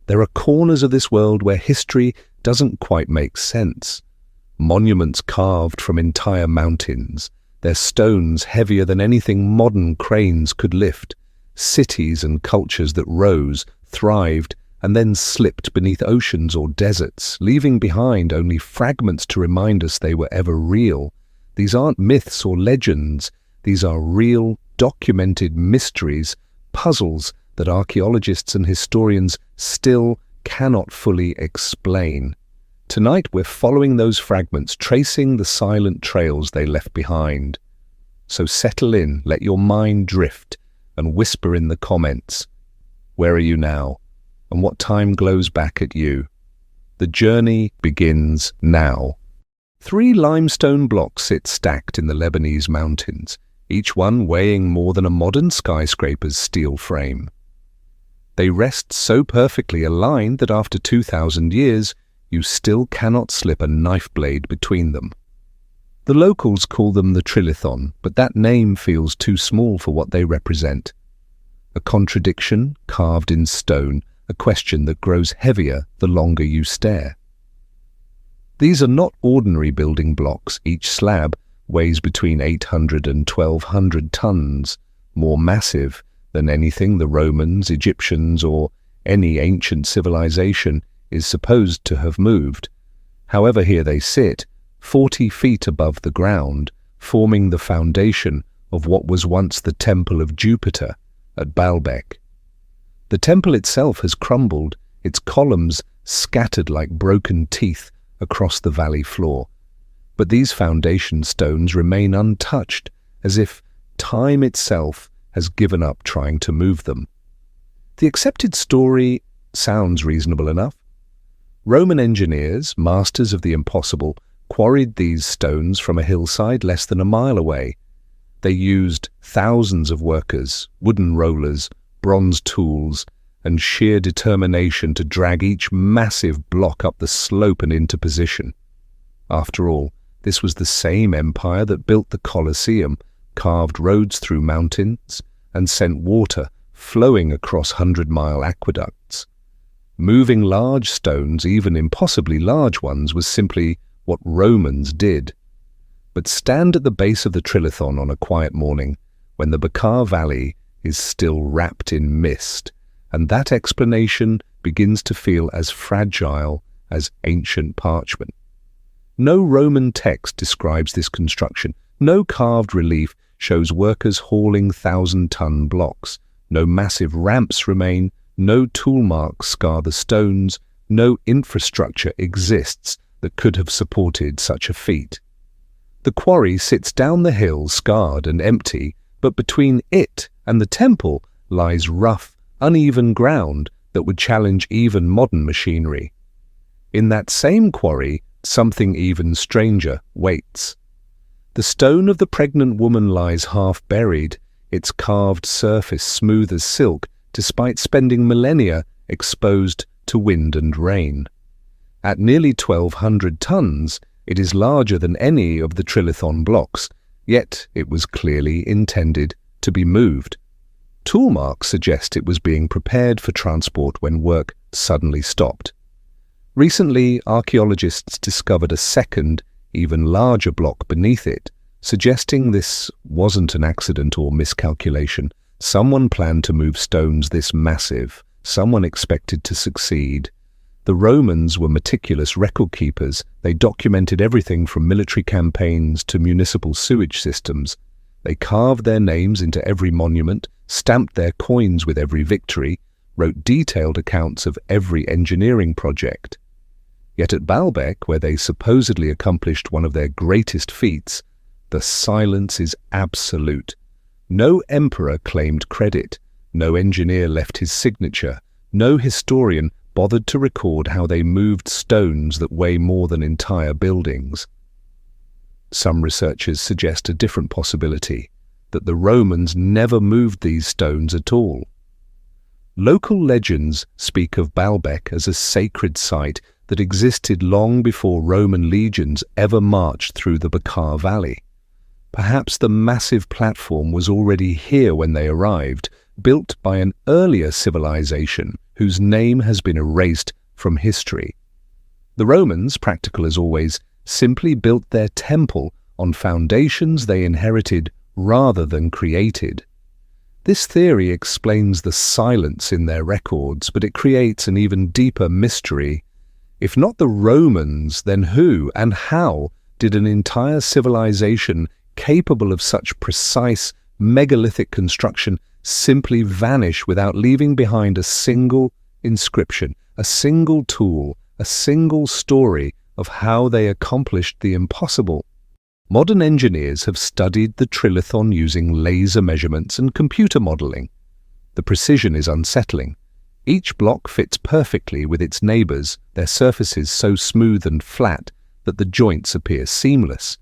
There are corners of this world where history doesn't quite make sense. Monuments carved from entire mountains, their stones heavier than anything modern cranes could lift, cities and cultures that rose, thrived, and then slipped beneath oceans or deserts, leaving behind only fragments to remind us they were ever real. These aren't myths or legends, these are real, documented mysteries, puzzles that archaeologists and historians still cannot fully explain. Tonight we're following those fragments, tracing the silent trails they left behind. So settle in, let your mind drift, and whisper in the comments. Where are you now? And what time glows back at you? The journey begins now. 3 limestone blocks sit stacked in the Lebanese mountains, each one weighing more than a modern skyscraper's steel frame. They rest so perfectly aligned that after 2,000 years, you still cannot slip a knife blade between them. The locals call them the trilithon, but that name feels too small for what they represent. A contradiction carved in stone, a question that grows heavier the longer you stare. These are not ordinary building blocks. Each slab weighs between 800 and 1,200 tons, more massive than anything the Romans, Egyptians, or any ancient civilization is supposed to have moved. However, here they sit, 40 feet above the ground, forming the foundation of what was once the Temple of Jupiter at Baalbek. The temple itself has crumbled, its columns scattered like broken teeth across the valley floor. But these foundation stones remain untouched, as if time itself has given up trying to move them. The accepted story sounds reasonable enough. Roman engineers, masters of the impossible, quarried these stones from a hillside less than a mile away. They used thousands of workers, wooden rollers, bronze tools, and sheer determination to drag each massive block up the slope and into position. After all, this was the same empire that built the Colosseum, carved roads through mountains, and sent water flowing across 100-mile aqueducts. Moving large stones, even impossibly large ones, was simply what Romans did. But stand at the base of the trilithon on a quiet morning, when the Bekaa Valley is still wrapped in mist, and that explanation begins to feel as fragile as ancient parchment. No Roman text describes this construction. No carved relief shows workers hauling 1,000-ton blocks. No massive ramps remain. No tool marks scar the stones. No infrastructure exists that could have supported such a feat. The quarry sits down the hill, scarred and empty, but between it and the temple lies rough, uneven ground that would challenge even modern machinery. In that same quarry, something even stranger waits. The stone of the pregnant woman lies half buried, its carved surface smooth as silk, despite spending millennia exposed to wind and rain. At nearly 1,200 tons, it is larger than any of the trilithon blocks, yet it was clearly intended to be moved. Tool marks suggest it was being prepared for transport when work suddenly stopped. Recently, archaeologists discovered a second, even larger block beneath it, suggesting this wasn't an accident or miscalculation. Someone planned to move stones this massive. Someone expected to succeed. The Romans were meticulous record keepers. They documented everything from military campaigns to municipal sewage systems. They carved their names into every monument, stamped their coins with every victory, wrote detailed accounts of every engineering project. Yet at Baalbek, where they supposedly accomplished one of their greatest feats, the silence is absolute. No emperor claimed credit. No engineer left his signature. No historian bothered to record how they moved stones that weigh more than entire buildings. Some researchers suggest a different possibility, that the Romans never moved these stones at all. Local legends speak of Baalbek as a sacred site that existed long before Roman legions ever marched through the Bekaa Valley. Perhaps the massive platform was already here when they arrived, built by an earlier civilization whose name has been erased from history. The Romans, practical as always, simply built their temple on foundations they inherited rather than created. This theory explains the silence in their records, but it creates an even deeper mystery. If not the Romans, then who and how did an entire civilization capable of such precise megalithic construction simply vanish without leaving behind a single inscription, a single tool, a single story of how they accomplished the impossible? Modern engineers have studied the trilithon using laser measurements and computer modeling. The precision is unsettling. Each block fits perfectly with its neighbors, their surfaces so smooth and flat that the joints appear seamless.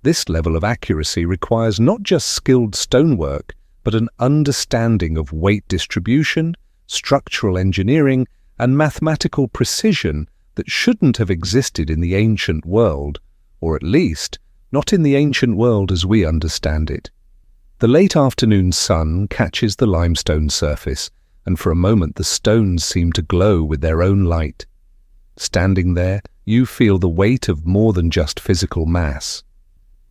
This level of accuracy requires not just skilled stonework, but an understanding of weight distribution, structural engineering, and mathematical precision that shouldn't have existed in the ancient world, or at least not in the ancient world as we understand it. The late afternoon sun catches the limestone surface, and for a moment the stones seem to glow with their own light. Standing there, you feel the weight of more than just physical mass.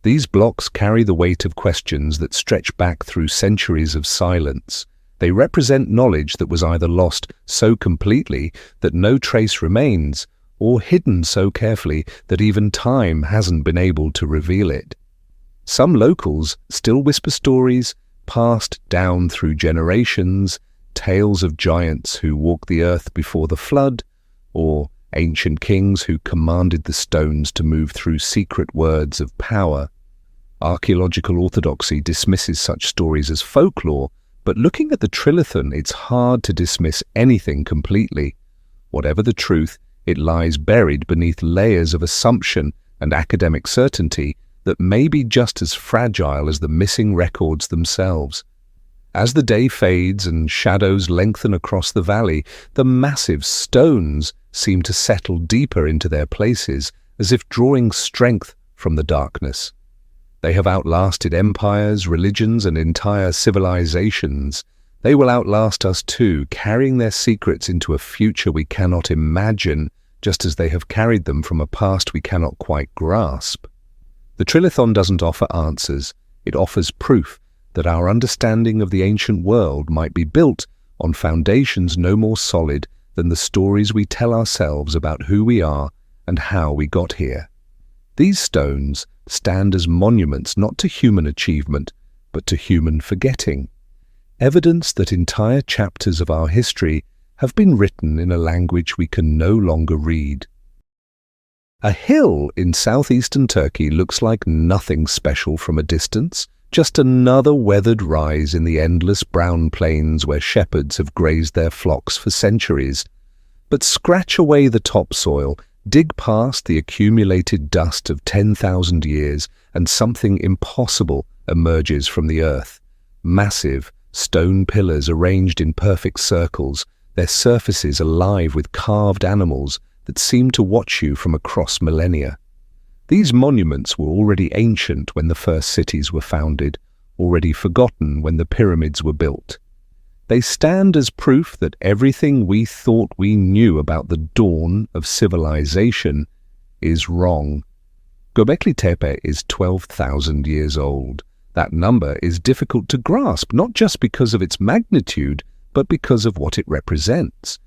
These blocks carry the weight of questions that stretch back through centuries of silence. They represent knowledge that was either lost so completely that no trace remains, or hidden so carefully that even time hasn't been able to reveal it. Some locals still whisper stories passed down through generations, tales of giants who walked the earth before the flood, or ancient kings who commanded the stones to move through secret words of power. Archaeological orthodoxy dismisses such stories as folklore, but looking at the trilithon, it's hard to dismiss anything completely. Whatever the truth, it lies buried beneath layers of assumption and academic certainty that may be just as fragile as the missing records themselves. As the day fades and shadows lengthen across the valley, the massive stones seem to settle deeper into their places, as if drawing strength from the darkness. They have outlasted empires, religions, and entire civilizations. They will outlast us too, carrying their secrets into a future we cannot imagine, just as they have carried them from a past we cannot quite grasp. The trilithon doesn't offer answers. It offers proof that our understanding of the ancient world might be built on foundations no more solid than the stories we tell ourselves about who we are and how we got here. These stones stand as monuments not to human achievement, but to human forgetting. Evidence that entire chapters of our history have been written in a language we can no longer read. A hill in southeastern Turkey looks like nothing special from a distance, just another weathered rise in the endless brown plains where shepherds have grazed their flocks for centuries. But scratch away the topsoil, dig past the accumulated dust of 10,000 years, and something impossible emerges from the earth. Massive stone pillars arranged in perfect circles, their surfaces alive with carved animals that seem to watch you from across millennia. These monuments were already ancient when the first cities were founded, already forgotten when the pyramids were built. They stand as proof that everything we thought we knew about the dawn of civilization is wrong. Göbekli Tepe is 12,000 years old. That number is difficult to grasp, not just because of its magnitude, but because of what it represents.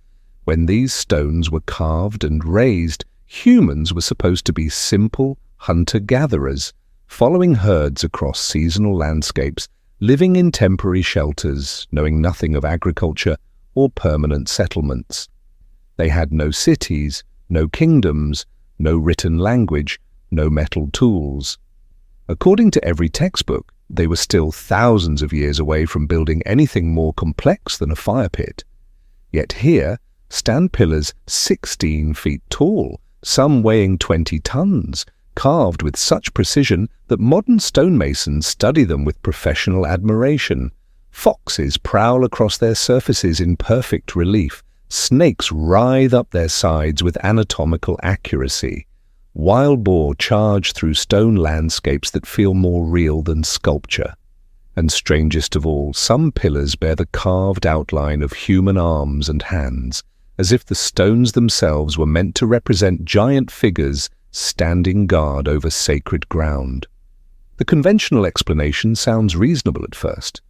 When these stones were carved and raised, humans were supposed to be simple hunter-gatherers, following herds across seasonal landscapes, living in temporary shelters, knowing nothing of agriculture or permanent settlements. They had no cities, no kingdoms, no written language, no metal tools. According to every textbook, they were still thousands of years away from building anything more complex than a fire pit. Yet here stand pillars 16 feet tall, some weighing 20 tons, carved with such precision that modern stonemasons study them with professional admiration. Foxes prowl across their surfaces in perfect relief. Snakes writhe up their sides with anatomical accuracy. Wild boar charge through stone landscapes that feel more real than sculpture. And strangest of all, some pillars bear the carved outline of human arms and hands, as if the stones themselves were meant to represent giant figures standing guard over sacred ground. The conventional explanation sounds reasonable at first.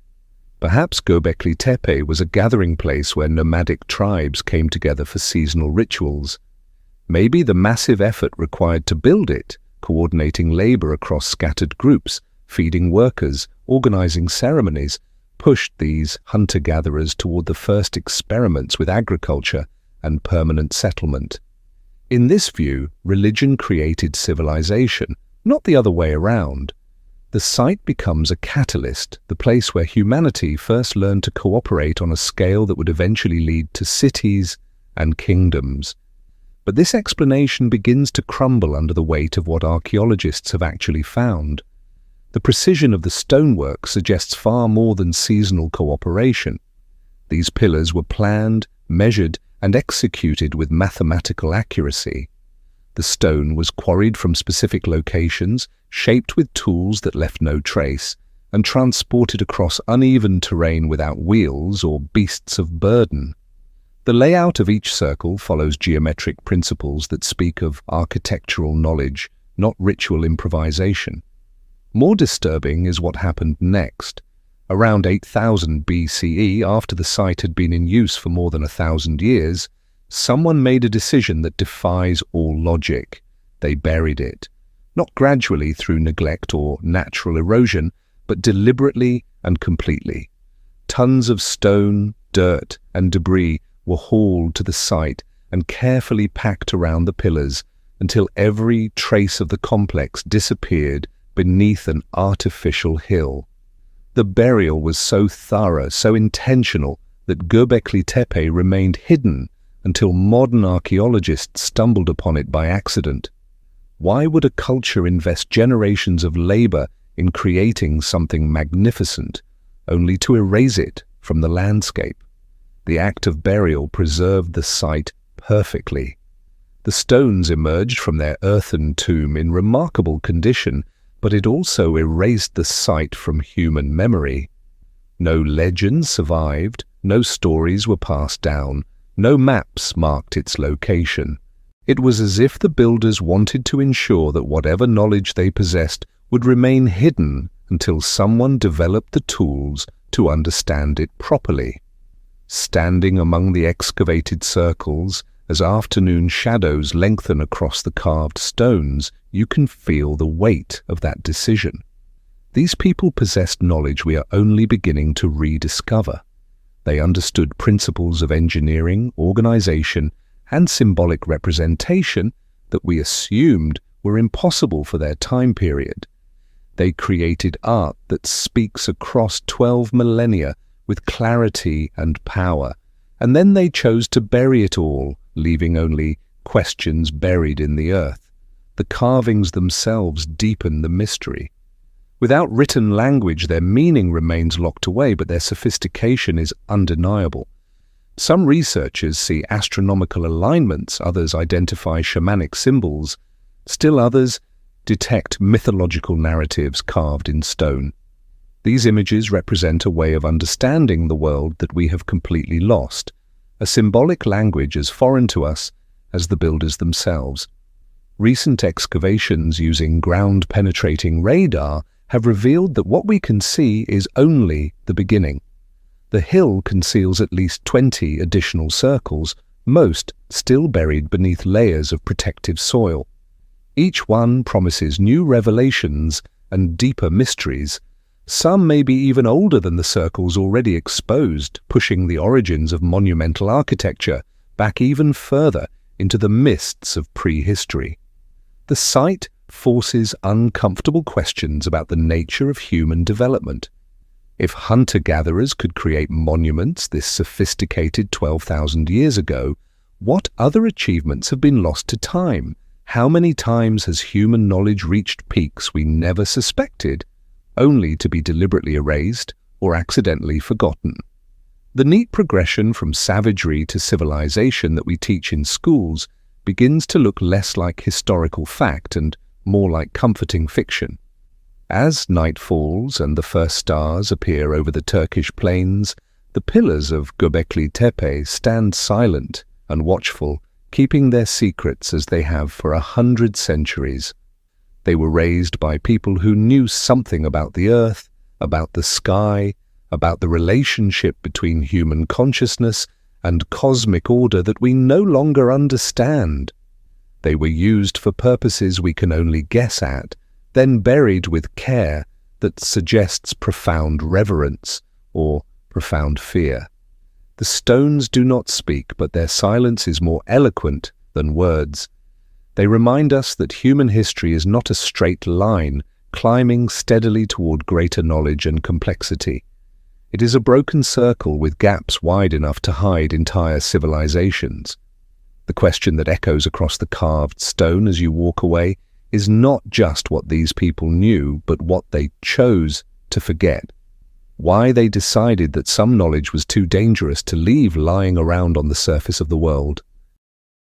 Perhaps Göbekli Tepe was a gathering place where nomadic tribes came together for seasonal rituals. Maybe the massive effort required to build it, coordinating labor across scattered groups, feeding workers, organizing ceremonies, pushed these hunter-gatherers toward the first experiments with agriculture and permanent settlement. In this view, religion created civilization, not the other way around. The site becomes a catalyst, the place where humanity first learned to cooperate on a scale that would eventually lead to cities and kingdoms. But this explanation begins to crumble under the weight of what archaeologists have actually found. The precision of the stonework suggests far more than seasonal cooperation. These pillars were planned, measured, and executed with mathematical accuracy. The stone was quarried from specific locations, shaped with tools that left no trace, and transported across uneven terrain without wheels or beasts of burden. The layout of each circle follows geometric principles that speak of architectural knowledge, not ritual improvisation. More disturbing is what happened next. Around 8000 BCE, after the site had been in use for more than 1,000 years, someone made a decision that defies all logic. They buried it. Not gradually through neglect or natural erosion, but deliberately and completely. Tons of stone, dirt, and debris were hauled to the site and carefully packed around the pillars until every trace of the complex disappeared beneath an artificial hill. The burial was so thorough, so intentional, that Göbekli Tepe remained hidden until modern archaeologists stumbled upon it by accident. Why would a culture invest generations of labor in creating something magnificent, only to erase it from the landscape? The act of burial preserved the site perfectly. The stones emerged from their earthen tomb in remarkable condition, but it also erased the site from human memory. No legends survived, no stories were passed down, no maps marked its location. It was as if the builders wanted to ensure that whatever knowledge they possessed would remain hidden until someone developed the tools to understand it properly. Standing among the excavated circles, as afternoon shadows lengthen across the carved stones, you can feel the weight of that decision. These people possessed knowledge we are only beginning to rediscover. They understood principles of engineering, organization, and symbolic representation that we assumed were impossible for their time period. They created art that speaks across 12 millennia with clarity and power, and then they chose to bury it all, leaving only questions buried in the earth. The carvings themselves deepen the mystery. Without written language, their meaning remains locked away, but their sophistication is undeniable. Some researchers see astronomical alignments, others identify shamanic symbols. Still others detect mythological narratives carved in stone. These images represent a way of understanding the world that we have completely lost, a symbolic language as foreign to us as the builders themselves. Recent excavations using ground-penetrating radar have revealed that what we can see is only the beginning. The hill conceals at least 20 additional circles, most still buried beneath layers of protective soil. Each one promises new revelations and deeper mysteries. Some may be even older than the circles already exposed, pushing the origins of monumental architecture back even further into the mists of prehistory. The site forces uncomfortable questions about the nature of human development. If hunter-gatherers could create monuments this sophisticated 12,000 years ago, what other achievements have been lost to time? How many times has human knowledge reached peaks we never suspected, only to be deliberately erased or accidentally forgotten? The neat progression from savagery to civilization that we teach in schools begins to look less like historical fact and more like comforting fiction. As night falls and the first stars appear over the Turkish plains, the pillars of Göbekli Tepe stand silent and watchful, keeping their secrets as they have for 100 centuries. They were raised by people who knew something about the earth, about the sky, about the relationship between human consciousness and cosmic order that we no longer understand. They were used for purposes we can only guess at, then buried with care that suggests profound reverence or profound fear. The stones do not speak, but their silence is more eloquent than words. They remind us that human history is not a straight line, climbing steadily toward greater knowledge and complexity. It is a broken circle with gaps wide enough to hide entire civilizations. The question that echoes across the carved stone as you walk away is not just what these people knew, but what they chose to forget. Why they decided that some knowledge was too dangerous to leave lying around on the surface of the world.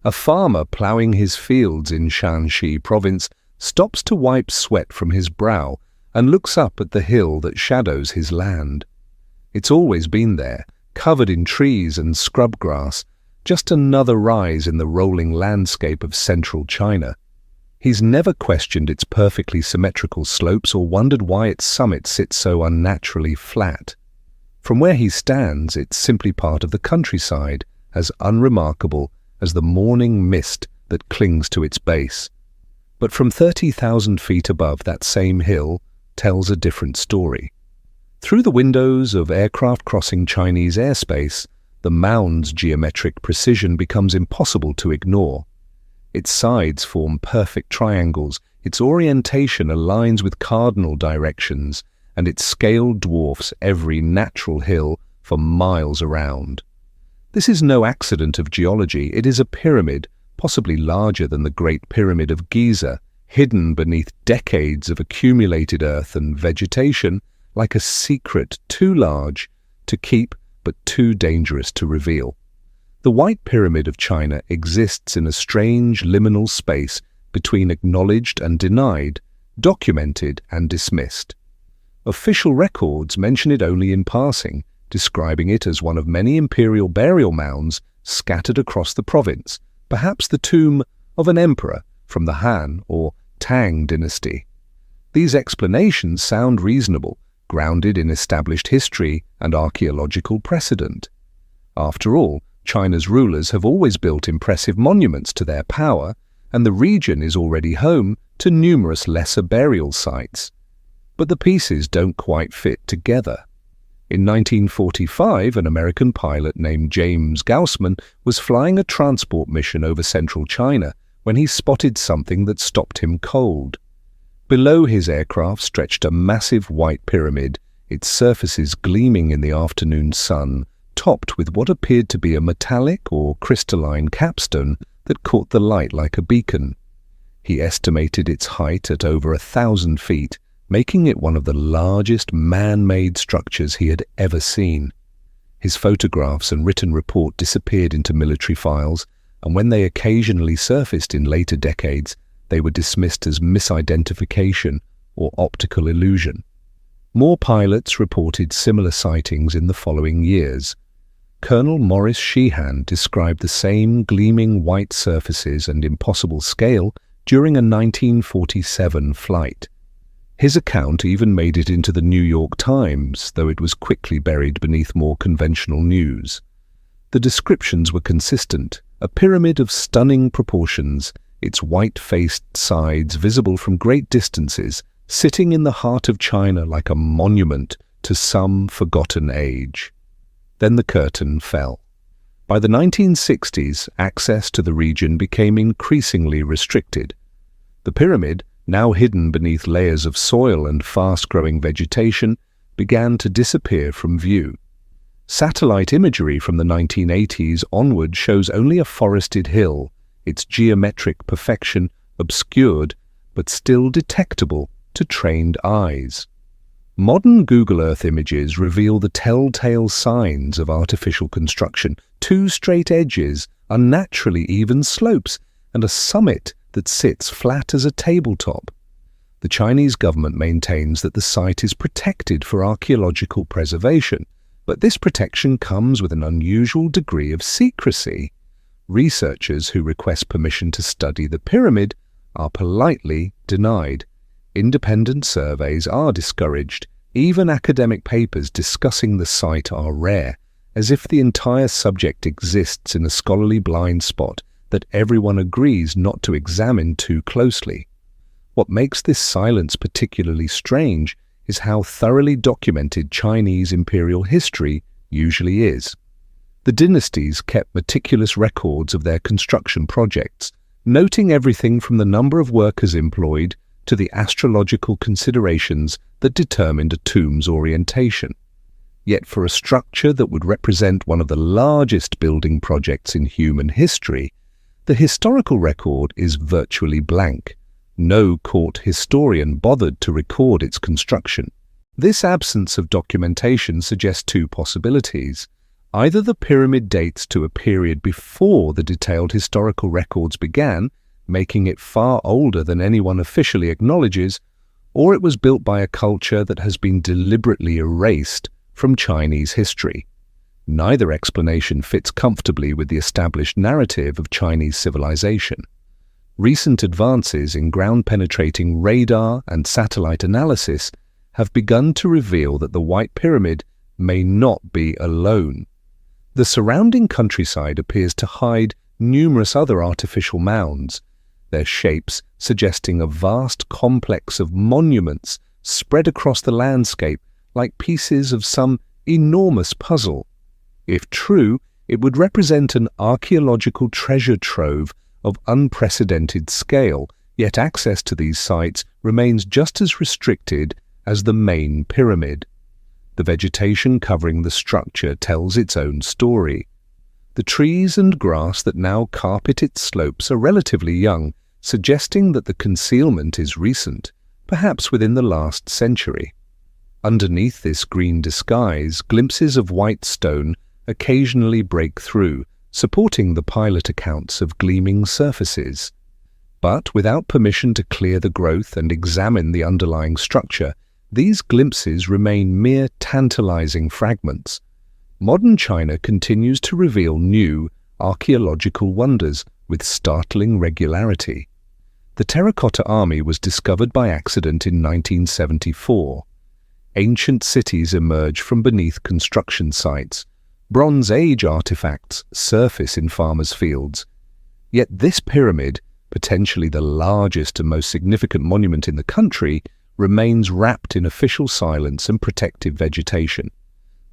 A farmer ploughing his fields in Shanxi province stops to wipe sweat from his brow and looks up at the hill that shadows his land. It's always been there, covered in trees and scrub grass, just another rise in the rolling landscape of central China. He's never questioned its perfectly symmetrical slopes or wondered why its summit sits so unnaturally flat. From where he stands, it's simply part of the countryside, as unremarkable as the morning mist that clings to its base. But from 30,000 feet above, that same hill tells a different story. Through the windows of aircraft crossing Chinese airspace, the mound's geometric precision becomes impossible to ignore. Its sides form perfect triangles, its orientation aligns with cardinal directions, and its scale dwarfs every natural hill for miles around. This is no accident of geology. It is a pyramid, possibly larger than the Great Pyramid of Giza, hidden beneath decades of accumulated earth and vegetation, like a secret too large to keep but too dangerous to reveal. The White Pyramid of China exists in a strange liminal space between acknowledged and denied, documented and dismissed. Official records mention it only in passing, describing it as one of many imperial burial mounds scattered across the province, perhaps the tomb of an emperor from the Han or Tang dynasty. These explanations sound reasonable, grounded in established history and archaeological precedent. After all, China's rulers have always built impressive monuments to their power, and the region is already home to numerous lesser burial sites. But the pieces don't quite fit together. In 1945, an American pilot named James Gaussman was flying a transport mission over central China when he spotted something that stopped him cold. Below his aircraft stretched a massive white pyramid, its surfaces gleaming in the afternoon sun, topped with what appeared to be a metallic or crystalline capstone that caught the light like a beacon. He estimated its height at over 1,000 feet, making it one of the largest man-made structures he had ever seen. His photographs and written report disappeared into military files, and when they occasionally surfaced in later decades, they were dismissed as misidentification or optical illusion. More pilots reported similar sightings in the following years. Colonel Maurice Sheehan described the same gleaming white surfaces and impossible scale during a 1947 flight. His account even made it into the New York Times, though it was quickly buried beneath more conventional news. The descriptions were consistent: a pyramid of stunning proportions, its white-faced sides visible from great distances, sitting in the heart of China like a monument to some forgotten age. Then the curtain fell. By the 1960s, access to the region became increasingly restricted. The pyramid, now hidden beneath layers of soil and fast-growing vegetation, began to disappear from view. Satellite imagery from the 1980s onward shows only a forested hill, its geometric perfection obscured but still detectable to trained eyes. Modern Google Earth images reveal the telltale signs of artificial construction: two straight edges, unnaturally even slopes, and a summit that sits flat as a tabletop. The Chinese government maintains that the site is protected for archaeological preservation, but this protection comes with an unusual degree of secrecy. Researchers who request permission to study the pyramid are politely denied. Independent surveys are discouraged. Even academic papers discussing the site are rare, as if the entire subject exists in a scholarly blind spot that everyone agrees not to examine too closely. What makes this silence particularly strange is how thoroughly documented Chinese imperial history usually is. The dynasties kept meticulous records of their construction projects, noting everything from the number of workers employed to the astrological considerations that determined a tomb's orientation. Yet for a structure that would represent one of the largest building projects in human history, the historical record is virtually blank. No court historian bothered to record its construction. This absence of documentation suggests two possibilities. Either the pyramid dates to a period before the detailed historical records began, making it far older than anyone officially acknowledges, or it was built by a culture that has been deliberately erased from Chinese history. Neither explanation fits comfortably with the established narrative of Chinese civilization. Recent advances in ground-penetrating radar and satellite analysis have begun to reveal that the White Pyramid may not be alone. The surrounding countryside appears to hide numerous other artificial mounds, their shapes suggesting a vast complex of monuments spread across the landscape like pieces of some enormous puzzle. If true, it would represent an archaeological treasure trove of unprecedented scale, yet access to these sites remains just as restricted as the main pyramid. The vegetation covering the structure tells its own story. The trees and grass that now carpet its slopes are relatively young, suggesting that the concealment is recent, perhaps within the last century. Underneath this green disguise, glimpses of white stone occasionally break through, supporting the pilot accounts of gleaming surfaces. But without permission to clear the growth and examine the underlying structure, these glimpses remain mere tantalizing fragments. Modern China continues to reveal new archaeological wonders with startling regularity. The Terracotta Army was discovered by accident in 1974. Ancient cities emerge from beneath construction sites. Bronze Age artifacts surface in farmers' fields. Yet this pyramid, potentially the largest and most significant monument in the country, remains wrapped in official silence and protective vegetation.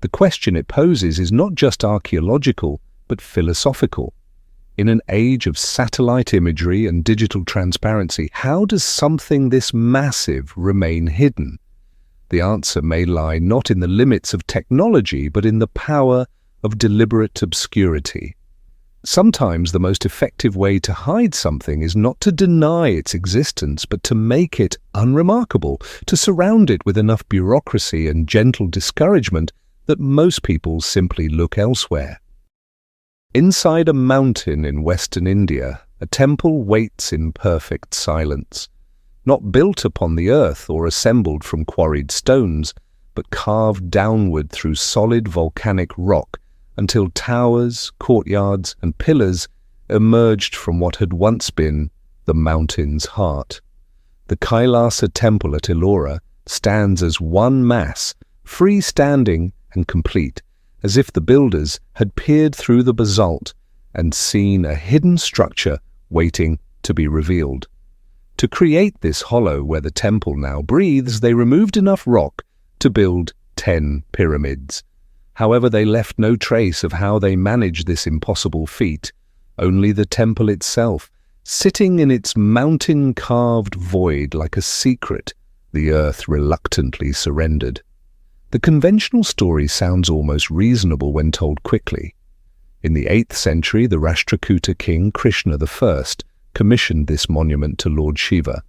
The question it poses is not just archaeological, but philosophical. In an age of satellite imagery and digital transparency, how does something this massive remain hidden? The answer may lie not in the limits of technology, but in the power of deliberate obscurity. Sometimes the most effective way to hide something is not to deny its existence, but to make it unremarkable, to surround it with enough bureaucracy and gentle discouragement that most people simply look elsewhere. Inside a mountain in western India, a temple waits in perfect silence, not built upon the earth or assembled from quarried stones, but carved downward through solid volcanic rock until towers, courtyards, and pillars emerged from what had once been the mountain's heart. The Kailasa Temple at Ellora stands as one mass, freestanding and complete, as if the builders had peered through the basalt and seen a hidden structure waiting to be revealed. To create this hollow where the temple now breathes, they removed enough rock to build 10 pyramids. However, they left no trace of how they managed this impossible feat, only the temple itself, sitting in its mountain-carved void like a secret the earth reluctantly surrendered. The conventional story sounds almost reasonable when told quickly. In the 8th century, the Rashtrakuta king Krishna I commissioned this monument to Lord Shiva,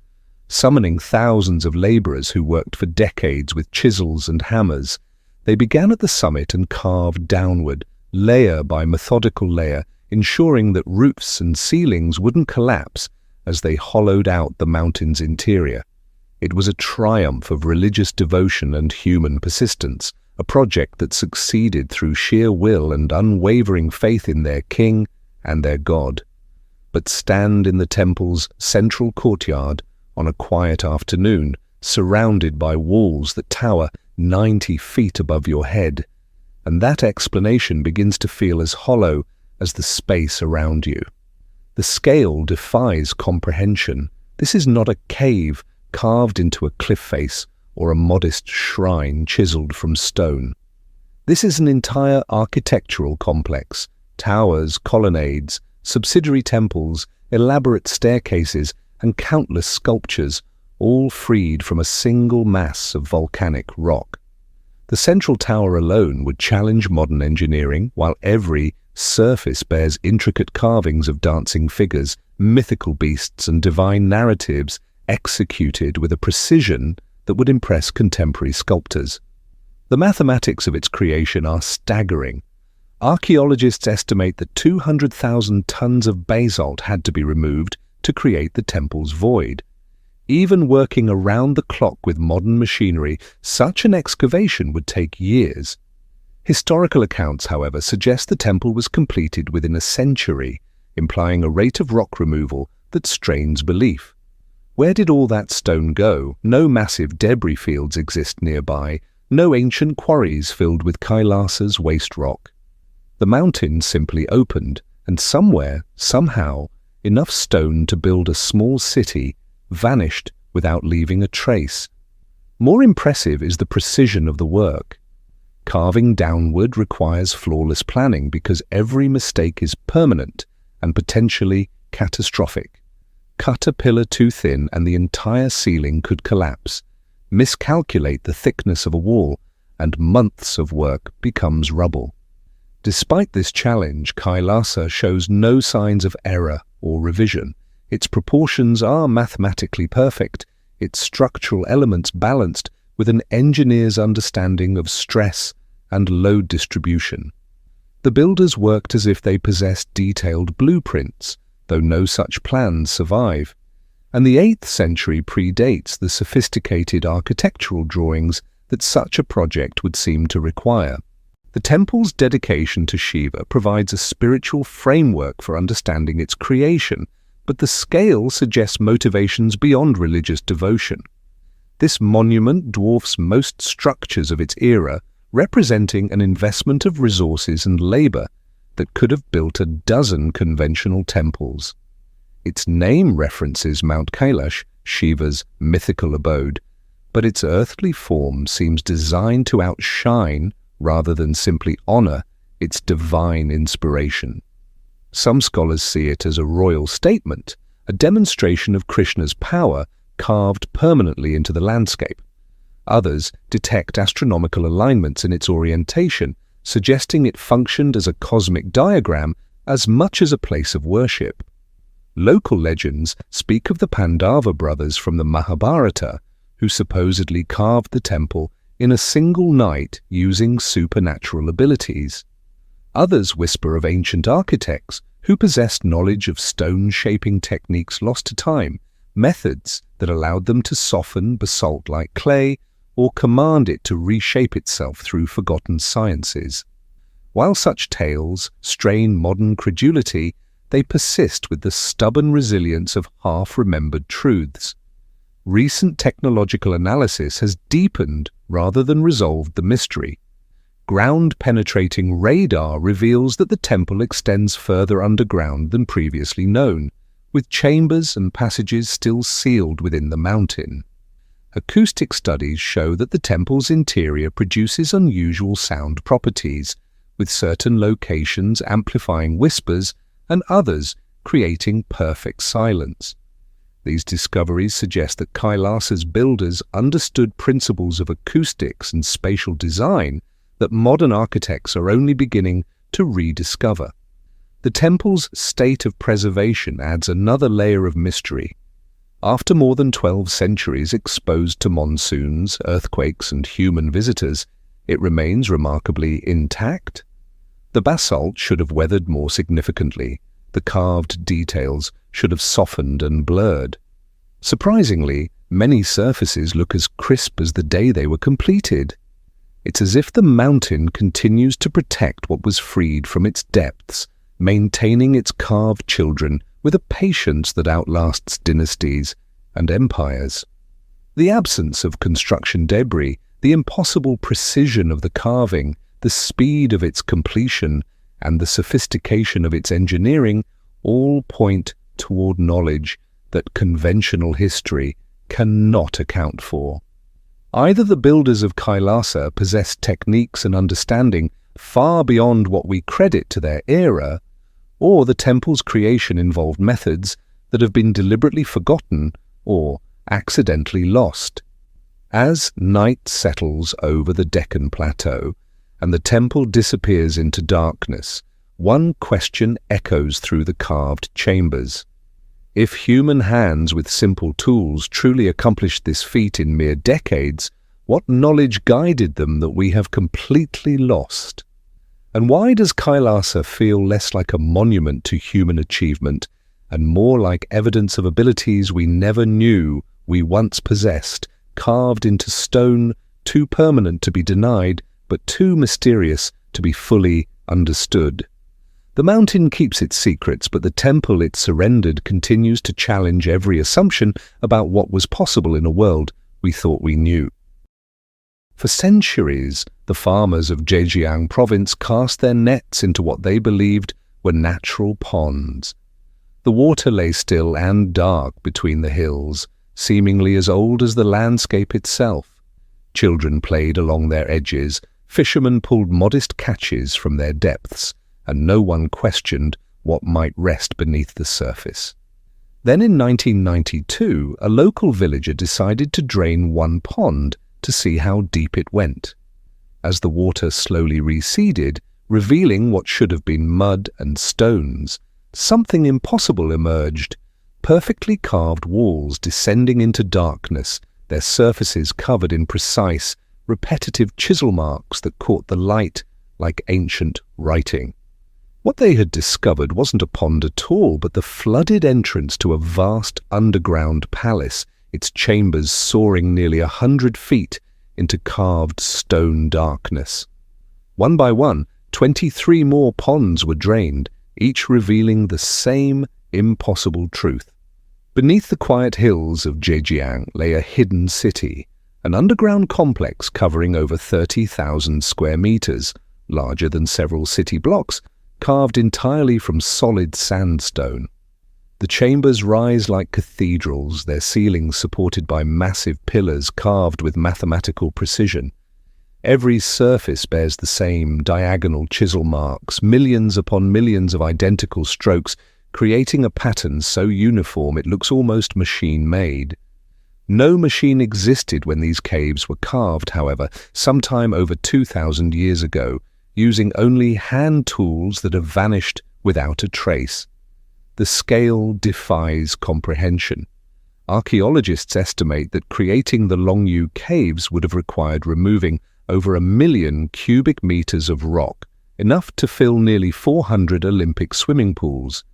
summoning thousands of laborers who worked for decades with chisels and hammers. They began at the summit and carved downward, layer by methodical layer, ensuring that roofs and ceilings wouldn't collapse as they hollowed out the mountain's interior. It was a triumph of religious devotion and human persistence, a project that succeeded through sheer will and unwavering faith in their king and their god. But stand in the temple's central courtyard on a quiet afternoon, surrounded by walls that tower 90 feet above your head, and that explanation begins to feel as hollow as the space around you. The scale defies comprehension. This is not a cave carved into a cliff face or a modest shrine chiseled from stone. This is an entire architectural complex: towers, colonnades, subsidiary temples, elaborate staircases, and countless sculptures, all freed from a single mass of volcanic rock. The central tower alone would challenge modern engineering, while every surface bears intricate carvings of dancing figures, mythical beasts, and divine narratives executed with a precision that would impress contemporary sculptors. The mathematics of its creation are staggering. Archaeologists estimate that 200,000 tons of basalt had to be removed to create the temple's void. Even working around the clock with modern machinery, such an excavation would take years. Historical accounts, however, suggest the temple was completed within a century, implying a rate of rock removal that strains belief. Where did all that stone go? No massive debris fields exist nearby, no ancient quarries filled with Kailasa's waste rock. The mountain simply opened, and somewhere, somehow, enough stone to build a small city vanished without leaving a trace. More impressive is the precision of the work. Carving downward requires flawless planning because every mistake is permanent and potentially catastrophic. Cut a pillar too thin and the entire ceiling could collapse. Miscalculate the thickness of a wall, and months of work becomes rubble. Despite this challenge, Kailasa shows no signs of error or revision. Its proportions are mathematically perfect, its structural elements balanced with an engineer's understanding of stress and load distribution. The builders worked as if they possessed detailed blueprints, though no such plans survive, and the 8th century predates the sophisticated architectural drawings that such a project would seem to require. The temple's dedication to Shiva provides a spiritual framework for understanding its creation, but the scale suggests motivations beyond religious devotion. This monument dwarfs most structures of its era, representing an investment of resources and labor that could have built a dozen conventional temples. Its name references Mount Kailash, Shiva's mythical abode, but its earthly form seems designed to outshine, rather than simply honor, its divine inspiration. Some scholars see it as a royal statement, a demonstration of Krishna's power carved permanently into the landscape. Others detect astronomical alignments in its orientation, suggesting it functioned as a cosmic diagram as much as a place of worship. Local legends speak of the Pandava brothers from the Mahabharata, who supposedly carved the temple in a single night using supernatural abilities. Others whisper of ancient architects who possessed knowledge of stone-shaping techniques lost to time, methods that allowed them to soften basalt like clay or command it to reshape itself through forgotten sciences. While such tales strain modern credulity, they persist with the stubborn resilience of half-remembered truths. Recent technological analysis has deepened rather than resolved the mystery. Ground-penetrating radar reveals that the temple extends further underground than previously known, with chambers and passages still sealed within the mountain. Acoustic studies show that the temple's interior produces unusual sound properties, with certain locations amplifying whispers and others creating perfect silence. These discoveries suggest that Kailasa's builders understood principles of acoustics and spatial design that modern architects are only beginning to rediscover. The temple's state of preservation adds another layer of mystery. After more than 12 centuries exposed to monsoons, earthquakes, and human visitors, it remains remarkably intact. The basalt should have weathered more significantly. The carved details should have softened and blurred. Surprisingly, Many surfaces look as crisp as the day they were completed. It's as if the mountain continues to protect what was freed from its depths, maintaining its carved children with a patience that outlasts dynasties and empires. The absence of construction debris, the impossible precision of the carving, the speed of its completion, and the sophistication of its engineering all point toward knowledge that conventional history cannot account for. Either the builders of Kailasa possessed techniques and understanding far beyond what we credit to their era, or the temple's creation involved methods that have been deliberately forgotten or accidentally lost. As night settles over the Deccan Plateau and the temple disappears into darkness, one question echoes through the carved chambers. If human hands with simple tools truly accomplished this feat in mere decades, what knowledge guided them that we have completely lost? And why does Kailasa feel less like a monument to human achievement and more like evidence of abilities we never knew we once possessed, carved into stone, too permanent to be denied, but too mysterious to be fully understood? The mountain keeps its secrets, but the temple it surrendered continues to challenge every assumption about what was possible in a world we thought we knew. For centuries, the farmers of Zhejiang province cast their nets into what they believed were natural ponds. The water lay still and dark between the hills, seemingly as old as the landscape itself. Children played along their edges, fishermen pulled modest catches from their depths, and no one questioned what might rest beneath the surface. Then in 1992, a local villager decided to drain one pond to see how deep it went. As the water slowly receded, revealing what should have been mud and stones, something impossible emerged. Perfectly carved walls descending into darkness, their surfaces covered in precise, repetitive chisel marks that caught the light like ancient writing. What they had discovered wasn't a pond at all, but the flooded entrance to a vast underground palace, its chambers soaring nearly 100 feet into carved stone darkness. One by one, 23 more ponds were drained, each revealing the same impossible truth. Beneath the quiet hills of Zhejiang lay a hidden city, an underground complex covering over 30,000 square meters, larger than several city blocks, carved entirely from solid sandstone. The chambers rise like cathedrals, their ceilings supported by massive pillars carved with mathematical precision. Every surface bears the same diagonal chisel marks, millions upon millions of identical strokes, creating a pattern so uniform it looks almost machine-made. No machine existed when these caves were carved, however, sometime over 2,000 years ago, using only hand tools that have vanished without a trace. The scale defies comprehension. Archaeologists estimate that creating the Longyou Caves would have required removing over 1 million cubic meters of rock, enough to fill nearly 400 Olympic swimming pools.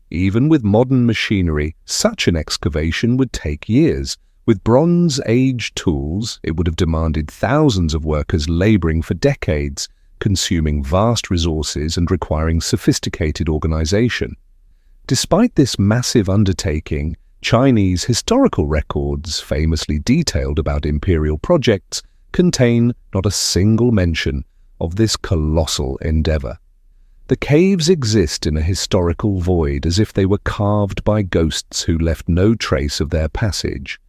Even with modern machinery, such an excavation would take years. With Bronze Age tools, it would have demanded thousands of workers laboring for decades, consuming vast resources and requiring sophisticated organization. Despite this massive undertaking, Chinese historical records, famously detailed about imperial projects, contain not a single mention of this colossal endeavor. The caves exist in a historical void, as if they were carved by ghosts who left no trace of their passage.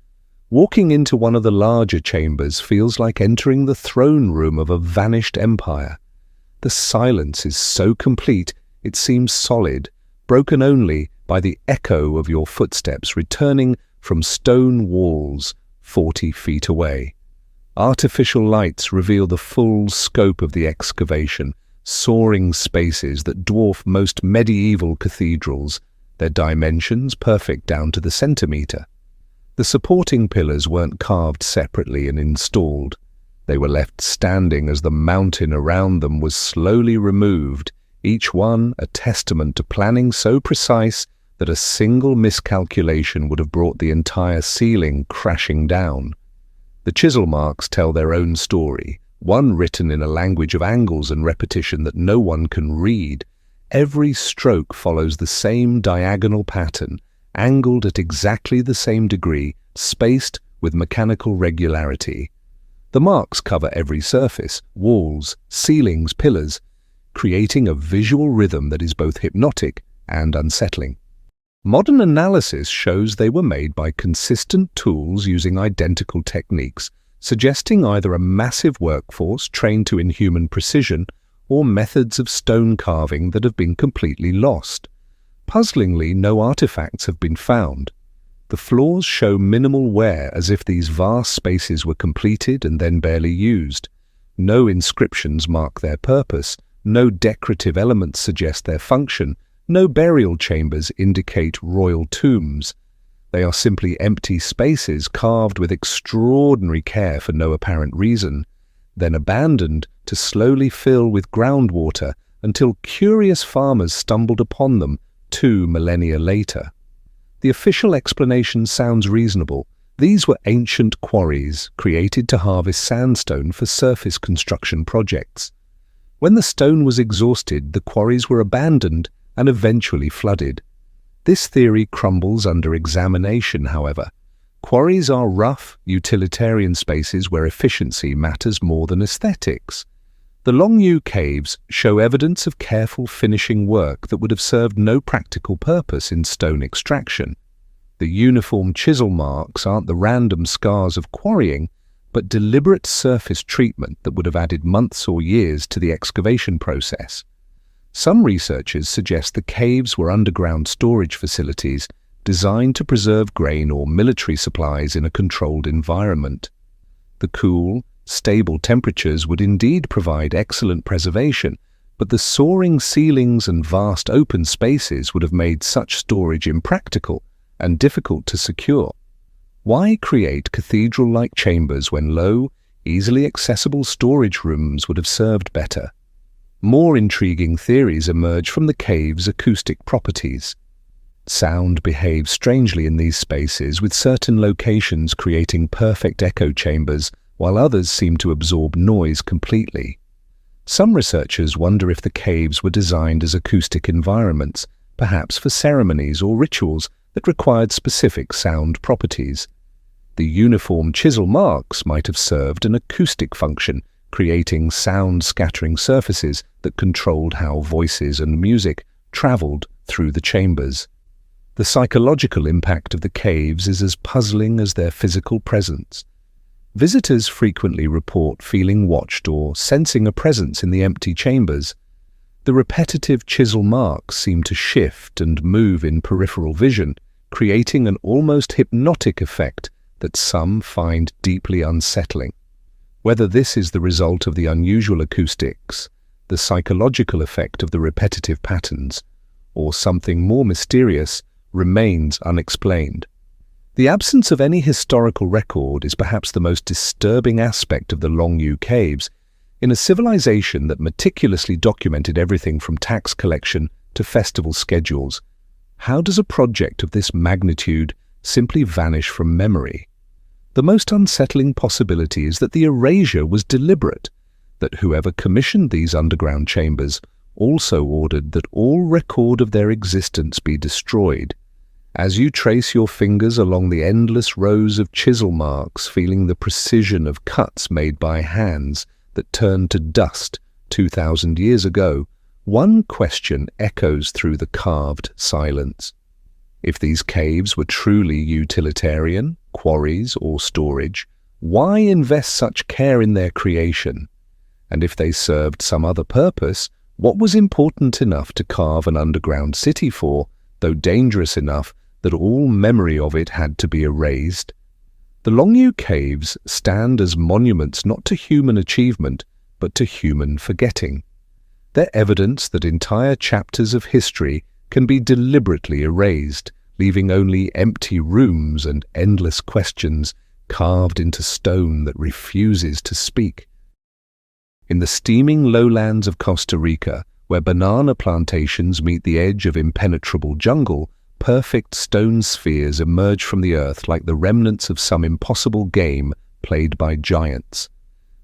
Walking into one of the larger chambers feels like entering the throne room of a vanished empire. The silence is so complete it seems solid, broken only by the echo of your footsteps returning from stone walls 40 feet away. Artificial lights reveal the full scope of the excavation, soaring spaces that dwarf most medieval cathedrals, their dimensions perfect down to the centimeter. The supporting pillars weren't carved separately and installed. They were left standing as the mountain around them was slowly removed, each one a testament to planning so precise that a single miscalculation would have brought the entire ceiling crashing down. The chisel marks tell their own story, one written in a language of angles and repetition that no one can read. Every stroke follows the same diagonal pattern, angled at exactly the same degree, spaced with mechanical regularity. The marks cover every surface, walls, ceilings, pillars, creating a visual rhythm that is both hypnotic and unsettling. Modern analysis shows they were made by consistent tools using identical techniques, suggesting either a massive workforce trained to inhuman precision or methods of stone carving that have been completely lost. Puzzlingly, no artifacts have been found. The floors show minimal wear, as if these vast spaces were completed and then barely used. No inscriptions mark their purpose, no decorative elements suggest their function, no burial chambers indicate royal tombs. They are simply empty spaces carved with extraordinary care for no apparent reason, then abandoned to slowly fill with groundwater until curious farmers stumbled upon them 2 millennia later. The official explanation sounds reasonable. These were ancient quarries created to harvest sandstone for surface construction projects. When the stone was exhausted, the quarries were abandoned and eventually flooded. This theory crumbles under examination, however. Quarries are rough, utilitarian spaces where efficiency matters more than aesthetics. The Longyou Caves show evidence of careful finishing work that would have served no practical purpose in stone extraction. The uniform chisel marks aren't the random scars of quarrying, but deliberate surface treatment that would have added months or years to the excavation process. Some researchers suggest the caves were underground storage facilities designed to preserve grain or military supplies in a controlled environment. The cool, stable temperatures would indeed provide excellent preservation, but the soaring ceilings and vast open spaces would have made such storage impractical and difficult to secure. Why create cathedral-like chambers when low, easily accessible storage rooms would have served better? More intriguing theories emerge from the cave's acoustic properties. Sound behaves strangely in these spaces, with certain locations creating perfect echo chambers, while others seem to absorb noise completely. Some researchers wonder if the caves were designed as acoustic environments, perhaps for ceremonies or rituals that required specific sound properties. The uniform chisel marks might have served an acoustic function, creating sound-scattering surfaces that controlled how voices and music traveled through the chambers. The psychological impact of the caves is as puzzling as their physical presence. Visitors frequently report feeling watched or sensing a presence in the empty chambers. The repetitive chisel marks seem to shift and move in peripheral vision, creating an almost hypnotic effect that some find deeply unsettling. Whether this is the result of the unusual acoustics, the psychological effect of the repetitive patterns, or something more mysterious, remains unexplained. The absence of any historical record is perhaps the most disturbing aspect of the Longyou Caves. In a civilization that meticulously documented everything from tax collection to festival schedules, how does a project of this magnitude simply vanish from memory? The most unsettling possibility is that the erasure was deliberate, that whoever commissioned these underground chambers also ordered that all record of their existence be destroyed. As you trace your fingers along the endless rows of chisel marks, feeling the precision of cuts made by hands that turned to dust 2,000 years ago, one question echoes through the carved silence. If these caves were truly utilitarian, quarries, or storage, why invest such care in their creation? And if they served some other purpose, what was important enough to carve an underground city for, though dangerous enough that all memory of it had to be erased? The Longyou Caves stand as monuments not to human achievement, but to human forgetting. They're evidence that entire chapters of history can be deliberately erased, leaving only empty rooms and endless questions carved into stone that refuses to speak. In the steaming lowlands of Costa Rica, where banana plantations meet the edge of impenetrable jungle, perfect stone spheres emerge from the earth like the remnants of some impossible game played by giants.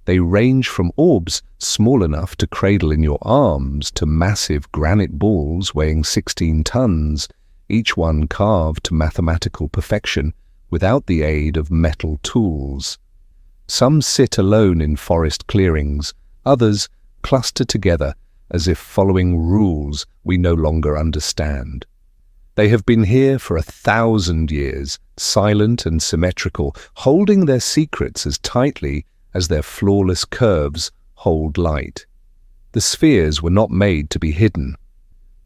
They range from orbs small enough to cradle in your arms to massive granite balls weighing 16 tons, each one carved to mathematical perfection without the aid of metal tools. Some sit alone in forest clearings, others cluster together as if following rules we no longer understand. They have been here for 1,000 years, silent and symmetrical, holding their secrets as tightly as their flawless curves hold light. The spheres were not made to be hidden.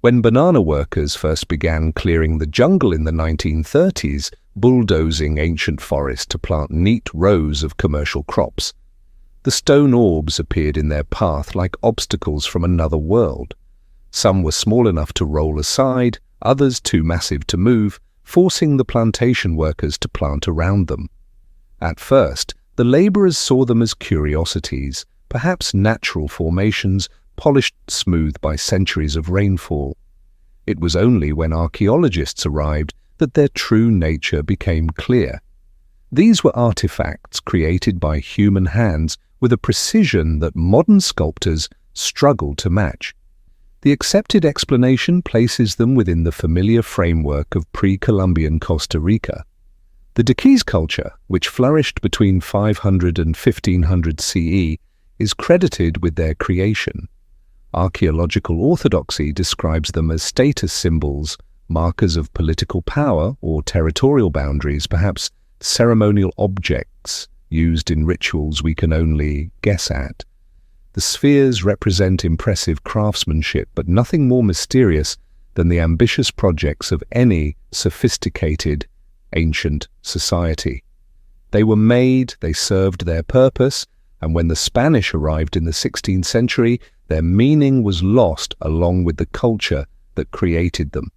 When banana workers first began clearing the jungle in the 1930s, bulldozing ancient forests to plant neat rows of commercial crops, the stone orbs appeared in their path like obstacles from another world. Some were small enough to roll aside, others too massive to move, forcing the plantation workers to plant around them. At first, the laborers saw them as curiosities, perhaps natural formations polished smooth by centuries of rainfall. It was only when archaeologists arrived that their true nature became clear. These were artifacts created by human hands with a precision that modern sculptors struggle to match. The accepted explanation places them within the familiar framework of pre-Columbian Costa Rica. The Dodecahedron culture, which flourished between 500 and 1500 CE, is credited with their creation. Archaeological orthodoxy describes them as status symbols, markers of political power or territorial boundaries, perhaps ceremonial objects used in rituals we can only guess at. The spheres represent impressive craftsmanship, but nothing more mysterious than the ambitious projects of any sophisticated ancient society. They were made, they served their purpose, and when the Spanish arrived in the 16th century, their meaning was lost along with the culture that created them.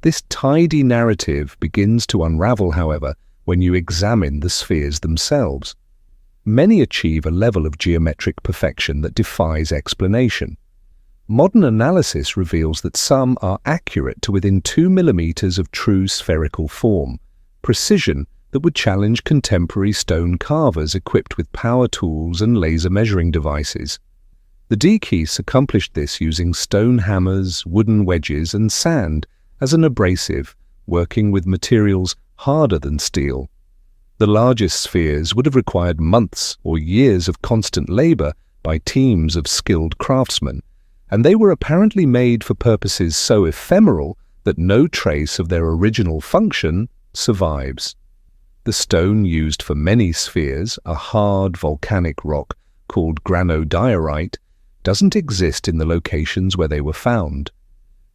This tidy narrative begins to unravel, however, when you examine the spheres themselves. Many achieve a level of geometric perfection that defies explanation. Modern analysis reveals that some are accurate to within 2 millimeters of true spherical form, precision that would challenge contemporary stone carvers equipped with power tools and laser measuring devices. The Dodecahedron accomplished this using stone hammers, wooden wedges, and sand as an abrasive, working with materials harder than steel. The largest spheres would have required months or years of constant labor by teams of skilled craftsmen, and they were apparently made for purposes so ephemeral that no trace of their original function survives. The stone used for many spheres, a hard volcanic rock called granodiorite, doesn't exist in the locations where they were found.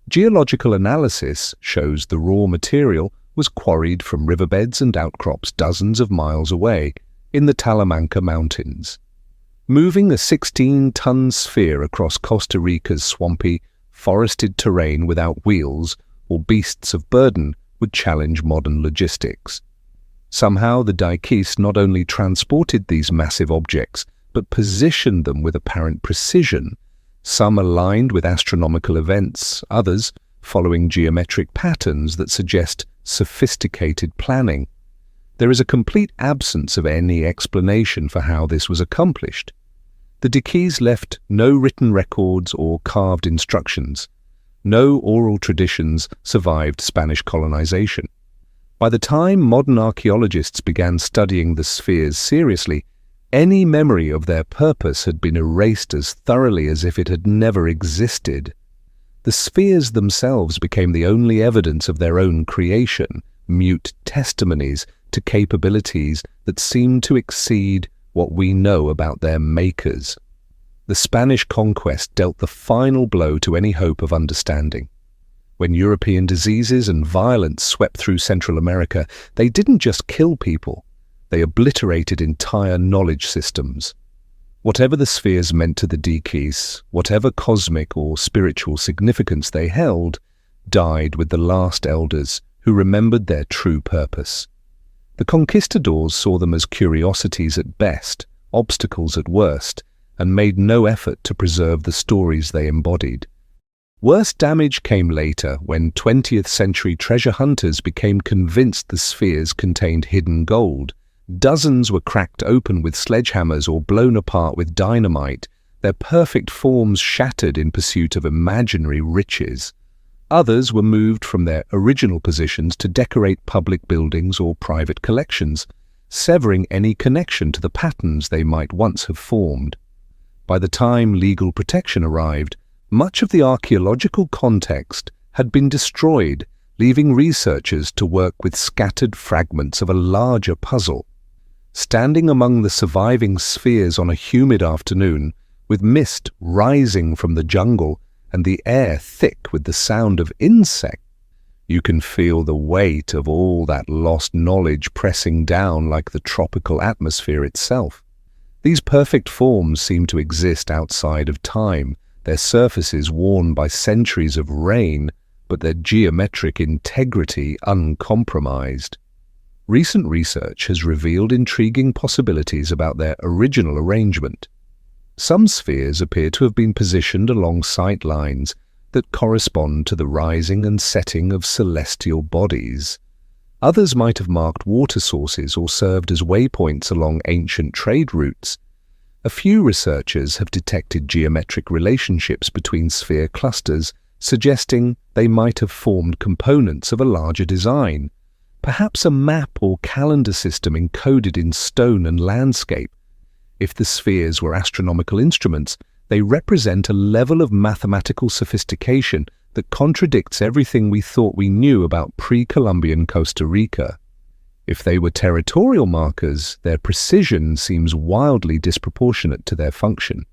Geological analysis shows the raw material was quarried from riverbeds and outcrops dozens of miles away in the Talamanca Mountains. Moving a 16-ton sphere across Costa Rica's swampy, forested terrain without wheels or beasts of burden would challenge modern logistics. Somehow the Dodecahedron not only transported these massive objects, but positioned them with apparent precision, some aligned with astronomical events, others following geometric patterns that suggest sophisticated planning. There is a complete absence of any explanation for how this was accomplished. The Dodecahedron left no written records or carved instructions. No oral traditions survived Spanish colonization. By the time modern archaeologists began studying the spheres seriously, any memory of their purpose had been erased as thoroughly as if it had never existed. The spheres themselves became the only evidence of their own creation, mute testimonies to capabilities that seemed to exceed what we know about their makers. The Spanish conquest dealt the final blow to any hope of understanding. When European diseases and violence swept through Central America, they didn't just kill people, they obliterated entire knowledge systems. Whatever the spheres meant to the Dodecahedron, whatever cosmic or spiritual significance they held, died with the last elders who remembered their true purpose. The conquistadors saw them as curiosities at best, obstacles at worst, and made no effort to preserve the stories they embodied. Worse damage came later when 20th century treasure hunters became convinced the spheres contained hidden gold. Dozens were cracked open with sledgehammers or blown apart with dynamite, their perfect forms shattered in pursuit of imaginary riches. Others were moved from their original positions to decorate public buildings or private collections, severing any connection to the patterns they might once have formed. By the time legal protection arrived, much of the archaeological context had been destroyed, leaving researchers to work with scattered fragments of a larger puzzle. Standing among the surviving spheres on a humid afternoon, with mist rising from the jungle and the air thick with the sound of insects, you can feel the weight of all that lost knowledge pressing down like the tropical atmosphere itself. These perfect forms seem to exist outside of time, their surfaces worn by centuries of rain, but their geometric integrity uncompromised. Recent research has revealed intriguing possibilities about their original arrangement. Some spheres appear to have been positioned along sight lines that correspond to the rising and setting of celestial bodies. Others might have marked water sources or served as waypoints along ancient trade routes. A few researchers have detected geometric relationships between sphere clusters, suggesting they might have formed components of a larger design, perhaps a map or calendar system encoded in stone and landscape. If the spheres were astronomical instruments, they represent a level of mathematical sophistication that contradicts everything we thought we knew about pre-Columbian Costa Rica. If they were territorial markers, their precision seems wildly disproportionate to their function.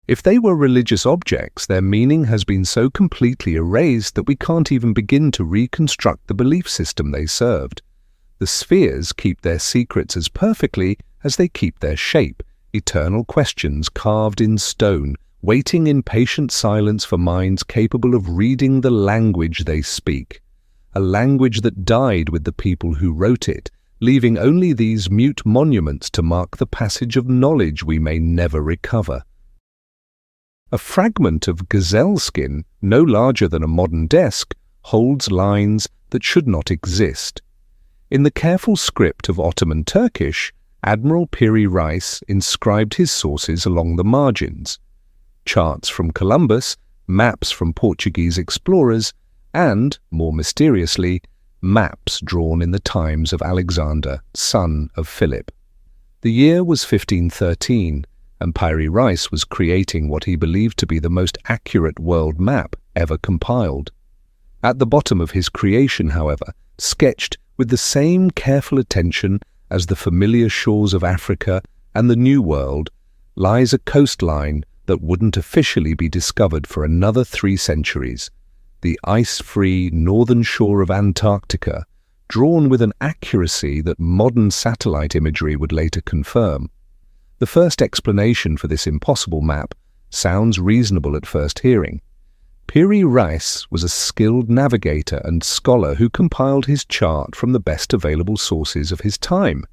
If they were religious objects, their meaning has been so completely erased that we can't even begin to reconstruct the belief system they served. The spheres keep their secrets as perfectly as they keep their shape, eternal questions carved in stone, waiting in patient silence for minds capable of reading the language they speak. A language that died with the people who wrote it, leaving only these mute monuments to mark the passage of knowledge we may never recover. A fragment of gazelle skin, no larger than a modern desk, holds lines that should not exist. In the careful script of Ottoman Turkish, Admiral Piri Reis inscribed his sources along the margins. Charts from Columbus, maps from Portuguese explorers, and, more mysteriously, maps drawn in the times of Alexander, son of Philip. The year was 1513, and Piri Reis was creating what he believed to be the most accurate world map ever compiled. At the bottom of his creation, however, sketched with the same careful attention as the familiar shores of Africa and the New World, lies a coastline that wouldn't officially be discovered for another 3 centuries. The ice-free northern shore of Antarctica, drawn with an accuracy that modern satellite imagery would later confirm. The first explanation for this impossible map sounds reasonable at first hearing. Piri Reis was a skilled navigator and scholar who compiled his chart from the best available sources of his time.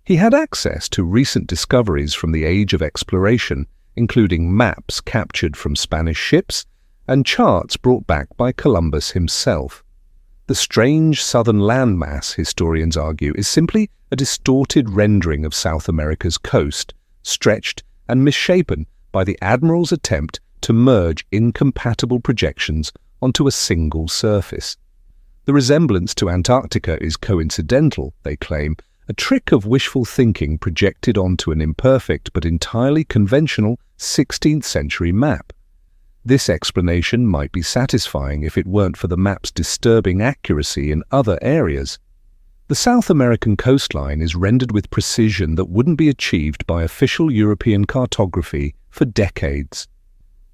He had access to recent discoveries from the age of exploration, including maps captured from Spanish ships and charts brought back by Columbus himself. The strange southern landmass, historians argue, is simply a distorted rendering of South America's coast, stretched and misshapen by the admiral's attempt to merge incompatible projections onto a single surface. The resemblance to Antarctica is coincidental, they claim, a trick of wishful thinking projected onto an imperfect but entirely conventional 16th century map. This explanation might be satisfying if it weren't for the map's disturbing accuracy in other areas. The South American coastline is rendered with precision that wouldn't be achieved by official European cartography for decades.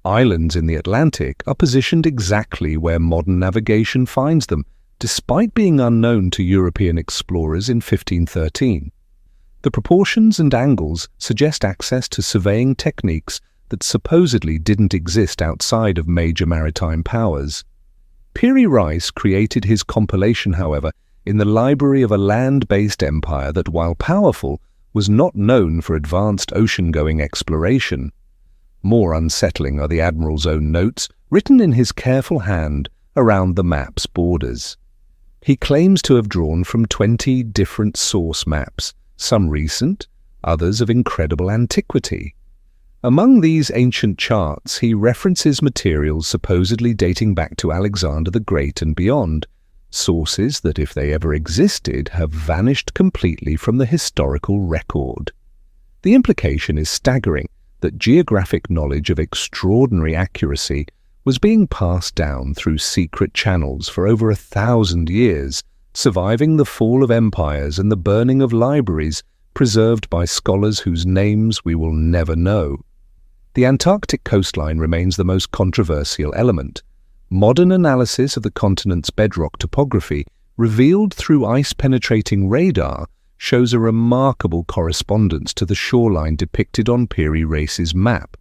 Islands in the Atlantic are positioned exactly where modern navigation finds them, despite being unknown to European explorers in 1513. The proportions and angles suggest access to surveying techniques that supposedly didn't exist outside of major maritime powers. Piri Reis created his compilation, however, in the library of a land-based empire that, while powerful, was not known for advanced ocean-going exploration. More unsettling are the admiral's own notes, written in his careful hand around the map's borders. He claims to have drawn from 20 different source maps, some recent, others of incredible antiquity. Among these ancient charts, he references materials supposedly dating back to Alexander the Great and beyond, sources that, if they ever existed, have vanished completely from the historical record. The implication is staggering that geographic knowledge of extraordinary accuracy was being passed down through secret channels for over 1,000 years, surviving the fall of empires and the burning of libraries preserved by scholars whose names we will never know. The Antarctic coastline remains the most controversial element. Modern analysis of the continent's bedrock topography, revealed through ice-penetrating radar, shows a remarkable correspondence to the shoreline depicted on Piri Reis Map.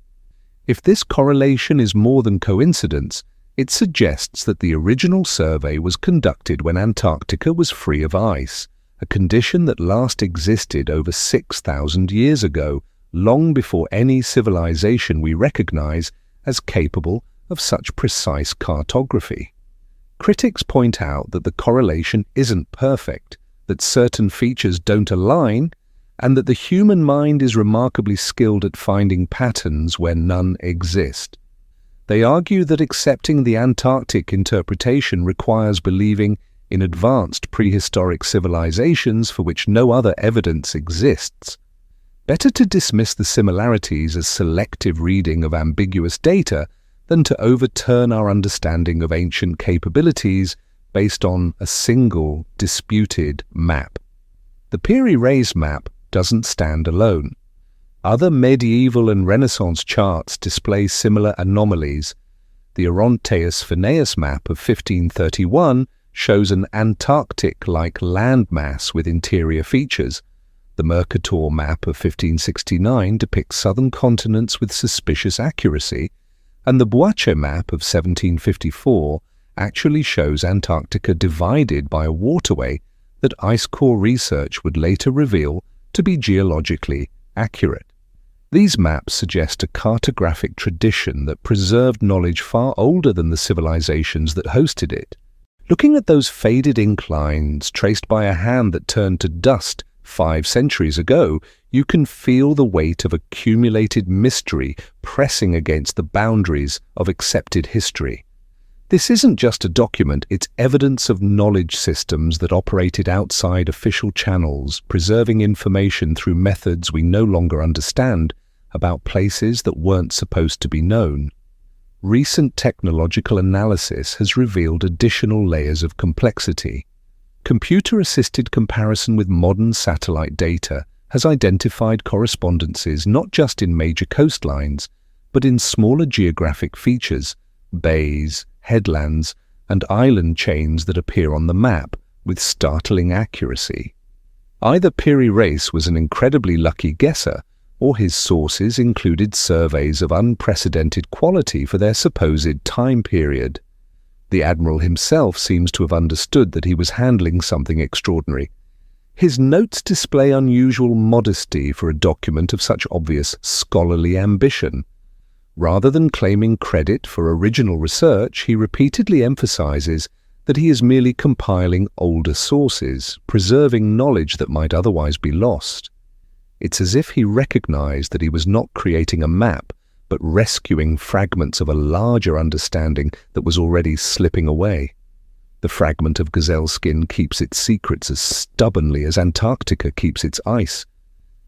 If this correlation is more than coincidence, it suggests that the original survey was conducted when Antarctica was free of ice, a condition that last existed over 6,000 years ago, long before any civilization we recognize as capable of such precise cartography. Critics point out that the correlation isn't perfect, that certain features don't align, and that the human mind is remarkably skilled at finding patterns where none exist. They argue that accepting the Antarctic interpretation requires believing in advanced prehistoric civilizations for which no other evidence exists. Better to dismiss the similarities as selective reading of ambiguous data than to overturn our understanding of ancient capabilities based on a single, disputed map. The Piri Reis Map doesn't stand alone. Other medieval and Renaissance charts display similar anomalies. The Orontes Phineas map of 1531 shows an Antarctic-like landmass with interior features. The Mercator map of 1569 depicts southern continents with suspicious accuracy, and the Boache map of 1754 actually shows Antarctica divided by a waterway that ice core research would later reveal to be geologically accurate. These maps suggest a cartographic tradition that preserved knowledge far older than the civilizations that hosted it. Looking at those faded inclines traced by a hand that turned to dust 5 centuries ago, you can feel the weight of accumulated mystery pressing against the boundaries of accepted history. This isn't just a document, it's evidence of knowledge systems that operated outside official channels, preserving information through methods we no longer understand about places that weren't supposed to be known. Recent technological analysis has revealed additional layers of complexity. Computer-assisted comparison with modern satellite data has identified correspondences not just in major coastlines, but in smaller geographic features, bays, headlands, and island chains that appear on the map with startling accuracy. Either Piri Reis was an incredibly lucky guesser, or his sources included surveys of unprecedented quality for their supposed time period. The admiral himself seems to have understood that he was handling something extraordinary. His notes display unusual modesty for a document of such obvious scholarly ambition. Rather than claiming credit for original research, he repeatedly emphasizes that he is merely compiling older sources, preserving knowledge that might otherwise be lost. It's as if he recognized that he was not creating a map, but rescuing fragments of a larger understanding that was already slipping away. The fragment of gazelle skin keeps its secrets as stubbornly as Antarctica keeps its ice.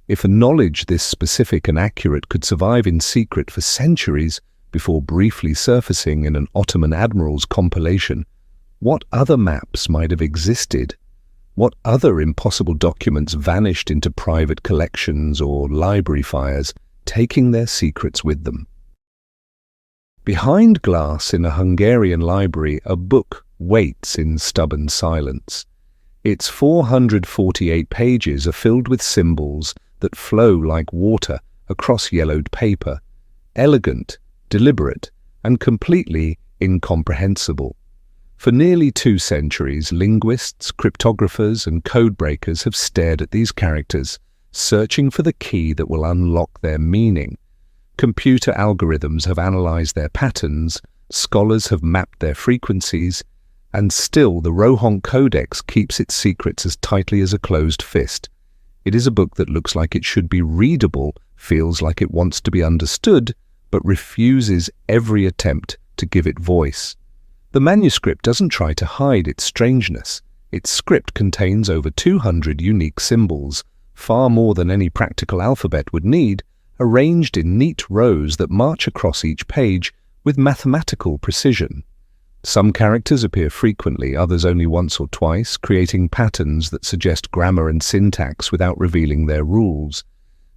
If a knowledge this specific and accurate could survive in secret for centuries before briefly surfacing in an Ottoman admiral's compilation, what other maps might have existed? What other impossible documents vanished into private collections or library fires, taking their secrets with them? Behind glass in a Hungarian library, a book waits in stubborn silence. Its 448 pages are filled with symbols that flow like water across yellowed paper, elegant, deliberate, and completely incomprehensible. For nearly 2 centuries, linguists, cryptographers, and codebreakers have stared at these characters, searching for the key that will unlock their meaning. Computer algorithms have analyzed their patterns, Scholars have mapped their frequencies, and still the Rohonc Codex keeps its secrets as tightly as a closed fist. It is a book that looks like it should be readable, feels like it wants to be understood, but refuses every attempt to give it voice. The manuscript doesn't try to hide its strangeness. Its script contains over 200 unique symbols, far more than any practical alphabet would need, arranged in neat rows that march across each page with mathematical precision. Some characters appear frequently, others only once or twice, creating patterns that suggest grammar and syntax without revealing their rules.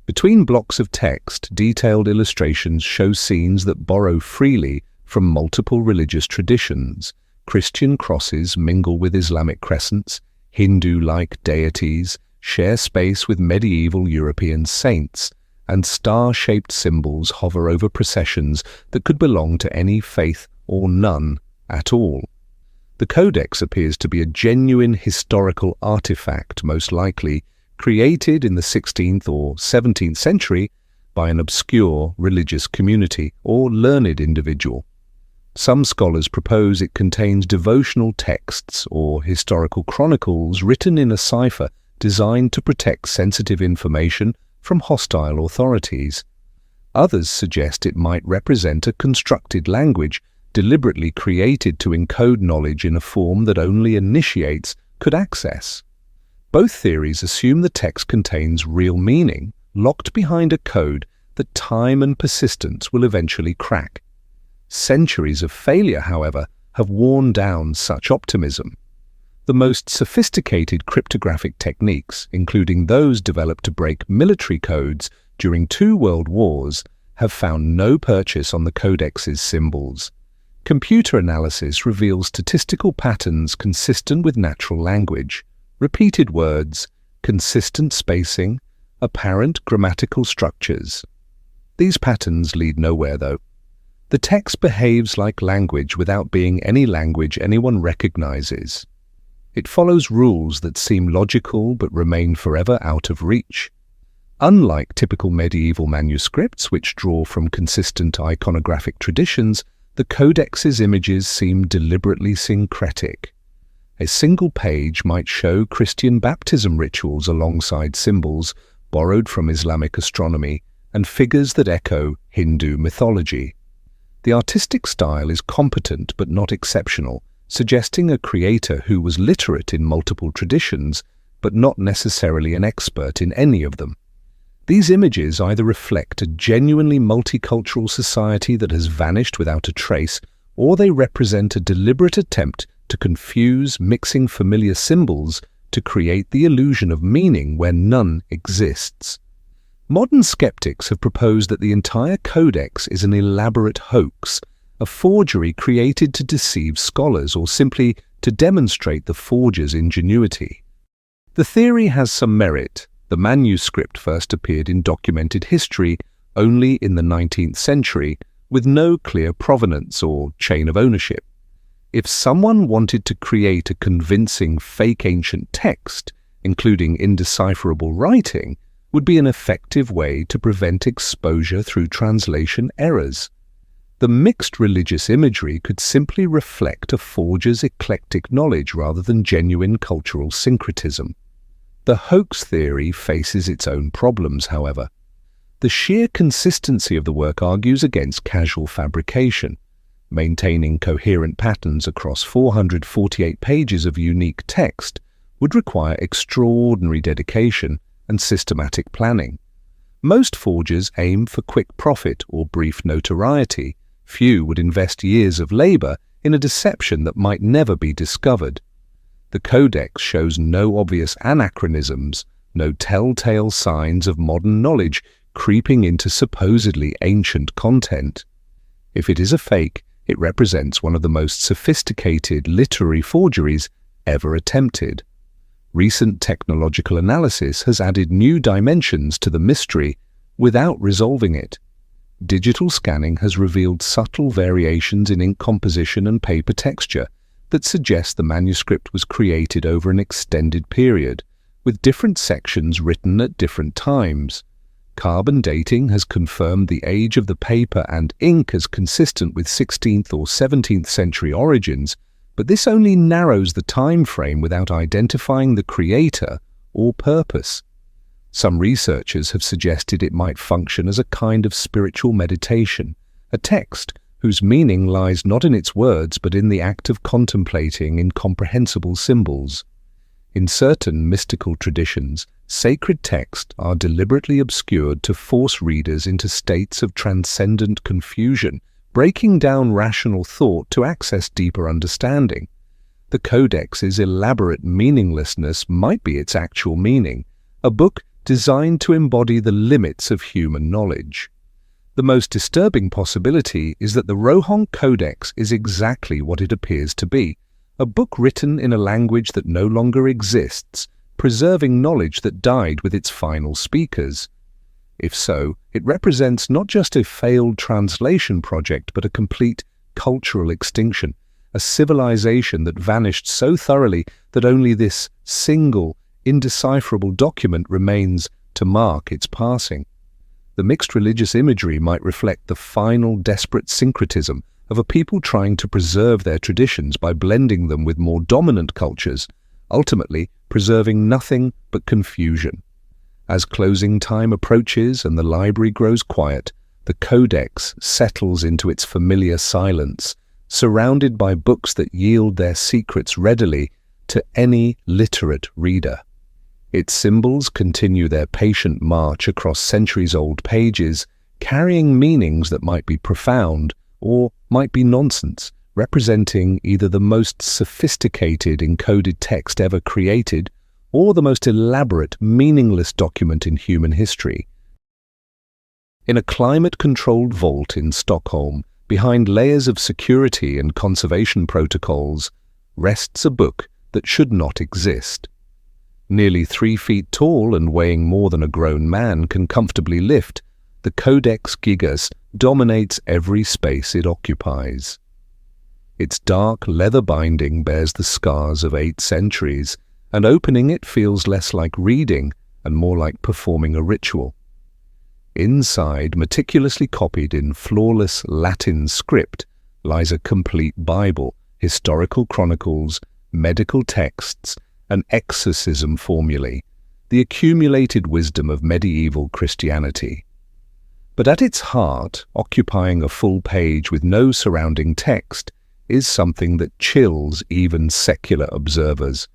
Between blocks of text, detailed illustrations show scenes that borrow freely from multiple religious traditions. Christian crosses mingle with Islamic crescents, Hindu-like deities share space with medieval European saints, and star-shaped symbols hover over processions that could belong to any faith or none at all. The Codex appears to be a genuine historical artifact, most likely created in the 16th or 17th century by an obscure religious community or learned individual. Some scholars propose it contains devotional texts or historical chronicles written in a cipher designed to protect sensitive information from hostile authorities. Others suggest it might represent a constructed language deliberately created to encode knowledge in a form that only initiates could access. Both theories assume the text contains real meaning, locked behind a code that time and persistence will eventually crack. Centuries of failure, however, have worn down such optimism. The most sophisticated cryptographic techniques, including those developed to break military codes during 2 world wars, have found no purchase on the Codex's symbols. Computer analysis reveals statistical patterns consistent with natural language, repeated words, consistent spacing, apparent grammatical structures. These patterns lead nowhere, though. The text behaves like language without being any language anyone recognizes. It follows rules that seem logical but remain forever out of reach. Unlike typical medieval manuscripts, which draw from consistent iconographic traditions, the Codex's images seem deliberately syncretic. A single page might show Christian baptism rituals alongside symbols borrowed from Islamic astronomy and figures that echo Hindu mythology. The artistic style is competent but not exceptional, suggesting a creator who was literate in multiple traditions, but not necessarily an expert in any of them. These images either reflect a genuinely multicultural society that has vanished without a trace, or they represent a deliberate attempt to confuse mixing familiar symbols to create the illusion of meaning where none exists. Modern skeptics have proposed that the entire Codex is an elaborate hoax, a forgery created to deceive scholars or simply to demonstrate the forger's ingenuity. The theory has some merit. The manuscript first appeared in documented history only in the 19th century, with no clear provenance or chain of ownership. If someone wanted to create a convincing fake ancient text, including indecipherable writing, would be an effective way to prevent exposure through translation errors. The mixed religious imagery could simply reflect a forger's eclectic knowledge rather than genuine cultural syncretism. The hoax theory faces its own problems, however. The sheer consistency of the work argues against casual fabrication. Maintaining coherent patterns across 448 pages of unique text would require extraordinary dedication and systematic planning. Most forgers aim for quick profit or brief notoriety. Few would invest years of labor in a deception that might never be discovered. The Codex shows no obvious anachronisms, no telltale signs of modern knowledge creeping into supposedly ancient content. If it is a fake, it represents one of the most sophisticated literary forgeries ever attempted. Recent technological analysis has added new dimensions to the mystery without resolving it. Digital scanning has revealed subtle variations in ink composition and paper texture that suggest the manuscript was created over an extended period, with different sections written at different times. Carbon dating has confirmed the age of the paper and ink as consistent with 16th or 17th century origins, but this only narrows the time frame without identifying the creator or purpose. Some researchers have suggested it might function as a kind of spiritual meditation, a text whose meaning lies not in its words but in the act of contemplating incomprehensible symbols. In certain mystical traditions, sacred texts are deliberately obscured to force readers into states of transcendent confusion, breaking down rational thought to access deeper understanding. The Codex's elaborate meaninglessness might be its actual meaning, a book designed to embody the limits of human knowledge. The most disturbing possibility is that the Rohonc Codex is exactly what it appears to be, a book written in a language that no longer exists, preserving knowledge that died with its final speakers. If so, it represents not just a failed translation project but a complete cultural extinction, a civilization that vanished so thoroughly that only this single, indecipherable document remains to mark its passing. The mixed religious imagery might reflect the final desperate syncretism of a people trying to preserve their traditions by blending them with more dominant cultures, ultimately preserving nothing but confusion. As closing time approaches and the library grows quiet, the Codex settles into its familiar silence, surrounded by books that yield their secrets readily to any literate reader. Its symbols continue their patient march across centuries-old pages, carrying meanings that might be profound or might be nonsense, representing either the most sophisticated encoded text ever created or the most elaborate, meaningless document in human history. In a climate-controlled vault in Stockholm, behind layers of security and conservation protocols, rests a book that should not exist. Nearly 3 feet tall and weighing more than a grown man can comfortably lift, the Codex Gigas dominates every space it occupies. Its dark leather binding bears the scars of 8 centuries, and opening it feels less like reading and more like performing a ritual. Inside, meticulously copied in flawless Latin script, lies a complete Bible, historical chronicles, medical texts, and exorcism formulae, the accumulated wisdom of medieval Christianity. But at its heart, occupying a full page with no surrounding text, is something that chills even secular observers.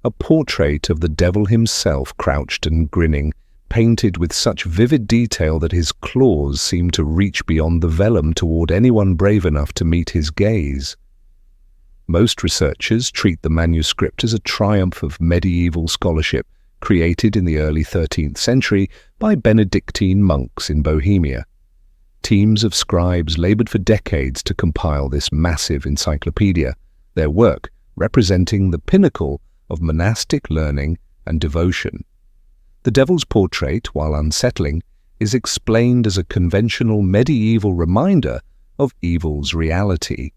A portrait of the devil himself crouched and grinning, painted with such vivid detail that his claws seem to reach beyond the vellum toward anyone brave enough to meet his gaze. Most researchers treat the manuscript as a triumph of medieval scholarship created in the early 13th century by Benedictine monks in Bohemia. Teams of scribes labored for decades to compile this massive encyclopedia, their work representing the pinnacle of monastic learning and devotion. The devil's portrait, while unsettling, is explained as a conventional medieval reminder of evil's reality,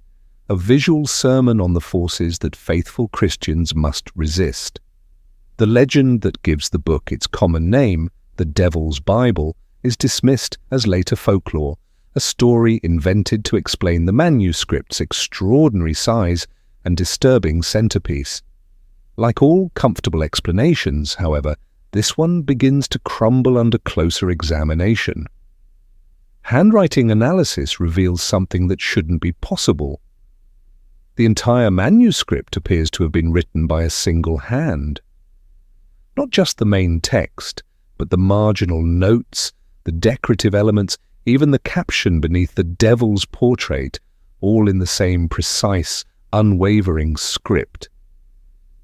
a visual sermon on the forces that faithful Christians must resist. The legend that gives the book its common name, the Devil's Bible, is dismissed as later folklore, a story invented to explain the manuscript's extraordinary size and disturbing centerpiece. Like all comfortable explanations, however, this one begins to crumble under closer examination. Handwriting analysis reveals something that shouldn't be possible. The entire manuscript appears to have been written by a single hand. Not just the main text, but the marginal notes, the decorative elements, even the caption beneath the devil's portrait, all in the same precise, unwavering script.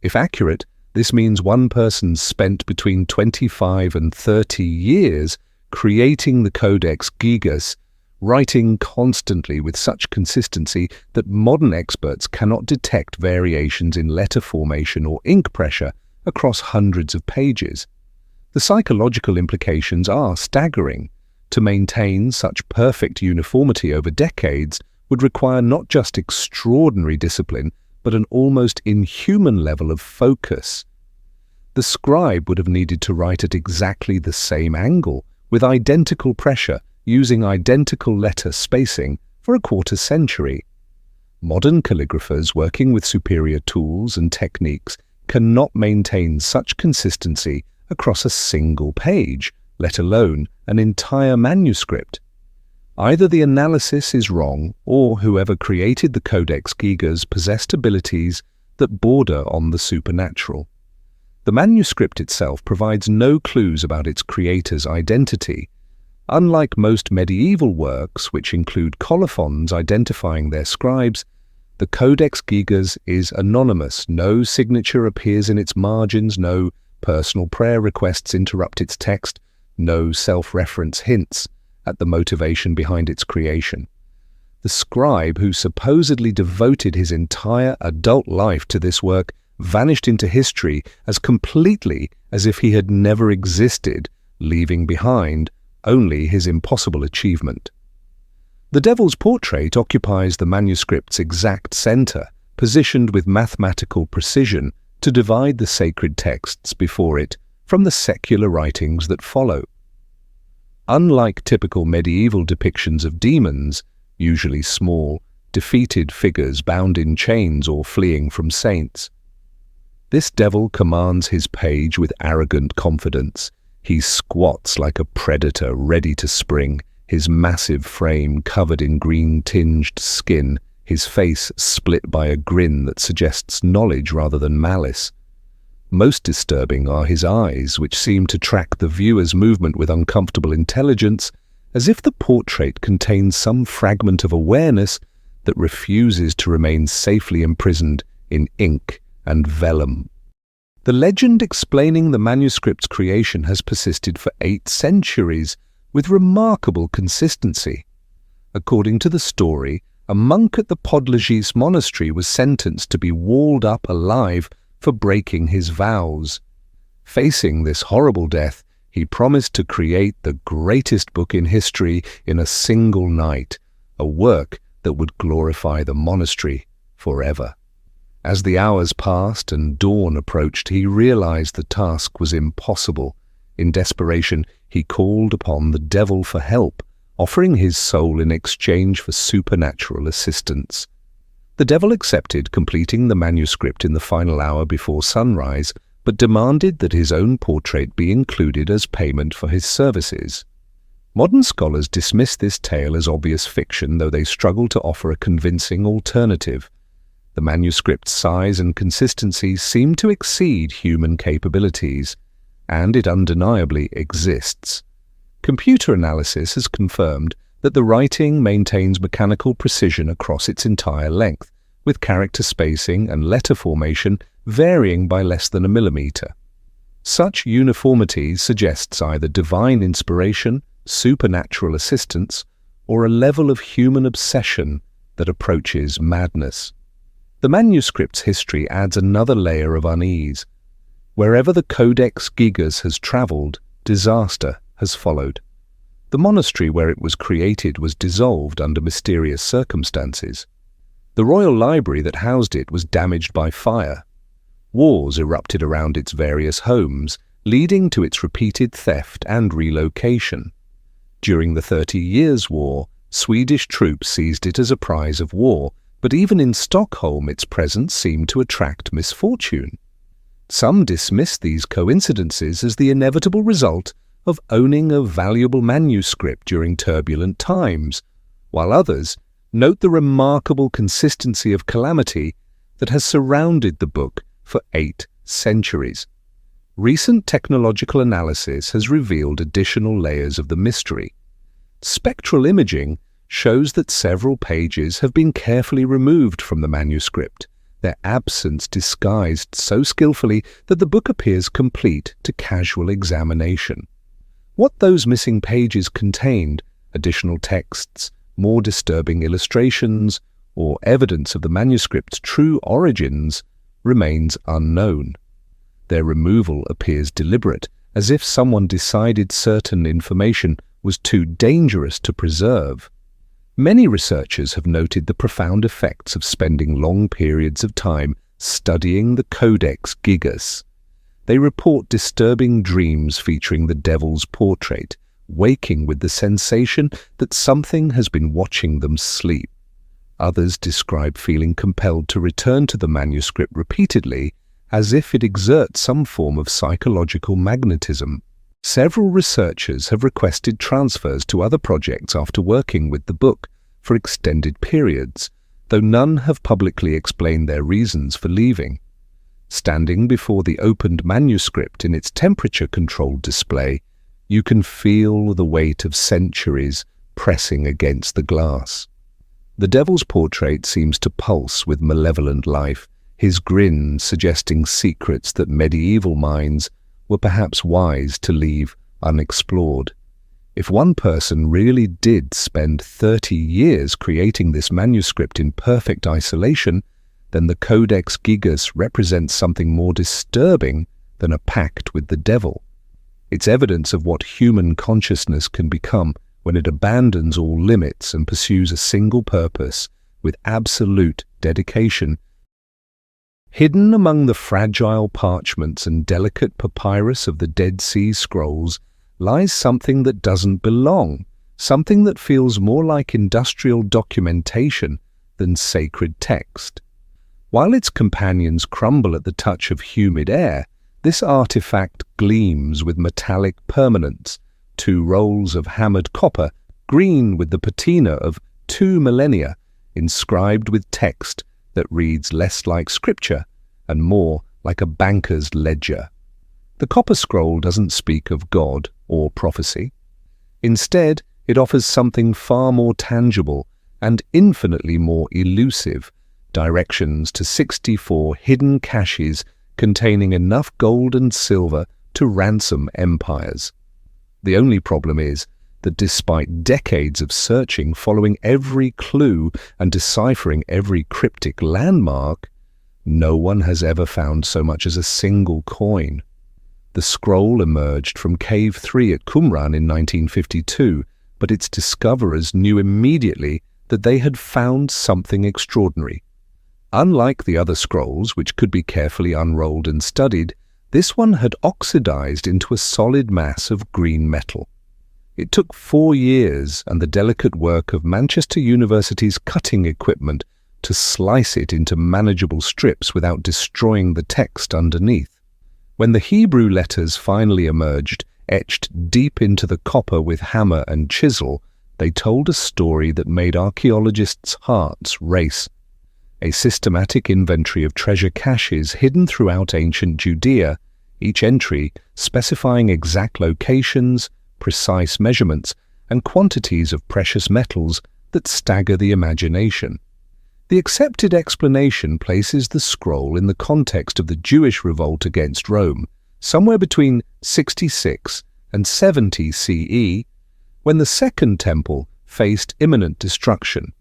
If accurate, this means one person spent between 25 and 30 years creating the Codex Gigas, writing constantly with such consistency that modern experts cannot detect variations in letter formation or ink pressure across hundreds of pages. The psychological implications are staggering. To maintain such perfect uniformity over decades would require not just extraordinary discipline, but an almost inhuman level of focus. The scribe would have needed to write at exactly the same angle, with identical pressure using identical letter spacing for a quarter century. Modern calligraphers working with superior tools and techniques cannot maintain such consistency across a single page, let alone an entire manuscript. Either the analysis is wrong, or whoever created the Codex Gigas possessed abilities that border on the supernatural. The manuscript itself provides no clues about its creator's identity. Unlike most medieval works, which include colophons identifying their scribes, the Codex Gigas is anonymous. No signature appears in its margins, no personal prayer requests interrupt its text, no self-reference hints at the motivation behind its creation. The scribe who supposedly devoted his entire adult life to this work vanished into history as completely as if he had never existed, leaving behind only his impossible achievement. The devil's portrait occupies the manuscript's exact center, positioned with mathematical precision to divide the sacred texts before it from the secular writings that follow. Unlike typical medieval depictions of demons, usually small, defeated figures bound in chains or fleeing from saints, this devil commands his page with arrogant confidence. He squats like a predator ready to spring, his massive frame covered in green-tinged skin, his face split by a grin that suggests knowledge rather than malice. Most disturbing are his eyes, which seem to track the viewer's movement with uncomfortable intelligence, as if the portrait contains some fragment of awareness that refuses to remain safely imprisoned in ink and vellum. The legend explaining the manuscript's creation has persisted for 8 centuries, with remarkable consistency. According to the story, a monk at the Podlagis monastery was sentenced to be walled up alive for breaking his vows. Facing this horrible death, he promised to create the greatest book in history in a single night, a work that would glorify the monastery forever. As the hours passed and dawn approached, he realized the task was impossible. In desperation, he called upon the devil for help, offering his soul in exchange for supernatural assistance. The devil accepted, completing the manuscript in the final hour before sunrise, but demanded that his own portrait be included as payment for his services. Modern scholars dismiss this tale as obvious fiction, though they struggle to offer a convincing alternative. The manuscript's size and consistency seem to exceed human capabilities, and it undeniably exists. Computer analysis has confirmed that the writing maintains mechanical precision across its entire length, with character spacing and letter formation varying by less than a millimeter. Such uniformity suggests either divine inspiration, supernatural assistance, or a level of human obsession that approaches madness. The manuscript's history adds another layer of unease. Wherever the Codex Gigas has traveled, disaster has followed. The monastery where it was created was dissolved under mysterious circumstances. The royal library that housed it was damaged by fire. Wars erupted around its various homes, leading to its repeated theft and relocation. During the 30 Years' War, Swedish troops seized it as a prize of war, but even in Stockholm its presence seemed to attract misfortune. Some dismiss these coincidences as the inevitable result of owning a valuable manuscript during turbulent times, while others note the remarkable consistency of calamity that has surrounded the book for 8 centuries. Recent technological analysis has revealed additional layers of the mystery. Spectral imaging shows that several pages have been carefully removed from the manuscript, their absence disguised so skillfully that the book appears complete to casual examination. What those missing pages contained, additional texts, more disturbing illustrations, or evidence of the manuscript's true origins, remains unknown. Their removal appears deliberate, as if someone decided certain information was too dangerous to preserve. Many researchers have noted the profound effects of spending long periods of time studying the Codex Gigas. They report disturbing dreams featuring the devil's portrait, waking with the sensation that something has been watching them sleep. Others describe feeling compelled to return to the manuscript repeatedly, as if it exerts some form of psychological magnetism. Several researchers have requested transfers to other projects after working with the book for extended periods, though none have publicly explained their reasons for leaving. Standing before the opened manuscript in its temperature-controlled display, you can feel the weight of centuries pressing against the glass. The devil's portrait seems to pulse with malevolent life, his grin suggesting secrets that medieval minds were perhaps wise to leave unexplored. If one person really did spend 30 years creating this manuscript in perfect isolation, then the Codex Gigas represents something more disturbing than a pact with the devil. It's evidence of what human consciousness can become when it abandons all limits and pursues a single purpose with absolute dedication. Hidden among the fragile parchments and delicate papyrus of the Dead Sea Scrolls lies something that doesn't belong, something that feels more like industrial documentation than sacred text. While its companions crumble at the touch of humid air, this artifact gleams with metallic permanence, 2 rolls of hammered copper, green with the patina of 2 millennia, inscribed with text that reads less like scripture and more like a banker's ledger. The copper scroll doesn't speak of God or prophecy. Instead, it offers something far more tangible and infinitely more elusive, directions to 64 hidden caches containing enough gold and silver to ransom empires. The only problem is that despite decades of searching, following every clue and deciphering every cryptic landmark, no one has ever found so much as a single coin. The scroll emerged from Cave 3 at Qumran in 1952, but its discoverers knew immediately that they had found something extraordinary. Unlike the other scrolls, which could be carefully unrolled and studied, this one had oxidized into a solid mass of green metal. It took 4 years and the delicate work of Manchester University's cutting equipment to slice it into manageable strips without destroying the text underneath. When the Hebrew letters finally emerged, etched deep into the copper with hammer and chisel, they told a story that made archaeologists' hearts race. A systematic inventory of treasure caches hidden throughout ancient Judea, each entry specifying exact locations, precise measurements, and quantities of precious metals that stagger the imagination. The accepted explanation places the scroll in the context of the Jewish revolt against Rome, somewhere between 66 and 70 CE, when the Second Temple faced imminent destruction.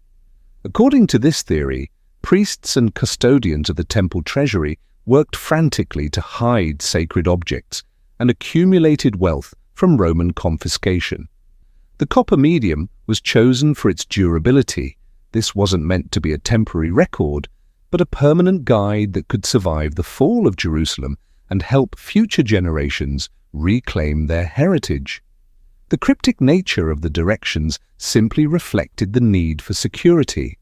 According to this theory, priests and custodians of the temple treasury worked frantically to hide sacred objects and accumulated wealth from Roman confiscation. The copper medium was chosen for its durability. This wasn't meant to be a temporary record, but a permanent guide that could survive the fall of Jerusalem and help future generations reclaim their heritage. The cryptic nature of the directions simply reflected the need for security.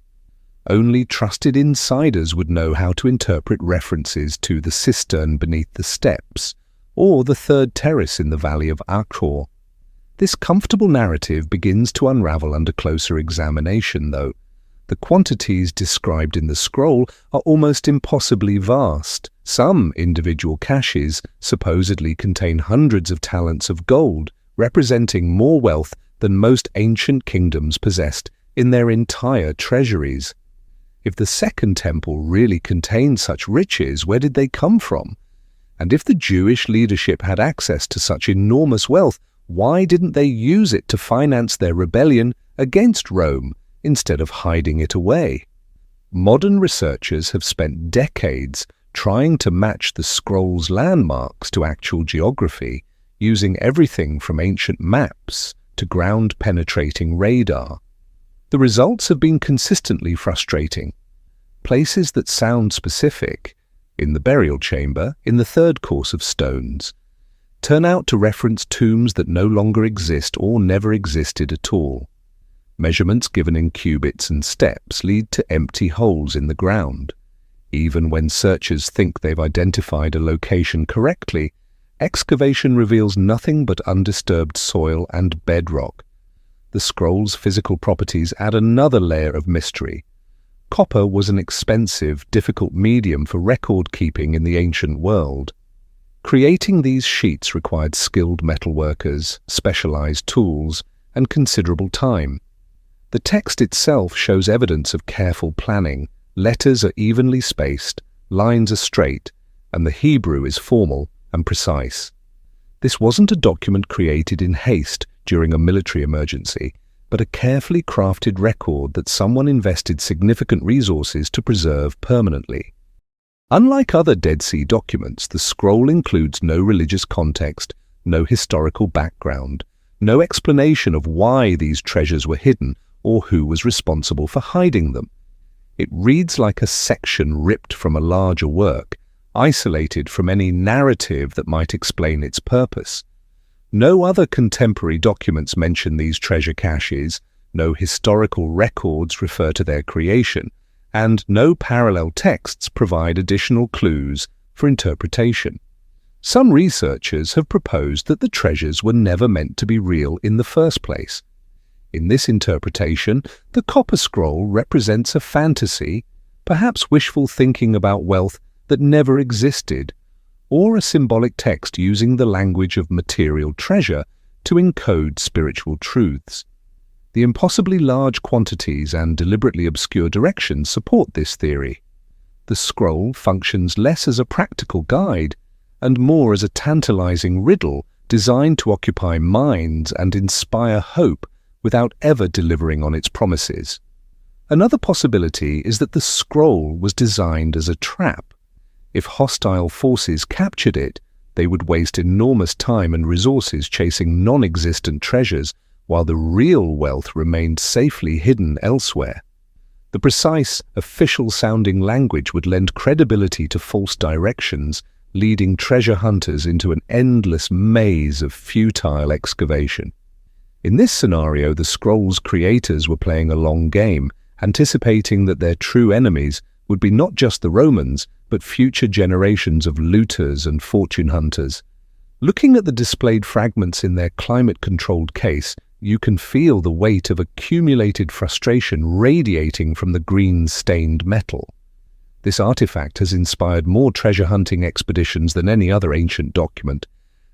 Only trusted insiders would know how to interpret references to the cistern beneath the steps or the third terrace in the valley of Achor. This comfortable narrative begins to unravel under closer examination, though. The quantities described in the scroll are almost impossibly vast. Some individual caches supposedly contain hundreds of talents of gold, representing more wealth than most ancient kingdoms possessed in their entire treasuries. If the Second Temple really contained such riches, where did they come from? And if the Jewish leadership had access to such enormous wealth, why didn't they use it to finance their rebellion against Rome instead of hiding it away? Modern researchers have spent decades trying to match the scroll's landmarks to actual geography, using everything from ancient maps to ground-penetrating radar. The results have been consistently frustrating. Places that sound specific, in the burial chamber, in the third course of stones, turn out to reference tombs that no longer exist or never existed at all. Measurements given in cubits and steps lead to empty holes in the ground. Even when searchers think they've identified a location correctly, excavation reveals nothing but undisturbed soil and bedrock. The scroll's physical properties add another layer of mystery. Copper was an expensive, difficult medium for record-keeping in the ancient world. Creating these sheets required skilled metalworkers, specialized tools, and considerable time. The text itself shows evidence of careful planning. Letters are evenly spaced, lines are straight, and the Hebrew is formal and precise. This wasn't a document created in haste during a military emergency, but a carefully crafted record that someone invested significant resources to preserve permanently. Unlike other Dead Sea documents, the scroll includes no religious context, no historical background, no explanation of why these treasures were hidden or who was responsible for hiding them. It reads like a section ripped from a larger work, isolated from any narrative that might explain its purpose. No other contemporary documents mention these treasure caches, no historical records refer to their creation, and no parallel texts provide additional clues for interpretation. Some researchers have proposed that the treasures were never meant to be real in the first place. In this interpretation, the copper scroll represents a fantasy, perhaps wishful thinking about wealth that never existed, or a symbolic text using the language of material treasure to encode spiritual truths. The impossibly large quantities and deliberately obscure directions support this theory. The scroll functions less as a practical guide and more as a tantalizing riddle designed to occupy minds and inspire hope without ever delivering on its promises. Another possibility is that the scroll was designed as a trap. If hostile forces captured it, they would waste enormous time and resources chasing non-existent treasures while the real wealth remained safely hidden elsewhere. The precise, official-sounding language would lend credibility to false directions, leading treasure hunters into an endless maze of futile excavation. In this scenario, the scroll's creators were playing a long game, anticipating that their true enemies would be not just the Romans, but future generations of looters and fortune hunters. Looking at the displayed fragments in their climate-controlled case, you can feel the weight of accumulated frustration radiating from the green-stained metal. This artifact has inspired more treasure hunting expeditions than any other ancient document,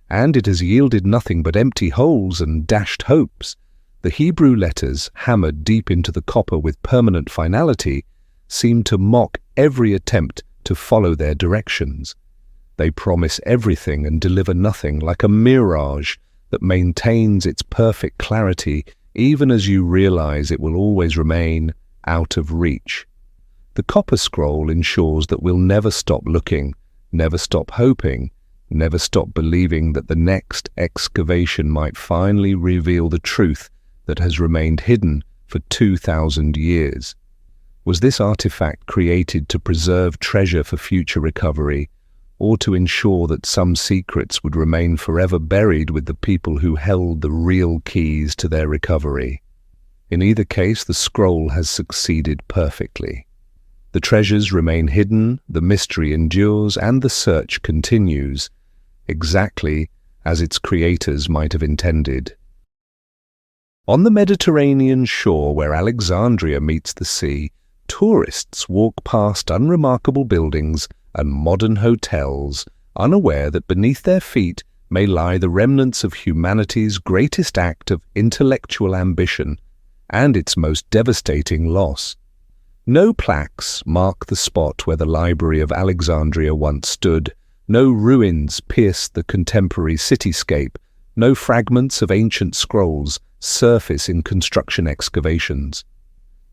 and it has yielded nothing but empty holes and dashed hopes. The Hebrew letters, hammered deep into the copper with permanent finality, seem to mock every attempt to follow their directions. They promise everything and deliver nothing, like a mirage that maintains its perfect clarity even as you realize it will always remain out of reach. The copper scroll ensures that we'll never stop looking, never stop hoping, never stop believing that the next excavation might finally reveal the truth that has remained hidden for 2,000 years. Was this artifact created to preserve treasure for future recovery, or to ensure that some secrets would remain forever buried with the people who held the real keys to their recovery? In either case, the scroll has succeeded perfectly. The treasures remain hidden, the mystery endures, and the search continues, exactly as its creators might have intended. On the Mediterranean shore where Alexandria meets the sea, tourists walk past unremarkable buildings and modern hotels, unaware that beneath their feet may lie the remnants of humanity's greatest act of intellectual ambition and its most devastating loss. No plaques mark the spot where the Library of Alexandria once stood, no ruins pierce the contemporary cityscape, no fragments of ancient scrolls surface in construction excavations.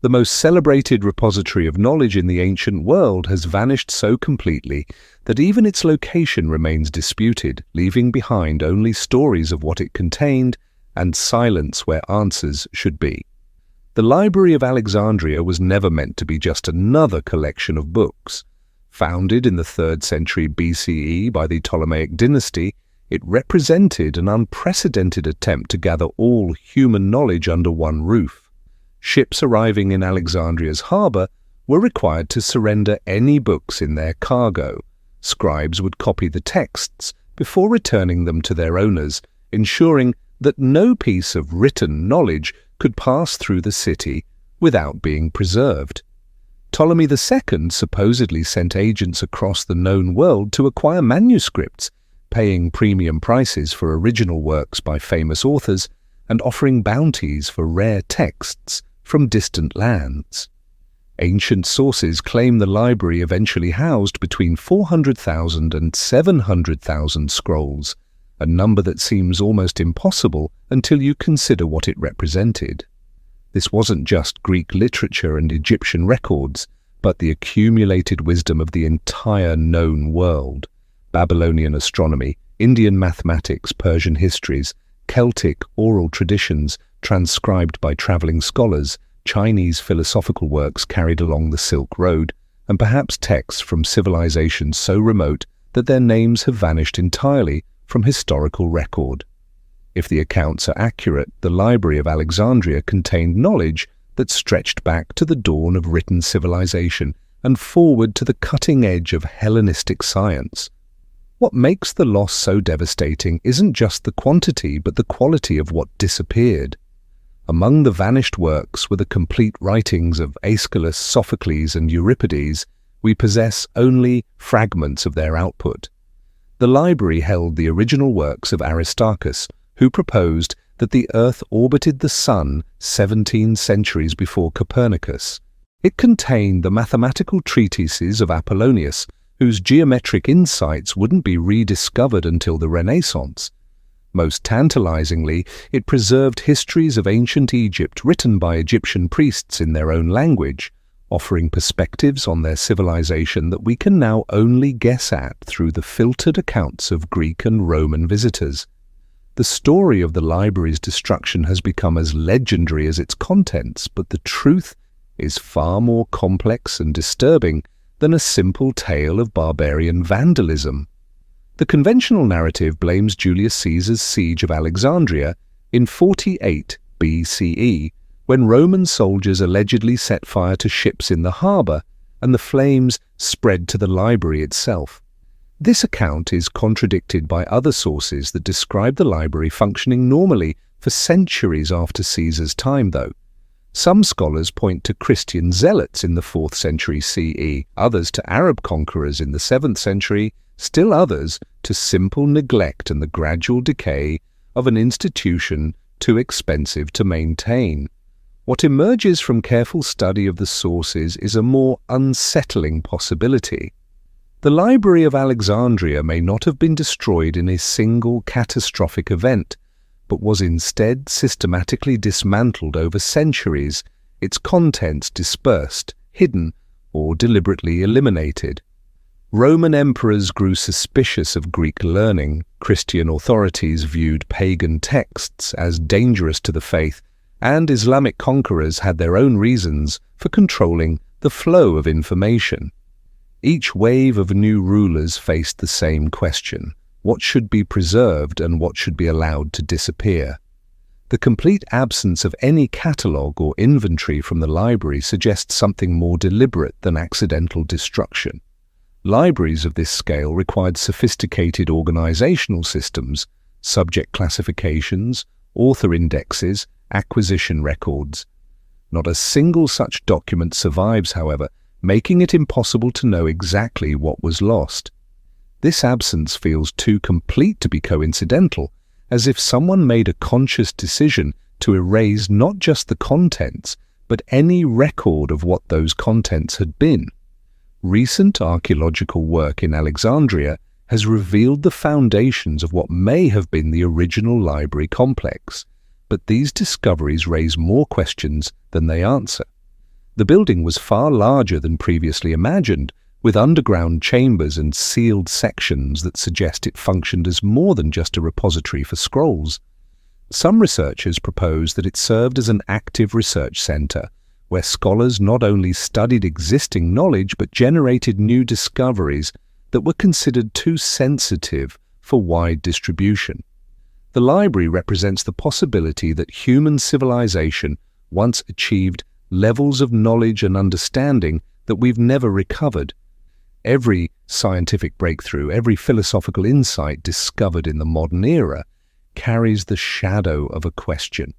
The most celebrated repository of knowledge in the ancient world has vanished so completely that even its location remains disputed, leaving behind only stories of what it contained and silence where answers should be. The Library of Alexandria was never meant to be just another collection of books. Founded in the 3rd century BCE by the Ptolemaic dynasty, It represented an unprecedented attempt to gather all human knowledge under one roof. Ships arriving in Alexandria's harbour were required to surrender any books in their cargo. Scribes would copy the texts before returning them to their owners, ensuring that no piece of written knowledge could pass through the city without being preserved. Ptolemy II supposedly sent agents across the known world to acquire manuscripts, paying premium prices for original works by famous authors and offering bounties for rare texts from distant lands. Ancient sources claim the library eventually housed between 400,000 and 700,000 scrolls, a number that seems almost impossible until you consider what it represented. This wasn't just Greek literature and Egyptian records, but the accumulated wisdom of the entire known world. Babylonian astronomy, Indian mathematics, Persian histories, Celtic oral traditions transcribed by traveling scholars, Chinese philosophical works carried along the Silk Road, and perhaps texts from civilizations so remote that their names have vanished entirely from historical record. If the accounts are accurate, the Library of Alexandria contained knowledge that stretched back to the dawn of written civilization and forward to the cutting edge of Hellenistic science. What makes the loss so devastating isn't just the quantity but the quality of what disappeared. Among the vanished works were the complete writings of Aeschylus, Sophocles, and Euripides. We possess only fragments of their output. The library held the original works of Aristarchus, who proposed that the Earth orbited the Sun 17 centuries before Copernicus. It contained the mathematical treatises of Apollonius, whose geometric insights wouldn't be rediscovered until the Renaissance. Most tantalizingly, it preserved histories of ancient Egypt written by Egyptian priests in their own language, offering perspectives on their civilization that we can now only guess at through the filtered accounts of Greek and Roman visitors. The story of the library's destruction has become as legendary as its contents, but the truth is far more complex and disturbing than a simple tale of barbarian vandalism. The conventional narrative blames Julius Caesar's siege of Alexandria in 48 BCE, when Roman soldiers allegedly set fire to ships in the harbour and the flames spread to the library itself. This account is contradicted by other sources that describe the library functioning normally for centuries after Caesar's time, though. Some scholars point to Christian zealots in the 4th century CE, others to Arab conquerors in the 7th century, still others to simple neglect and the gradual decay of an institution too expensive to maintain. What emerges from careful study of the sources is a more unsettling possibility. The Library of Alexandria may not have been destroyed in a single catastrophic event, but was instead systematically dismantled over centuries, its contents dispersed, hidden, or deliberately eliminated. Roman emperors grew suspicious of Greek learning, Christian authorities viewed pagan texts as dangerous to the faith, and Islamic conquerors had their own reasons for controlling the flow of information. Each wave of new rulers faced the same question: what should be preserved and what should be allowed to disappear? The complete absence of any catalogue or inventory from the library suggests something more deliberate than accidental destruction. Libraries of this scale required sophisticated organizational systems, subject classifications, author indexes, acquisition records. Not a single such document survives, however, making it impossible to know exactly what was lost. This absence feels too complete to be coincidental, as if someone made a conscious decision to erase not just the contents, but any record of what those contents had been. Recent archaeological work in Alexandria has revealed the foundations of what may have been the original library complex, but these discoveries raise more questions than they answer. The building was far larger than previously imagined, with underground chambers and sealed sections that suggest it functioned as more than just a repository for scrolls. Some researchers propose that it served as an active research center, where scholars not only studied existing knowledge but generated new discoveries that were considered too sensitive for wide distribution. The library represents the possibility that human civilization once achieved levels of knowledge and understanding that we've never recovered. Every scientific breakthrough, every philosophical insight discovered in the modern era carries the shadow of a question.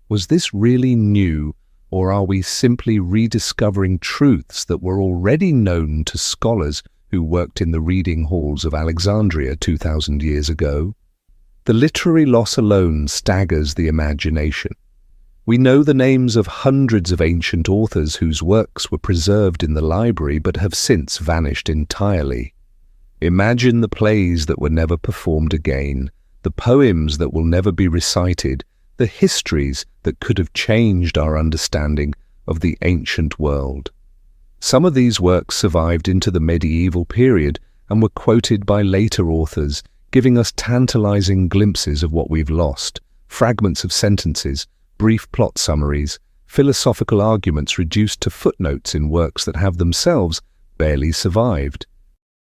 Was this really new, or are we simply rediscovering truths that were already known to scholars who worked in the reading halls of Alexandria 2,000 years ago? The literary loss alone staggers the imagination. We know the names of hundreds of ancient authors whose works were preserved in the library but have since vanished entirely. Imagine the plays that were never performed again, the poems that will never be recited, the histories that could have changed our understanding of the ancient world. Some of these works survived into the medieval period and were quoted by later authors, giving us tantalizing glimpses of what we've lost, fragments of sentences, brief plot summaries, philosophical arguments reduced to footnotes in works that have themselves barely survived.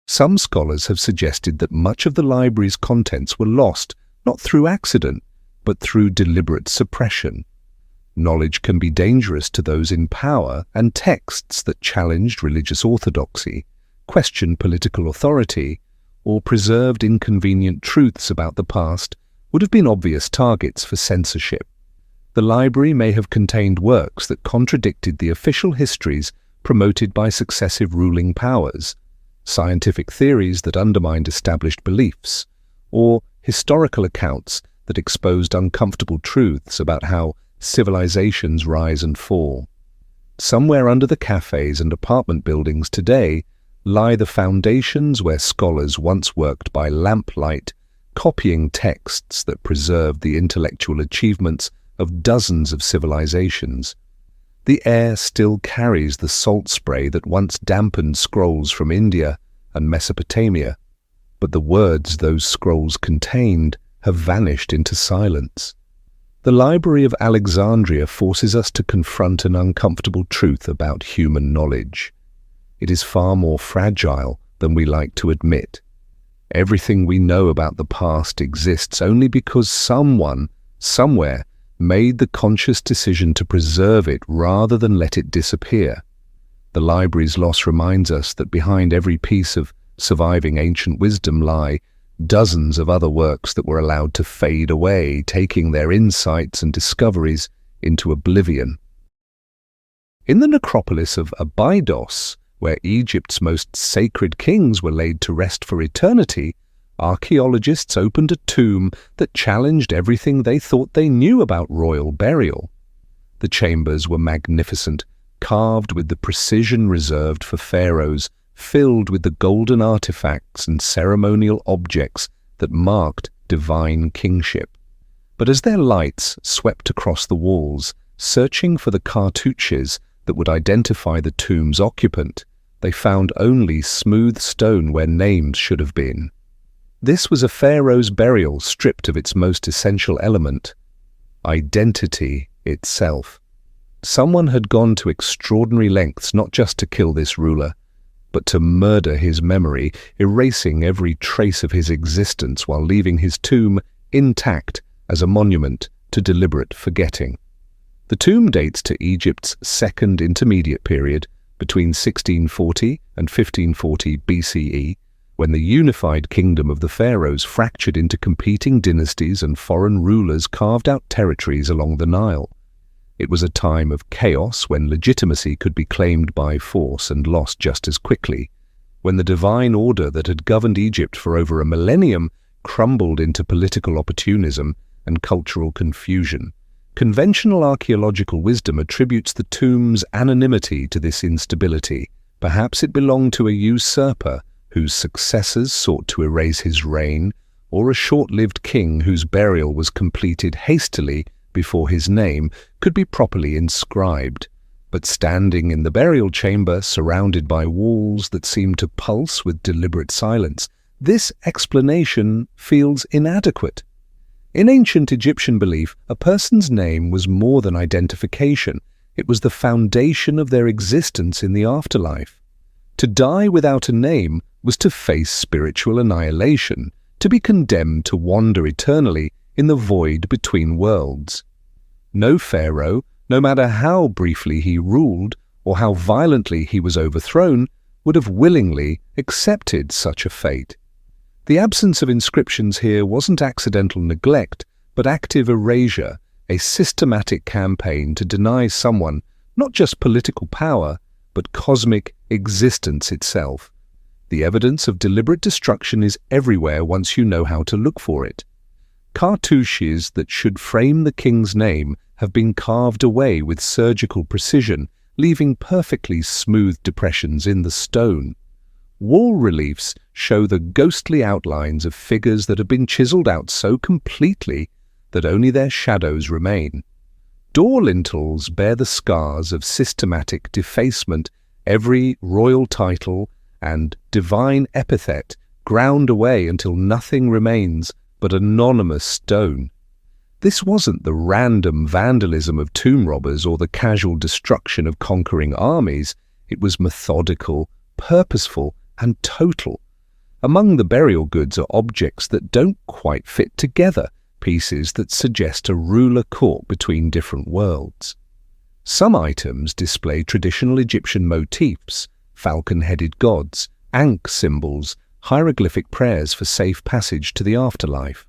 Some scholars have suggested that much of the library's contents were lost, not through accident, but through deliberate suppression. Knowledge can be dangerous to those in power, and texts that challenged religious orthodoxy, questioned political authority, or preserved inconvenient truths about the past would have been obvious targets for censorship. The library may have contained works that contradicted the official histories promoted by successive ruling powers, scientific theories that undermined established beliefs, or historical accounts that exposed uncomfortable truths about how civilizations rise and fall. Somewhere under the cafes and apartment buildings today lie the foundations where scholars once worked by lamplight, copying texts that preserved the intellectual achievements of dozens of civilizations. The air still carries the salt spray that once dampened scrolls from India and Mesopotamia, but the words those scrolls contained have vanished into silence. The Library of Alexandria forces us to confront an uncomfortable truth about human knowledge. It is far more fragile than we like to admit. Everything we know about the past exists only because someone, somewhere, made the conscious decision to preserve it rather than let it disappear. The library's loss reminds us that behind every piece of surviving ancient wisdom lie dozens of other works that were allowed to fade away, taking their insights and discoveries into oblivion. In the necropolis of Abydos, where Egypt's most sacred kings were laid to rest for eternity, archaeologists opened a tomb that challenged everything they thought they knew about royal burial. The chambers were magnificent, carved with the precision reserved for pharaohs, filled with the golden artifacts and ceremonial objects that marked divine kingship. But as their lights swept across the walls, searching for the cartouches that would identify the tomb's occupant, they found only smooth stone where names should have been. This was a pharaoh's burial stripped of its most essential element, identity itself. Someone had gone to extraordinary lengths not just to kill this ruler, but to murder his memory, erasing every trace of his existence while leaving his tomb intact as a monument to deliberate forgetting. The tomb dates to Egypt's second intermediate period, between 1640 and 1540 BCE, when the unified kingdom of the pharaohs fractured into competing dynasties and foreign rulers carved out territories along the Nile. It was a time of chaos when legitimacy could be claimed by force and lost just as quickly, when the divine order that had governed Egypt for over a millennium crumbled into political opportunism and cultural confusion. Conventional archaeological wisdom attributes the tomb's anonymity to this instability. Perhaps it belonged to a usurper whose successors sought to erase his reign, or a short-lived king whose burial was completed hastily before his name could be properly inscribed. But standing in the burial chamber, surrounded by walls that seemed to pulse with deliberate silence, this explanation feels inadequate. In ancient Egyptian belief, a person's name was more than identification. It was the foundation of their existence in the afterlife. To die without a name was to face spiritual annihilation, to be condemned to wander eternally in the void between worlds. No pharaoh, no matter how briefly he ruled or how violently he was overthrown, would have willingly accepted such a fate. The absence of inscriptions here wasn't accidental neglect, but active erasure, a systematic campaign to deny someone not just political power, but cosmic existence itself. The evidence of deliberate destruction is everywhere once you know how to look for it. Cartouches that should frame the king's name have been carved away with surgical precision, leaving perfectly smooth depressions in the stone. Wall reliefs show the ghostly outlines of figures that have been chiseled out so completely that only their shadows remain. Door lintels bear the scars of systematic defacement, every royal title and divine epithet ground away until nothing remains but anonymous stone. This wasn't the random vandalism of tomb robbers or the casual destruction of conquering armies. It was methodical, purposeful, and total. Among the burial goods are objects that don't quite fit together, pieces that suggest a ruler caught between different worlds. Some items display traditional Egyptian motifs, falcon-headed gods, Ankh symbols, hieroglyphic prayers for safe passage to the afterlife.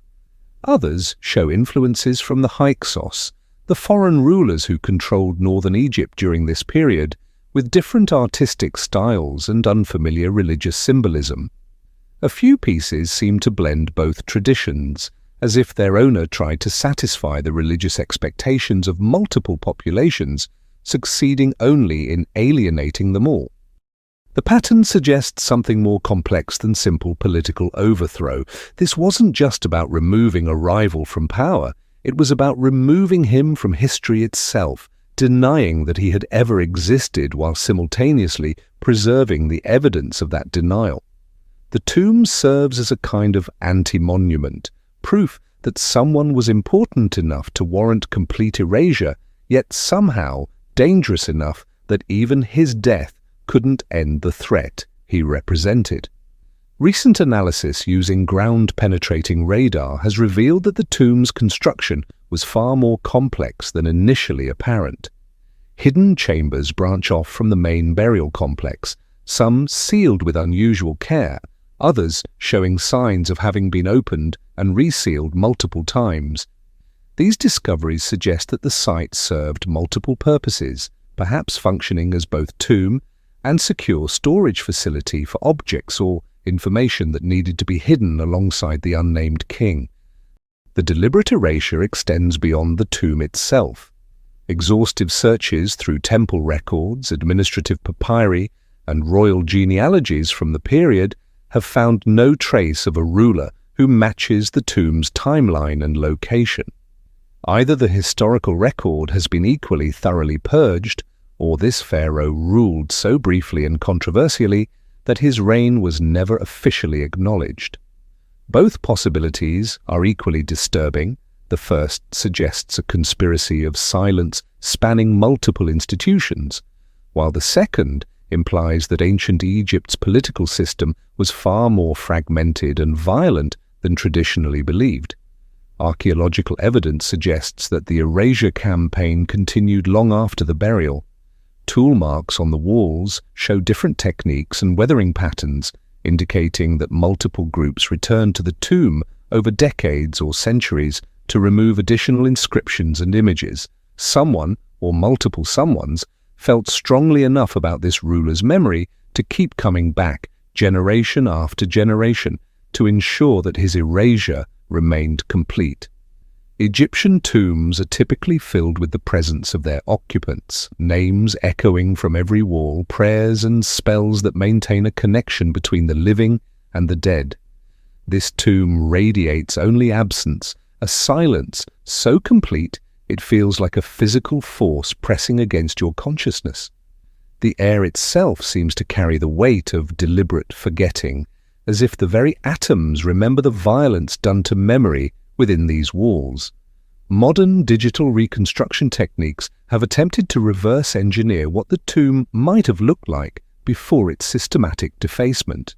Others show influences from the Hyksos, the foreign rulers who controlled northern Egypt during this period, with different artistic styles and unfamiliar religious symbolism. A few pieces seem to blend both traditions, as if their owner tried to satisfy the religious expectations of multiple populations, succeeding only in alienating them all. The pattern suggests something more complex than simple political overthrow. This wasn't just about removing a rival from power, it was about removing him from history itself, denying that he had ever existed while simultaneously preserving the evidence of that denial. The tomb serves as a kind of anti-monument, proof that someone was important enough to warrant complete erasure, yet somehow dangerous enough that even his death couldn't end the threat he represented. Recent analysis using ground-penetrating radar has revealed that the tomb's construction was far more complex than initially apparent. Hidden chambers branch off from the main burial complex, some sealed with unusual care, others showing signs of having been opened and resealed multiple times. These discoveries suggest that the site served multiple purposes, perhaps functioning as both tomb and secure storage facility for objects or information that needed to be hidden alongside the unnamed king. The deliberate erasure extends beyond the tomb itself. Exhaustive searches through temple records, administrative papyri, and royal genealogies from the period have found no trace of a ruler who matches the tomb's timeline and location. Either the historical record has been equally thoroughly purged, or this pharaoh ruled so briefly and controversially that his reign was never officially acknowledged. Both possibilities are equally disturbing. The first suggests a conspiracy of silence spanning multiple institutions, while the second implies that ancient Egypt's political system was far more fragmented and violent than traditionally believed. Archaeological evidence suggests that the erasure campaign continued long after the burial. Tool marks on the walls show different techniques and weathering patterns, indicating that multiple groups returned to the tomb over decades or centuries to remove additional inscriptions and images. Someone, or multiple someones, felt strongly enough about this ruler's memory to keep coming back generation after generation to ensure that his erasure remained complete. Egyptian tombs are typically filled with the presence of their occupants, names echoing from every wall, prayers and spells that maintain a connection between the living and the dead. This tomb radiates only absence, a silence so complete it feels like a physical force pressing against your consciousness. The air itself seems to carry the weight of deliberate forgetting, as if the very atoms remember the violence done to memory within these walls. Modern digital reconstruction techniques have attempted to reverse engineer what the tomb might have looked like before its systematic defacement.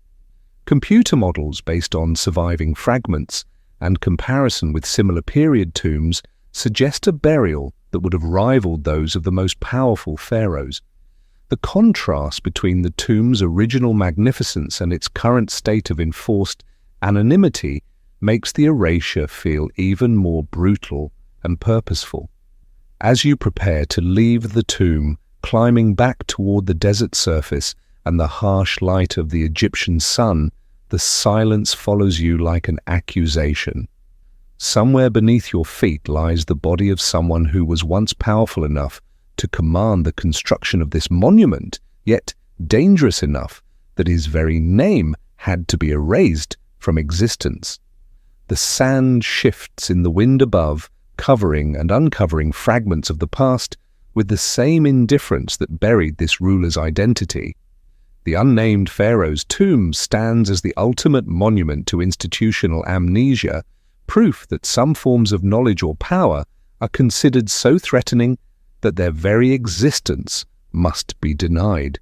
Computer models based on surviving fragments and comparison with similar period tombs suggest a burial that would have rivaled those of the most powerful pharaohs. The contrast between the tomb's original magnificence and its current state of enforced anonymity makes the erasure feel even more brutal and purposeful. As you prepare to leave the tomb, climbing back toward the desert surface and the harsh light of the Egyptian sun, the silence follows you like an accusation. Somewhere beneath your feet lies the body of someone who was once powerful enough to command the construction of this monument, yet dangerous enough that his very name had to be erased from existence. The sand shifts in the wind above, covering and uncovering fragments of the past with the same indifference that buried this ruler's identity. The unnamed pharaoh's tomb stands as the ultimate monument to institutional amnesia, proof that some forms of knowledge or power are considered so threatening that their very existence must be denied.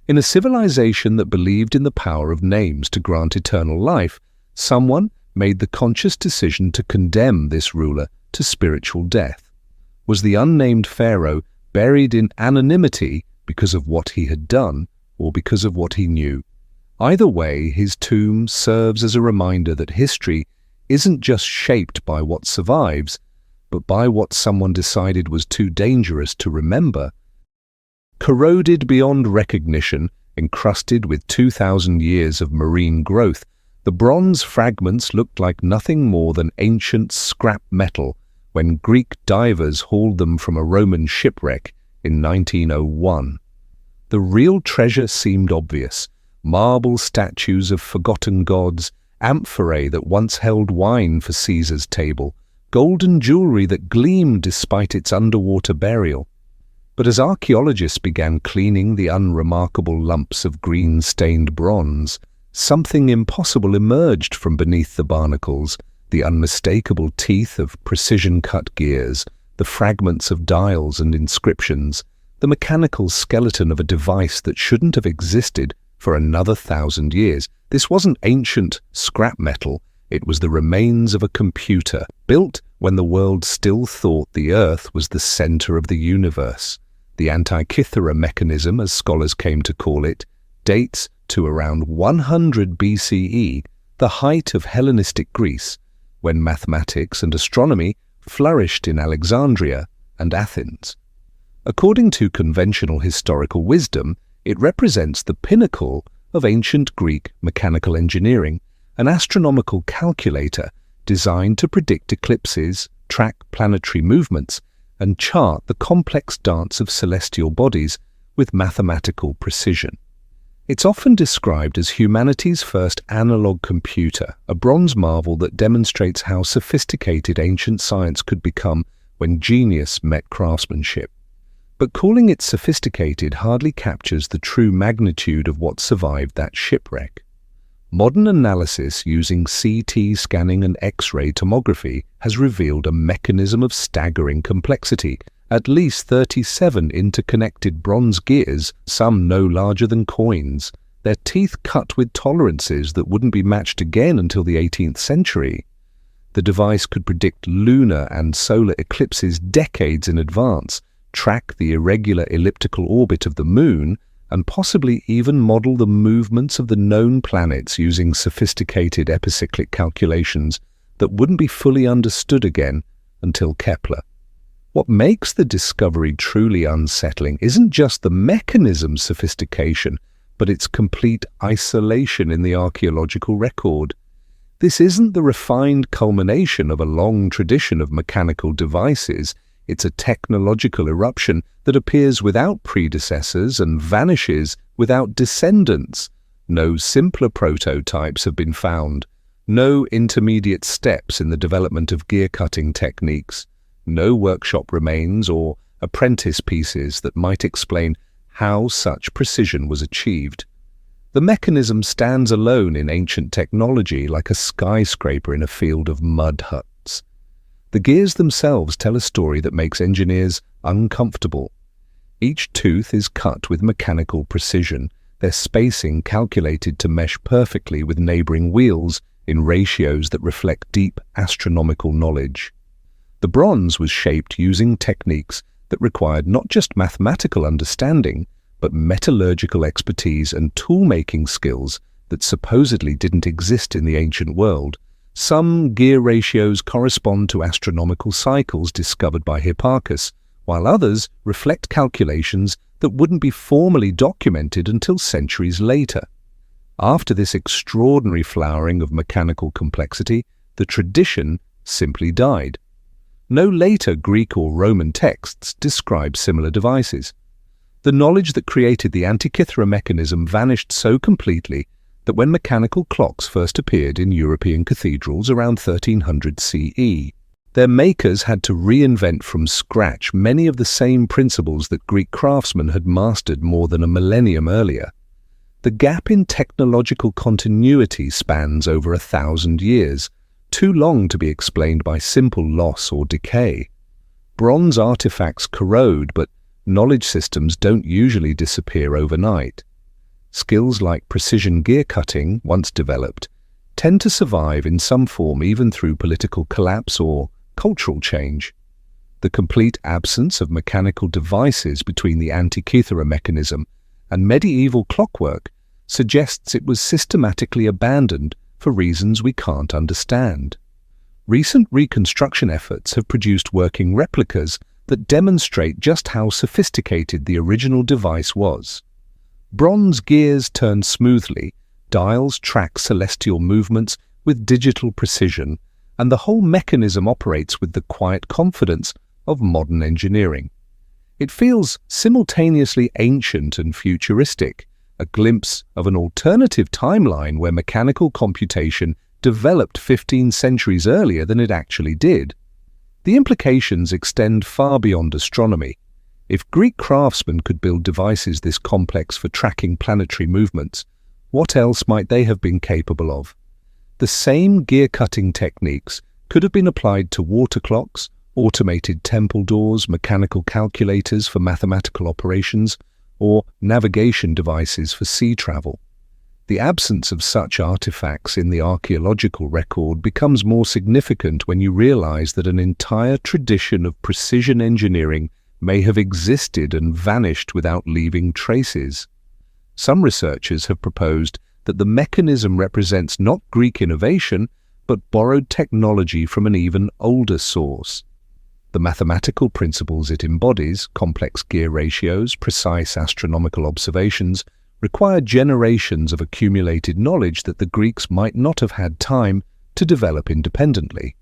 In a civilization that believed in the power of names to grant eternal life, someone made the conscious decision to condemn this ruler to spiritual death. Was the unnamed pharaoh buried in anonymity because of what he had done or because of what he knew? Either way, his tomb serves as a reminder that history isn't just shaped by what survives, but by what someone decided was too dangerous to remember. Corroded beyond recognition, encrusted with 2,000 years of marine growth, the bronze fragments looked like nothing more than ancient scrap metal when Greek divers hauled them from a Roman shipwreck in 1901. The real treasure seemed obvious: marble statues of forgotten gods, amphorae that once held wine for Caesar's table, golden jewelry that gleamed despite its underwater burial. But as archaeologists began cleaning the unremarkable lumps of green-stained bronze, something impossible emerged from beneath the barnacles: the unmistakable teeth of precision-cut gears, the fragments of dials and inscriptions, the mechanical skeleton of a device that shouldn't have existed for another 1,000 years. This wasn't ancient scrap metal, it was the remains of a computer, built when the world still thought the Earth was the center of the universe. The Antikythera Mechanism, as scholars came to call it, dates to around 100 BCE, the height of Hellenistic Greece, when mathematics and astronomy flourished in Alexandria and Athens. According to conventional historical wisdom, it represents the pinnacle of ancient Greek mechanical engineering, an astronomical calculator designed to predict eclipses, track planetary movements, and chart the complex dance of celestial bodies with mathematical precision. It's often described as humanity's first analog computer, a bronze marvel that demonstrates how sophisticated ancient science could become when genius met craftsmanship. But calling it sophisticated hardly captures the true magnitude of what survived that shipwreck. Modern analysis using CT scanning and X-ray tomography has revealed a mechanism of staggering complexity. At least 37 interconnected bronze gears, some no larger than coins, their teeth cut with tolerances that wouldn't be matched again until the 18th century. The device could predict lunar and solar eclipses decades in advance, track the irregular elliptical orbit of the moon, and possibly even model the movements of the known planets using sophisticated epicyclic calculations that wouldn't be fully understood again until Kepler. What makes the discovery truly unsettling isn't just the mechanism's sophistication, but its complete isolation in the archaeological record. This isn't the refined culmination of a long tradition of mechanical devices. It's a technological eruption that appears without predecessors and vanishes without descendants. No simpler prototypes have been found, no intermediate steps in the development of gear-cutting techniques, no workshop remains or apprentice pieces that might explain how such precision was achieved. The mechanism stands alone in ancient technology, like a skyscraper in a field of mud huts. The gears themselves tell a story that makes engineers uncomfortable. Each tooth is cut with mechanical precision, their spacing calculated to mesh perfectly with neighboring wheels in ratios that reflect deep astronomical knowledge. The bronze was shaped using techniques that required not just mathematical understanding, but metallurgical expertise and tool-making skills that supposedly didn't exist in the ancient world. Some gear ratios correspond to astronomical cycles discovered by Hipparchus, while others reflect calculations that wouldn't be formally documented until centuries later. After this extraordinary flowering of mechanical complexity, the tradition simply died. No later Greek or Roman texts describe similar devices. The knowledge that created the Antikythera mechanism vanished so completely that when mechanical clocks first appeared in European cathedrals around 1300 CE, their makers had to reinvent from scratch many of the same principles that Greek craftsmen had mastered more than a millennium earlier. The gap in technological continuity spans over 1,000 years, too long to be explained by simple loss or decay. Bronze artifacts corrode, but knowledge systems don't usually disappear overnight. Skills like precision gear cutting, once developed, tend to survive in some form even through political collapse or cultural change. The complete absence of mechanical devices between the Antikythera mechanism and medieval clockwork suggests it was systematically abandoned for reasons we can't understand. Recent reconstruction efforts have produced working replicas that demonstrate just how sophisticated the original device was. Bronze gears turn smoothly, dials track celestial movements with digital precision, and the whole mechanism operates with the quiet confidence of modern engineering. It feels simultaneously ancient and futuristic, a glimpse of an alternative timeline where mechanical computation developed 15 centuries earlier than it actually did. The implications extend far beyond astronomy. If Greek craftsmen could build devices this complex for tracking planetary movements, what else might they have been capable of? The same gear-cutting techniques could have been applied to water clocks, automated temple doors, mechanical calculators for mathematical operations, or navigation devices for sea travel. The absence of such artifacts in the archaeological record becomes more significant when you realize that an entire tradition of precision engineering may have existed and vanished without leaving traces. Some researchers have proposed that the mechanism represents not Greek innovation, but borrowed technology from an even older source. The mathematical principles it embodies, complex gear ratios, precise astronomical observations, require generations of accumulated knowledge that the Greeks might not have had time to develop independently.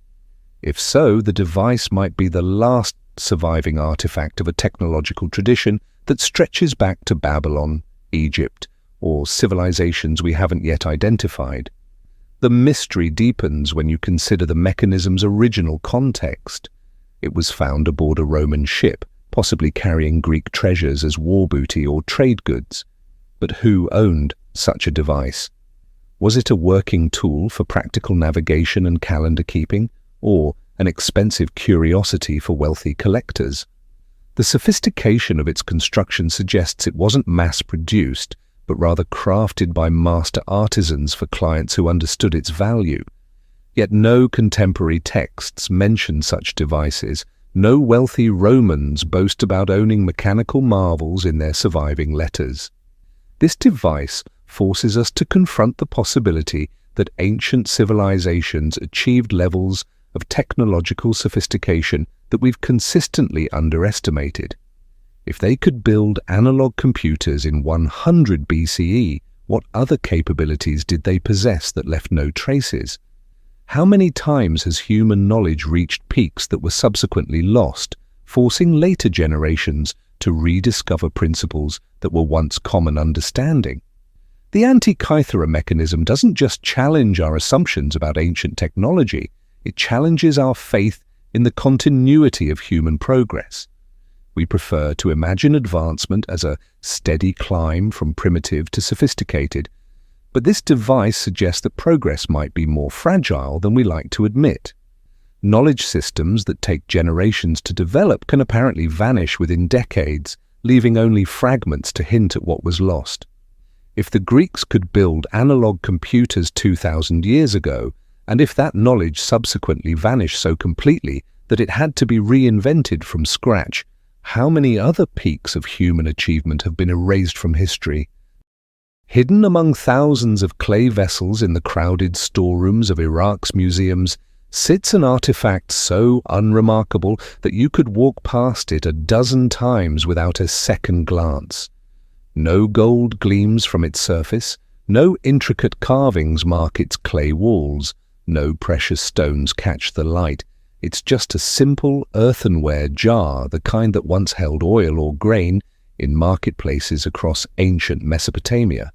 If so, the device might be the last surviving artifact of a technological tradition that stretches back to Babylon, Egypt, or civilizations we haven't yet identified. The mystery deepens when you consider the mechanism's original context. It was found aboard a Roman ship, possibly carrying Greek treasures as war booty or trade goods. But who owned such a device? Was it a working tool for practical navigation and calendar keeping, or an expensive curiosity for wealthy collectors? The sophistication of its construction suggests it wasn't mass-produced, but rather crafted by master artisans for clients who understood its value. Yet no contemporary texts mention such devices. No wealthy Romans boast about owning mechanical marvels in their surviving letters. This device forces us to confront the possibility that ancient civilizations achieved levels of technological sophistication that we've consistently underestimated. If they could build analog computers in 100 BCE, what other capabilities did they possess that left no traces? How many times has human knowledge reached peaks that were subsequently lost, forcing later generations to rediscover principles that were once common understanding? The Antikythera mechanism doesn't just challenge our assumptions about ancient technology, it challenges our faith in the continuity of human progress. We prefer to imagine advancement as a steady climb from primitive to sophisticated, but this device suggests that progress might be more fragile than we like to admit. Knowledge systems that take generations to develop can apparently vanish within decades, leaving only fragments to hint at what was lost. If the Greeks could build analog computers 2,000 years ago, and if that knowledge subsequently vanished so completely that it had to be reinvented from scratch, how many other peaks of human achievement have been erased from history? Hidden among thousands of clay vessels in the crowded storerooms of Iraq's museums sits an artifact so unremarkable that you could walk past it a dozen times without a second glance. No gold gleams from its surface, no intricate carvings mark its clay walls, no precious stones catch the light. It's just a simple earthenware jar, the kind that once held oil or grain in marketplaces across ancient Mesopotamia.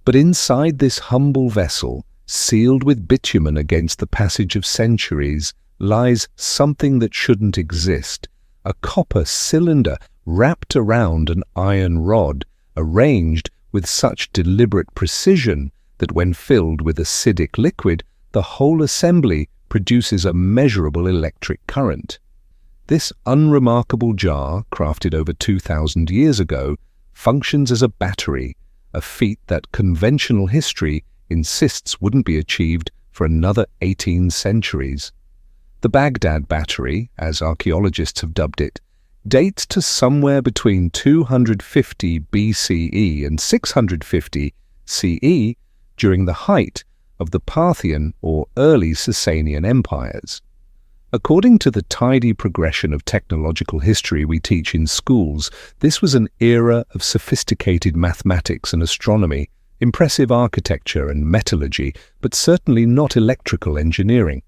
But inside this humble vessel, sealed with bitumen against the passage of centuries, lies something that shouldn't exist, a copper cylinder wrapped around an iron rod, arranged with such deliberate precision that when filled with acidic liquid, the whole assembly produces a measurable electric current. This unremarkable jar, crafted over 2,000 years ago, functions as a battery, a feat that conventional history insists wouldn't be achieved for another 18 centuries. The Baghdad Battery, as archaeologists have dubbed it, dates to somewhere between 250 BCE and 650 CE during the height of the Parthian or early Sasanian empires. According to the tidy progression of technological history we teach in schools, this was an era of sophisticated mathematics and astronomy, impressive architecture and metallurgy, but certainly not electrical engineering.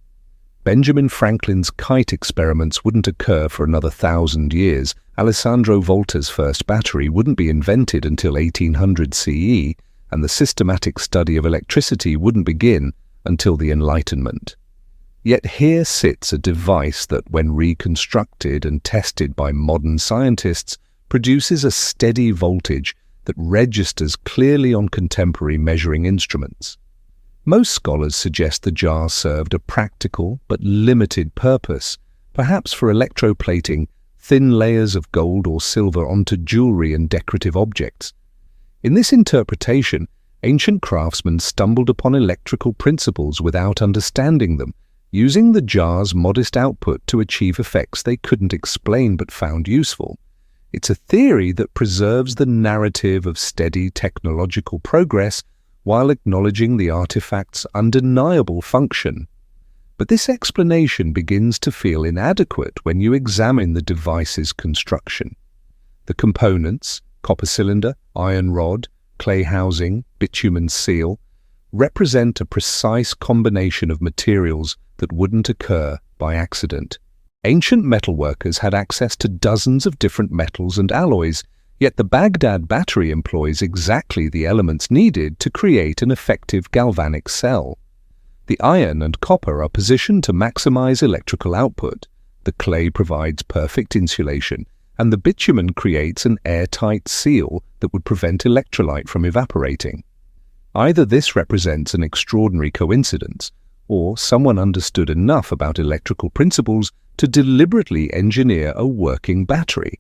Benjamin Franklin's kite experiments wouldn't occur for another 1,000 years. Alessandro Volta's first battery wouldn't be invented until 1800 CE, and the systematic study of electricity wouldn't begin until the Enlightenment. Yet here sits a device that, when reconstructed and tested by modern scientists, produces a steady voltage that registers clearly on contemporary measuring instruments. Most scholars suggest the jar served a practical but limited purpose, perhaps for electroplating thin layers of gold or silver onto jewelry and decorative objects. In this interpretation, ancient craftsmen stumbled upon electrical principles without understanding them, using the jar's modest output to achieve effects they couldn't explain but found useful. It's a theory that preserves the narrative of steady technological progress while acknowledging the artifact's undeniable function. But this explanation begins to feel inadequate when you examine the device's construction. The components, copper cylinder, iron rod, clay housing, bitumen seal, represent a precise combination of materials that wouldn't occur by accident. Ancient metalworkers had access to dozens of different metals and alloys, yet the Baghdad Battery employs exactly the elements needed to create an effective galvanic cell. The iron and copper are positioned to maximize electrical output, the clay provides perfect insulation, and the bitumen creates an airtight seal that would prevent electrolyte from evaporating. Either this represents an extraordinary coincidence, or someone understood enough about electrical principles to deliberately engineer a working battery.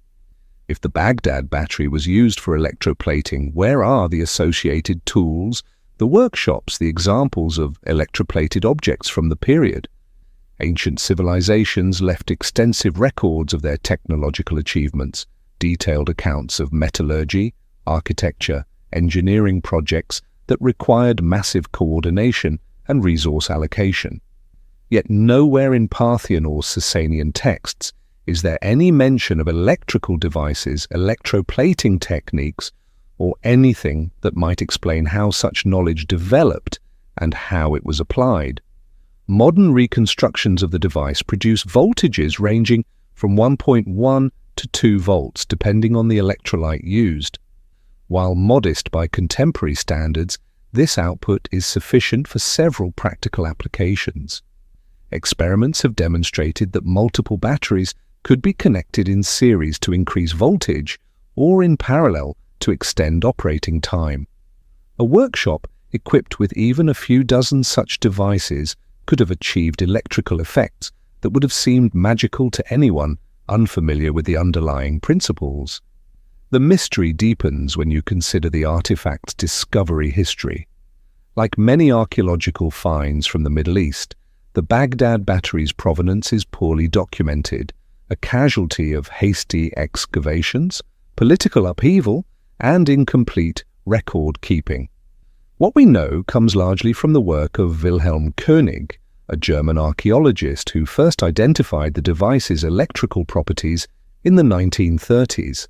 If the Baghdad Battery was used for electroplating, where are the associated tools, the workshops, the examples of electroplated objects from the period? Ancient civilizations left extensive records of their technological achievements, detailed accounts of metallurgy, architecture, engineering projects that required massive coordination and resource allocation. Yet nowhere in Parthian or Sasanian texts is there any mention of electrical devices, electroplating techniques, or anything that might explain how such knowledge developed and how it was applied. Modern reconstructions of the device produce voltages ranging from 1.1 to 2 volts, depending on the electrolyte used. While modest by contemporary standards, this output is sufficient for several practical applications. Experiments have demonstrated that multiple batteries could be connected in series to increase voltage or in parallel to extend operating time. A workshop equipped with even a few dozen such devices could have achieved electrical effects that would have seemed magical to anyone unfamiliar with the underlying principles. The mystery deepens when you consider the artifact's discovery history. Like many archaeological finds from the Middle East, the Baghdad Battery's provenance is poorly documented, a casualty of hasty excavations, political upheaval, and incomplete record-keeping. What we know comes largely from the work of Wilhelm König, a German archaeologist who first identified the device's electrical properties in the 1930s.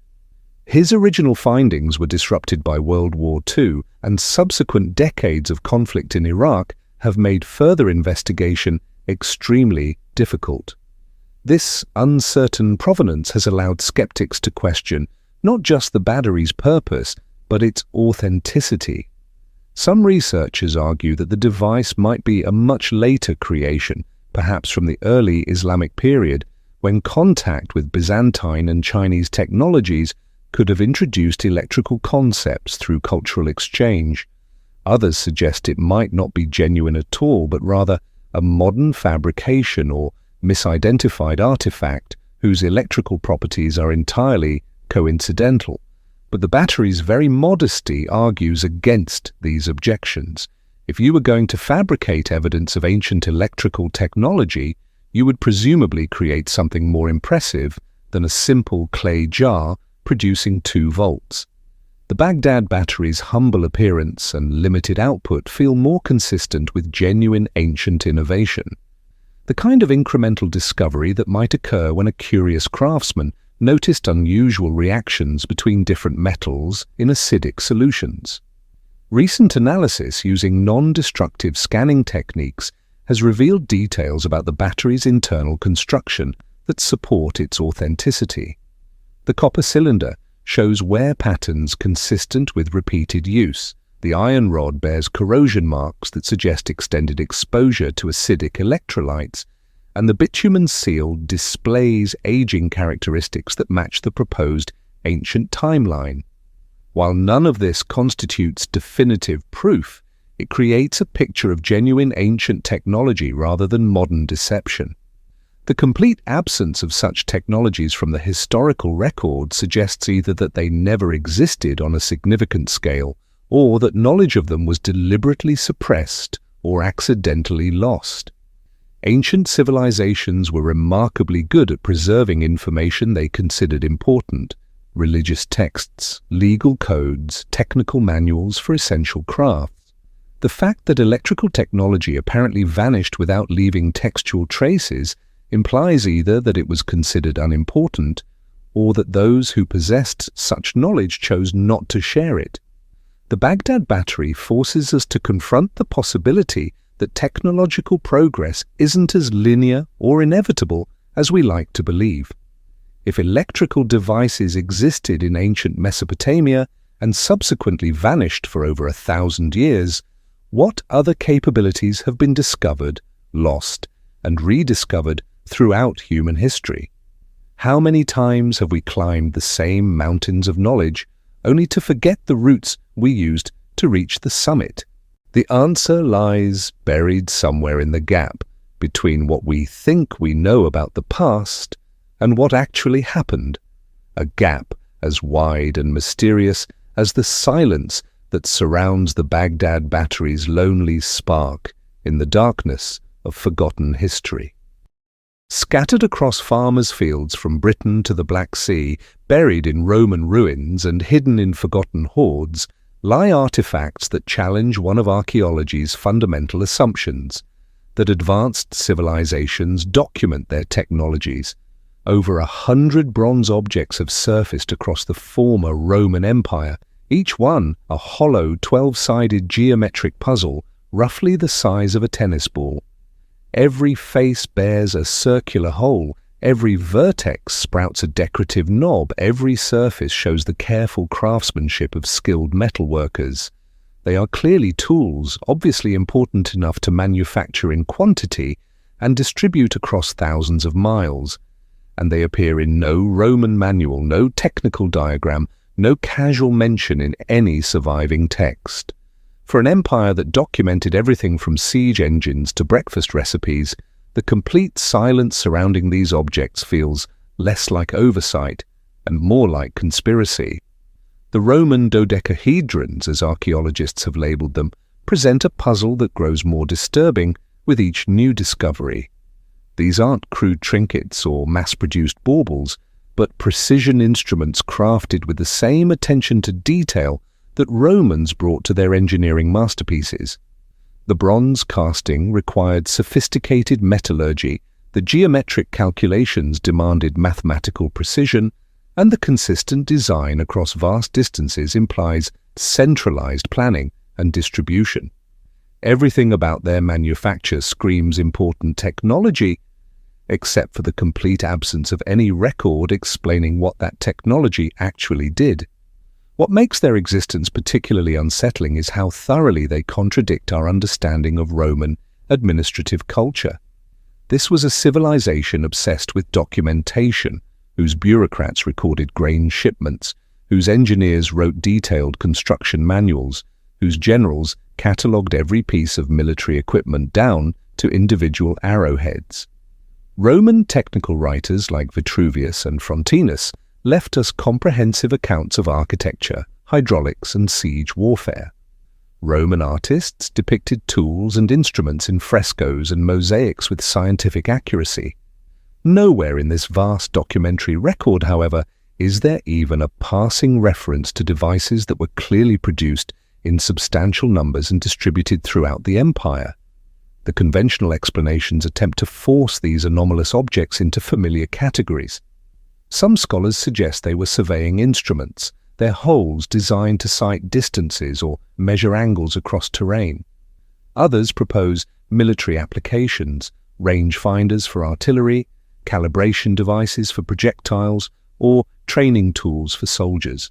His original findings were disrupted by World War II, and subsequent decades of conflict in Iraq have made further investigation extremely difficult. This uncertain provenance has allowed skeptics to question not just the battery's purpose, but its authenticity. Some researchers argue that the device might be a much later creation, perhaps from the early Islamic period, when contact with Byzantine and Chinese technologies could have introduced electrical concepts through cultural exchange. Others suggest it might not be genuine at all, but rather a modern fabrication or misidentified artifact whose electrical properties are entirely coincidental. But the battery's very modesty argues against these objections. If you were going to fabricate evidence of ancient electrical technology, you would presumably create something more impressive than a simple clay jar producing 2 volts. The Baghdad Battery's humble appearance and limited output feel more consistent with genuine ancient innovation. The kind of incremental discovery that might occur when a curious craftsman noticed unusual reactions between different metals in acidic solutions. Recent analysis using non-destructive scanning techniques has revealed details about the battery's internal construction that support its authenticity. The copper cylinder shows wear patterns consistent with repeated use. The iron rod bears corrosion marks that suggest extended exposure to acidic electrolytes, and the bitumen seal displays aging characteristics that match the proposed ancient timeline. While none of this constitutes definitive proof, it creates a picture of genuine ancient technology rather than modern deception. The complete absence of such technologies from the historical record suggests either that they never existed on a significant scale, or that knowledge of them was deliberately suppressed or accidentally lost. Ancient civilizations were remarkably good at preserving information they considered important: religious texts, legal codes, technical manuals for essential crafts. The fact that electrical technology apparently vanished without leaving textual traces implies either that it was considered unimportant, or that those who possessed such knowledge chose not to share it. The Baghdad Battery forces us to confront the possibility that technological progress isn't as linear or inevitable as we like to believe. If electrical devices existed in ancient Mesopotamia and subsequently vanished for over 1,000 years, what other capabilities have been discovered, lost, and rediscovered throughout human history? How many times have we climbed the same mountains of knowledge only to forget the routes we used to reach the summit? The answer lies buried somewhere in the gap between what we think we know about the past and what actually happened, a gap as wide and mysterious as the silence that surrounds the Baghdad Battery's lonely spark in the darkness of forgotten history. Scattered across farmers' fields from Britain to the Black Sea, buried in Roman ruins and hidden in forgotten hoards, lie artifacts that challenge one of archaeology's fundamental assumptions: that advanced civilizations document their technologies. Over 100 bronze objects have surfaced across the former Roman Empire, each one a hollow 12-sided geometric puzzle roughly the size of a tennis ball. Every face bears a circular hole, every vertex sprouts a decorative knob, every surface shows the careful craftsmanship of skilled metalworkers. They are clearly tools, obviously important enough to manufacture in quantity and distribute across thousands of miles. And they appear in no Roman manual, no technical diagram, no casual mention in any surviving text. For an empire that documented everything from siege engines to breakfast recipes, the complete silence surrounding these objects feels less like oversight and more like conspiracy. The Roman dodecahedrons, as archaeologists have labelled them, present a puzzle that grows more disturbing with each new discovery. These aren't crude trinkets or mass-produced baubles, but precision instruments crafted with the same attention to detail that Romans brought to their engineering masterpieces. The bronze casting required sophisticated metallurgy, the geometric calculations demanded mathematical precision, and the consistent design across vast distances implies centralized planning and distribution. Everything about their manufacture screams important technology, except for the complete absence of any record explaining what that technology actually did. What makes their existence particularly unsettling is how thoroughly they contradict our understanding of Roman administrative culture. This was a civilization obsessed with documentation, whose bureaucrats recorded grain shipments, whose engineers wrote detailed construction manuals, whose generals catalogued every piece of military equipment down to individual arrowheads. Roman technical writers like Vitruvius and Frontinus left us comprehensive accounts of architecture, hydraulics, and siege warfare. Roman artists depicted tools and instruments in frescoes and mosaics with scientific accuracy. Nowhere in this vast documentary record, however, is there even a passing reference to devices that were clearly produced in substantial numbers and distributed throughout the empire. The conventional explanations attempt to force these anomalous objects into familiar categories. Some scholars suggest they were surveying instruments, their holes designed to sight distances or measure angles across terrain. Others propose military applications, range finders for artillery, calibration devices for projectiles, or training tools for soldiers.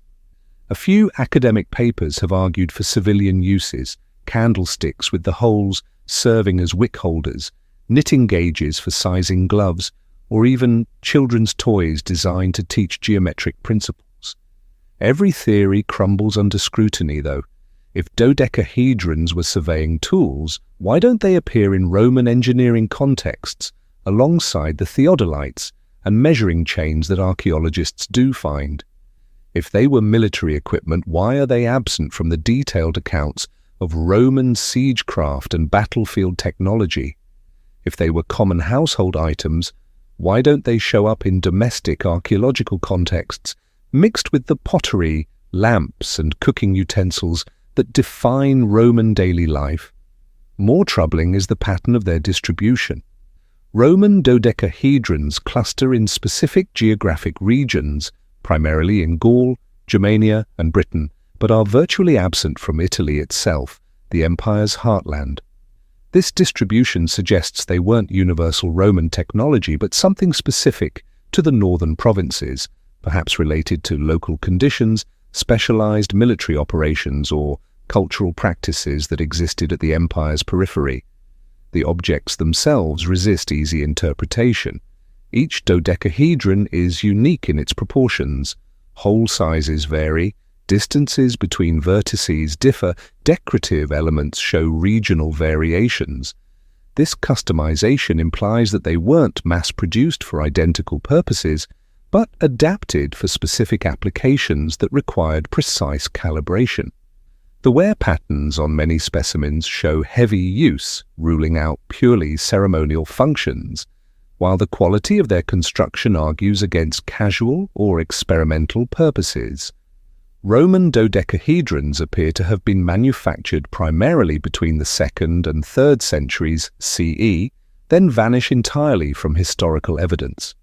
A few academic papers have argued for civilian uses, candlesticks with the holes serving as wick holders, knitting gauges for sizing gloves, or even children's toys designed to teach geometric principles. Every theory crumbles under scrutiny, though. If dodecahedrons were surveying tools, why don't they appear in Roman engineering contexts, alongside the theodolites and measuring chains that archaeologists do find? If they were military equipment, why are they absent from the detailed accounts of Roman siegecraft and battlefield technology? If they were common household items, why don't they show up in domestic archaeological contexts, mixed with the pottery, lamps, and cooking utensils that define Roman daily life? More troubling is the pattern of their distribution. Roman dodecahedrons cluster in specific geographic regions, primarily in Gaul, Germania, and Britain, but are virtually absent from Italy itself, the empire's heartland. This distribution suggests they weren't universal Roman technology, but something specific to the northern provinces, perhaps related to local conditions, specialized military operations, or cultural practices that existed at the empire's periphery. The objects themselves resist easy interpretation. Each dodecahedron is unique in its proportions. Hole sizes vary, distances between vertices differ, decorative elements show regional variations. This customization implies that they weren't mass-produced for identical purposes, but adapted for specific applications that required precise calibration. The wear patterns on many specimens show heavy use, ruling out purely ceremonial functions, while the quality of their construction argues against casual or experimental purposes. Roman dodecahedrons appear to have been manufactured primarily between the 2nd and 3rd centuries CE, then vanish entirely from historical evidence.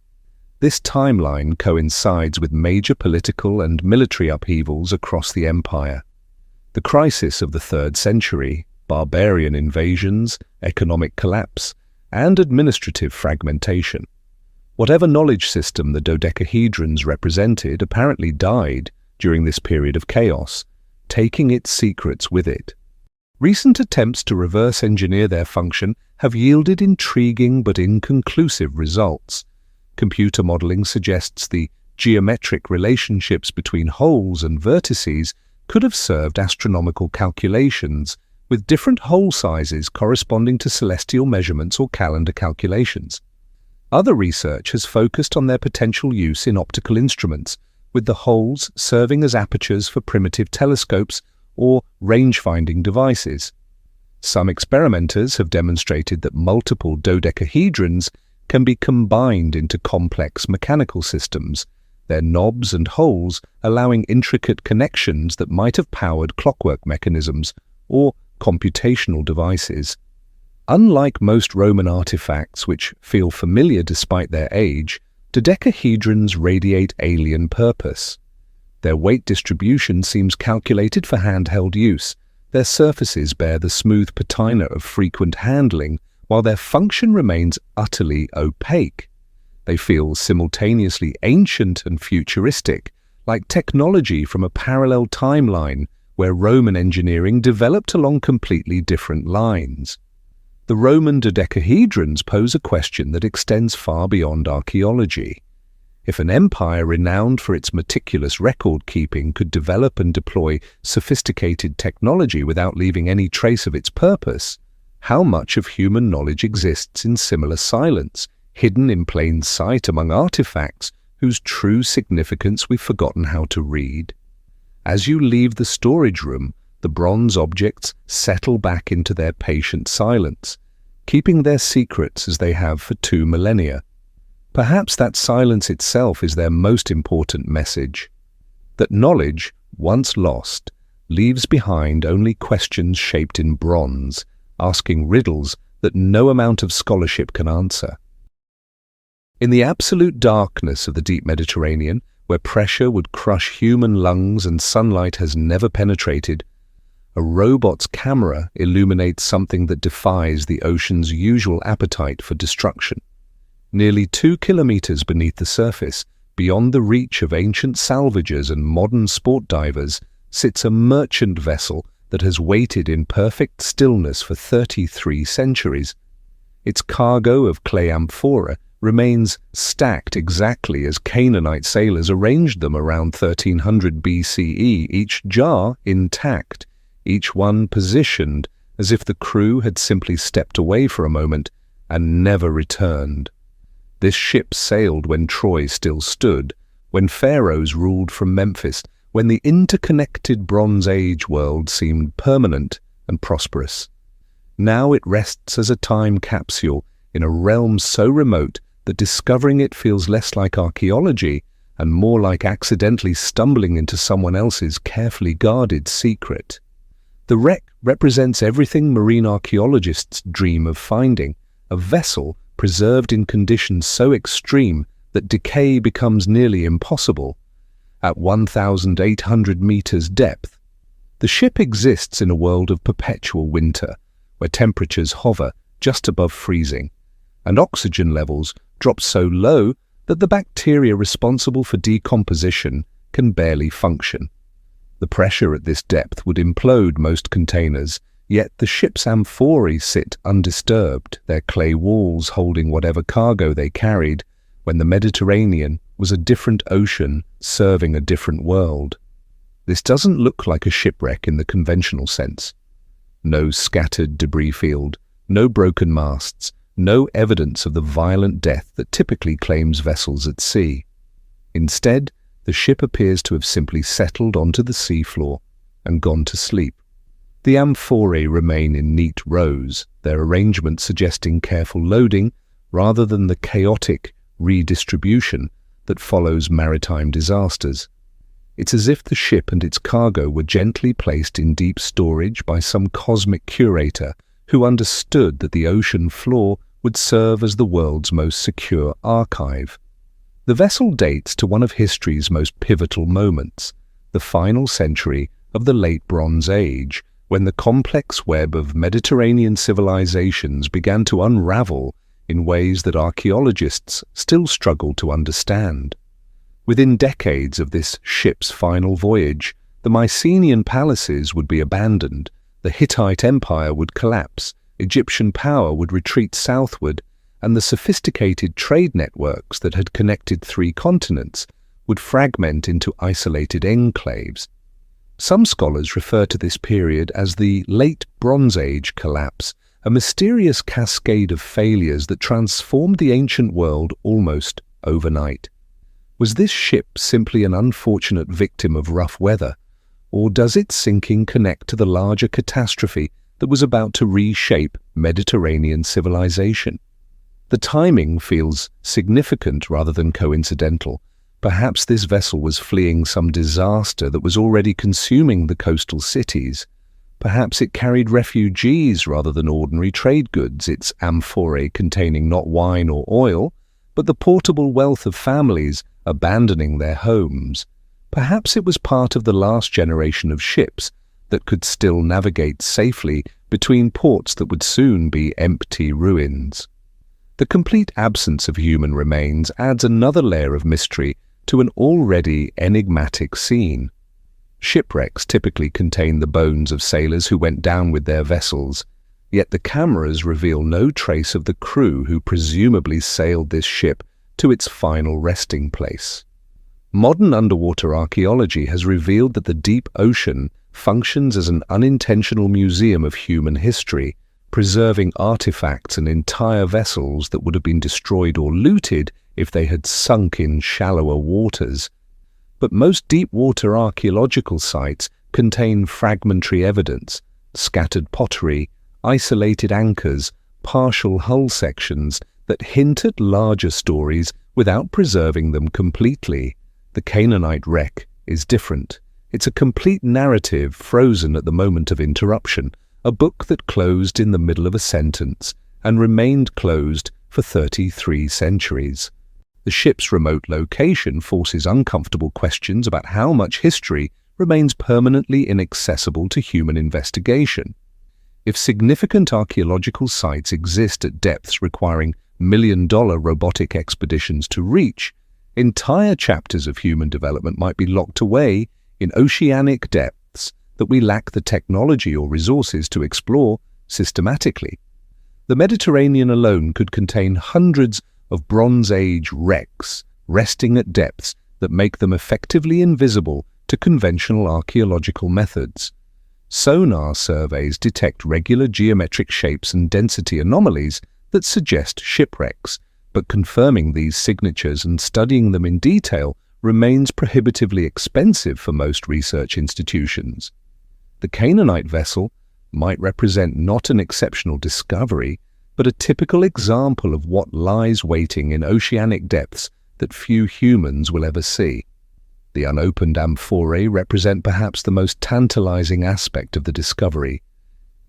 This timeline coincides with major political and military upheavals across the empire. The crisis of the 3rd century, barbarian invasions, economic collapse, and administrative fragmentation. Whatever knowledge system the dodecahedrons represented apparently died during this period of chaos, taking its secrets with it. Recent attempts to reverse engineer their function have yielded intriguing but inconclusive results. Computer modeling suggests the geometric relationships between holes and vertices could have served astronomical calculations, with different hole sizes corresponding to celestial measurements or calendar calculations. Other research has focused on their potential use in optical instruments, with the holes serving as apertures for primitive telescopes or range-finding devices. Some experimenters have demonstrated that multiple dodecahedrons can be combined into complex mechanical systems, their knobs and holes allowing intricate connections that might have powered clockwork mechanisms or computational devices. Unlike most Roman artifacts which feel familiar despite their age, dodecahedrons radiate alien purpose. Their weight distribution seems calculated for handheld use. Their surfaces bear the smooth patina of frequent handling, while their function remains utterly opaque. They feel simultaneously ancient and futuristic, like technology from a parallel timeline where Roman engineering developed along completely different lines. The Roman dodecahedrons pose a question that extends far beyond archaeology. If an empire renowned for its meticulous record-keeping could develop and deploy sophisticated technology without leaving any trace of its purpose, how much of human knowledge exists in similar silence, hidden in plain sight among artifacts whose true significance we've forgotten how to read? As you leave the storage room, the bronze objects settle back into their patient silence, keeping their secrets as they have for 2 millennia. Perhaps that silence itself is their most important message, that knowledge, once lost, leaves behind only questions shaped in bronze, asking riddles that no amount of scholarship can answer. In the absolute darkness of the deep Mediterranean, where pressure would crush human lungs and sunlight has never penetrated, a robot's camera illuminates something that defies the ocean's usual appetite for destruction. Nearly 2 kilometers beneath the surface, beyond the reach of ancient salvagers and modern sport divers, sits a merchant vessel that has waited in perfect stillness for 33 centuries. Its cargo of clay amphora remains stacked exactly as Canaanite sailors arranged them around 1300 BCE, each jar intact, each one positioned as if the crew had simply stepped away for a moment and never returned. This ship sailed when Troy still stood, when pharaohs ruled from Memphis, when the interconnected Bronze Age world seemed permanent and prosperous. Now it rests as a time capsule in a realm so remote that discovering it feels less like archaeology and more like accidentally stumbling into someone else's carefully guarded secret. The wreck represents everything marine archaeologists dream of finding, a vessel preserved in conditions so extreme that decay becomes nearly impossible. At 1,800 meters depth, the ship exists in a world of perpetual winter, where temperatures hover just above freezing, and oxygen levels drop so low that the bacteria responsible for decomposition can barely function. The pressure at this depth would implode most containers, yet the ship's amphorae sit undisturbed, their clay walls holding whatever cargo they carried, when the Mediterranean was a different ocean serving a different world. This doesn't look like a shipwreck in the conventional sense. No scattered debris field, no broken masts, no evidence of the violent death that typically claims vessels at sea. Instead, the ship appears to have simply settled onto the seafloor and gone to sleep. The amphorae remain in neat rows, their arrangement suggesting careful loading rather than the chaotic redistribution that follows maritime disasters. It's as if the ship and its cargo were gently placed in deep storage by some cosmic curator who understood that the ocean floor would serve as the world's most secure archive. The vessel dates to one of history's most pivotal moments, the final century of the Late Bronze Age, when the complex web of Mediterranean civilizations began to unravel in ways that archaeologists still struggle to understand. Within decades of this ship's final voyage, the Mycenaean palaces would be abandoned, the Hittite Empire would collapse, Egyptian power would retreat southward, and the sophisticated trade networks that had connected 3 continents would fragment into isolated enclaves. Some scholars refer to this period as the Late Bronze Age collapse, a mysterious cascade of failures that transformed the ancient world almost overnight. Was this ship simply an unfortunate victim of rough weather, or does its sinking connect to the larger catastrophe that was about to reshape Mediterranean civilization? The timing feels significant rather than coincidental. Perhaps this vessel was fleeing some disaster that was already consuming the coastal cities. Perhaps it carried refugees rather than ordinary trade goods, its amphorae containing not wine or oil, but the portable wealth of families abandoning their homes. Perhaps it was part of the last generation of ships that could still navigate safely between ports that would soon be empty ruins. The complete absence of human remains adds another layer of mystery to an already enigmatic scene. Shipwrecks typically contain the bones of sailors who went down with their vessels, yet the cameras reveal no trace of the crew who presumably sailed this ship to its final resting place. Modern underwater archaeology has revealed that the deep ocean functions as an unintentional museum of human history, preserving artifacts and entire vessels that would have been destroyed or looted if they had sunk in shallower waters. But most deep-water archaeological sites contain fragmentary evidence, scattered pottery, isolated anchors, partial hull sections that hint at larger stories without preserving them completely. The Canaanite wreck is different. It's a complete narrative frozen at the moment of interruption, a book that closed in the middle of a sentence and remained closed for 33 centuries. The ship's remote location forces uncomfortable questions about how much history remains permanently inaccessible to human investigation. If significant archaeological sites exist at depths requiring million-dollar robotic expeditions to reach, entire chapters of human development might be locked away in oceanic depths that we lack the technology or resources to explore systematically. The Mediterranean alone could contain hundreds of Bronze Age wrecks resting at depths that make them effectively invisible to conventional archaeological methods. Sonar surveys detect regular geometric shapes and density anomalies that suggest shipwrecks, but confirming these signatures and studying them in detail remains prohibitively expensive for most research institutions. The Canaanite vessel might represent not an exceptional discovery, but a typical example of what lies waiting in oceanic depths that few humans will ever see. The unopened amphorae represent perhaps the most tantalizing aspect of the discovery.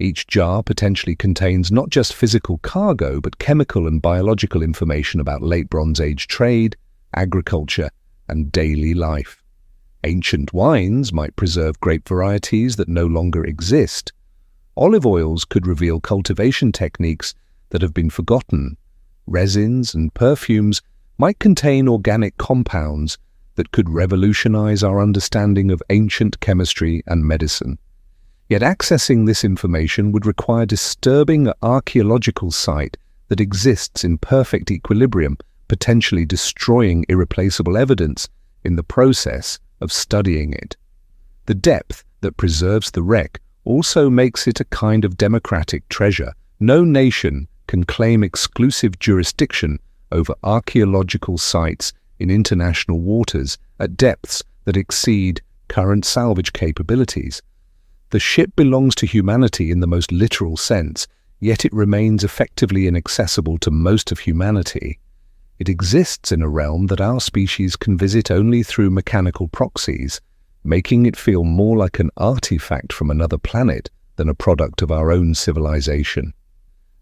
Each jar potentially contains not just physical cargo, but chemical and biological information about late Bronze Age trade, agriculture, and daily life. Ancient wines might preserve grape varieties that no longer exist. Olive oils could reveal cultivation techniques that have been forgotten. Resins and perfumes might contain organic compounds that could revolutionize our understanding of ancient chemistry and medicine. Yet accessing this information would require disturbing an archaeological site that exists in perfect equilibrium, potentially destroying irreplaceable evidence in the process of studying it. The depth that preserves the wreck also makes it a kind of democratic treasure. No nation can claim exclusive jurisdiction over archaeological sites in international waters at depths that exceed current salvage capabilities. The ship belongs to humanity in the most literal sense, yet it remains effectively inaccessible to most of humanity. It exists in a realm that our species can visit only through mechanical proxies, making it feel more like an artifact from another planet than a product of our own civilization.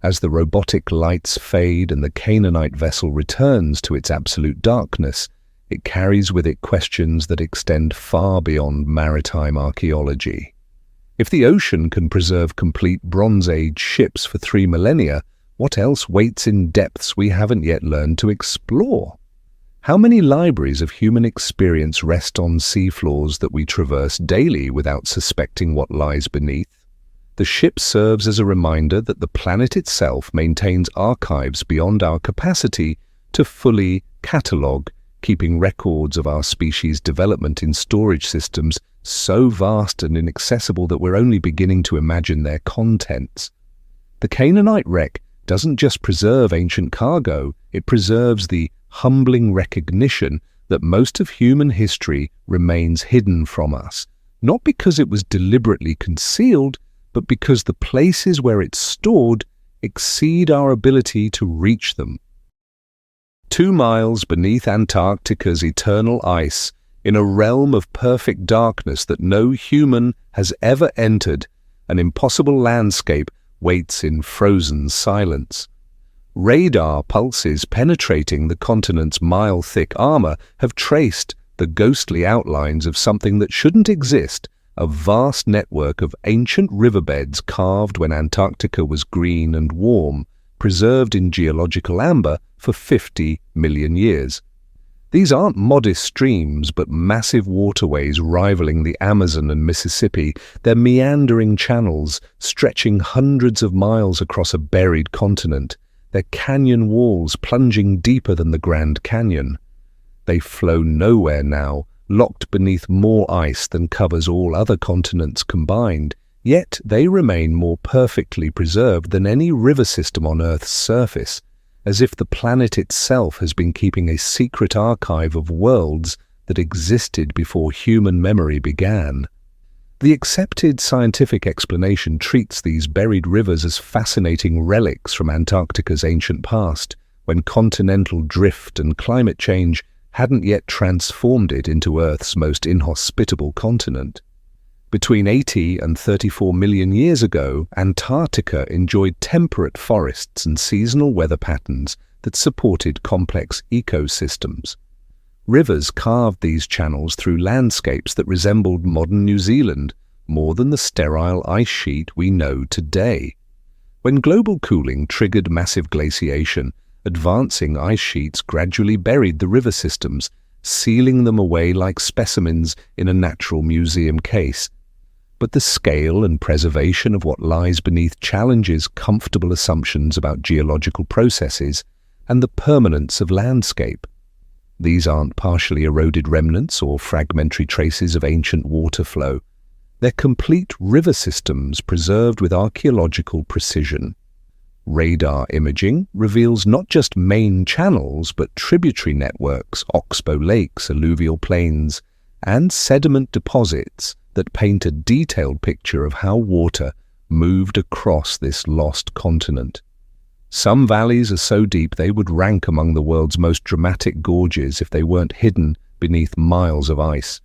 As the robotic lights fade and the Canaanite vessel returns to its absolute darkness, it carries with it questions that extend far beyond maritime archaeology. If the ocean can preserve complete Bronze Age ships for 3 millennia, what else waits in depths we haven't yet learned to explore? How many libraries of human experience rest on seafloors that we traverse daily without suspecting what lies beneath? The ship serves as a reminder that the planet itself maintains archives beyond our capacity to fully catalogue, keeping records of our species' development in storage systems so vast and inaccessible that we're only beginning to imagine their contents. The Canaanite wreck doesn't just preserve ancient cargo, it preserves the humbling recognition that most of human history remains hidden from us, not because it was deliberately concealed, but because the places where it's stored exceed our ability to reach them. 2 miles beneath Antarctica's eternal ice, in a realm of perfect darkness that no human has ever entered, an impossible landscape waits in frozen silence. Radar pulses penetrating the continent's mile-thick armor have traced the ghostly outlines of something that shouldn't exist, a vast network of ancient riverbeds carved when Antarctica was green and warm, preserved in geological amber for 50 million years. These aren't modest streams, but massive waterways rivaling the Amazon and Mississippi. They're meandering channels stretching hundreds of miles across a buried continent, their canyon walls plunging deeper than the Grand Canyon. They flow nowhere now, locked beneath more ice than covers all other continents combined, yet they remain more perfectly preserved than any river system on Earth's surface, as if the planet itself has been keeping a secret archive of worlds that existed before human memory began. The accepted scientific explanation treats these buried rivers as fascinating relics from Antarctica's ancient past, when continental drift and climate change hadn't yet transformed it into Earth's most inhospitable continent. Between 80 and 34 million years ago, Antarctica enjoyed temperate forests and seasonal weather patterns that supported complex ecosystems. Rivers carved these channels through landscapes that resembled modern New Zealand more than the sterile ice sheet we know today. When global cooling triggered massive glaciation, advancing ice sheets gradually buried the river systems, sealing them away like specimens in a natural museum case. But the scale and preservation of what lies beneath challenges comfortable assumptions about geological processes and the permanence of landscape. These aren't partially eroded remnants or fragmentary traces of ancient water flow. They're complete river systems preserved with archaeological precision. Radar imaging reveals not just main channels, but tributary networks, oxbow lakes, alluvial plains, and sediment deposits that paint a detailed picture of how water moved across this lost continent. Some valleys are so deep they would rank among the world's most dramatic gorges if they weren't hidden beneath miles of ice.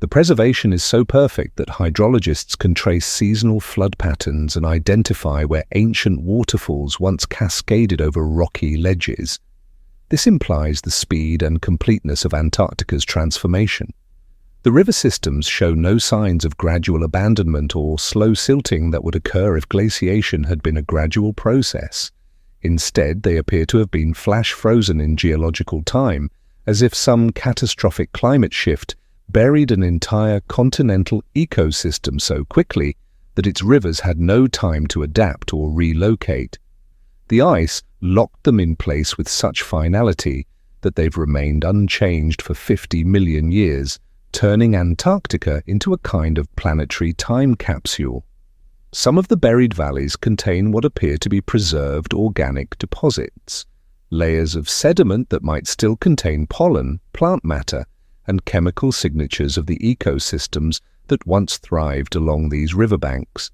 The preservation is so perfect that hydrologists can trace seasonal flood patterns and identify where ancient waterfalls once cascaded over rocky ledges. This implies the speed and completeness of Antarctica's transformation. The river systems show no signs of gradual abandonment or slow silting that would occur if glaciation had been a gradual process. Instead, they appear to have been flash-frozen in geological time, as if some catastrophic climate shift buried an entire continental ecosystem so quickly that its rivers had no time to adapt or relocate. The ice locked them in place with such finality that they've remained unchanged for 50 million years, turning Antarctica into a kind of planetary time capsule. Some of the buried valleys contain what appear to be preserved organic deposits, layers of sediment that might still contain pollen, plant matter, and chemical signatures of the ecosystems that once thrived along these riverbanks.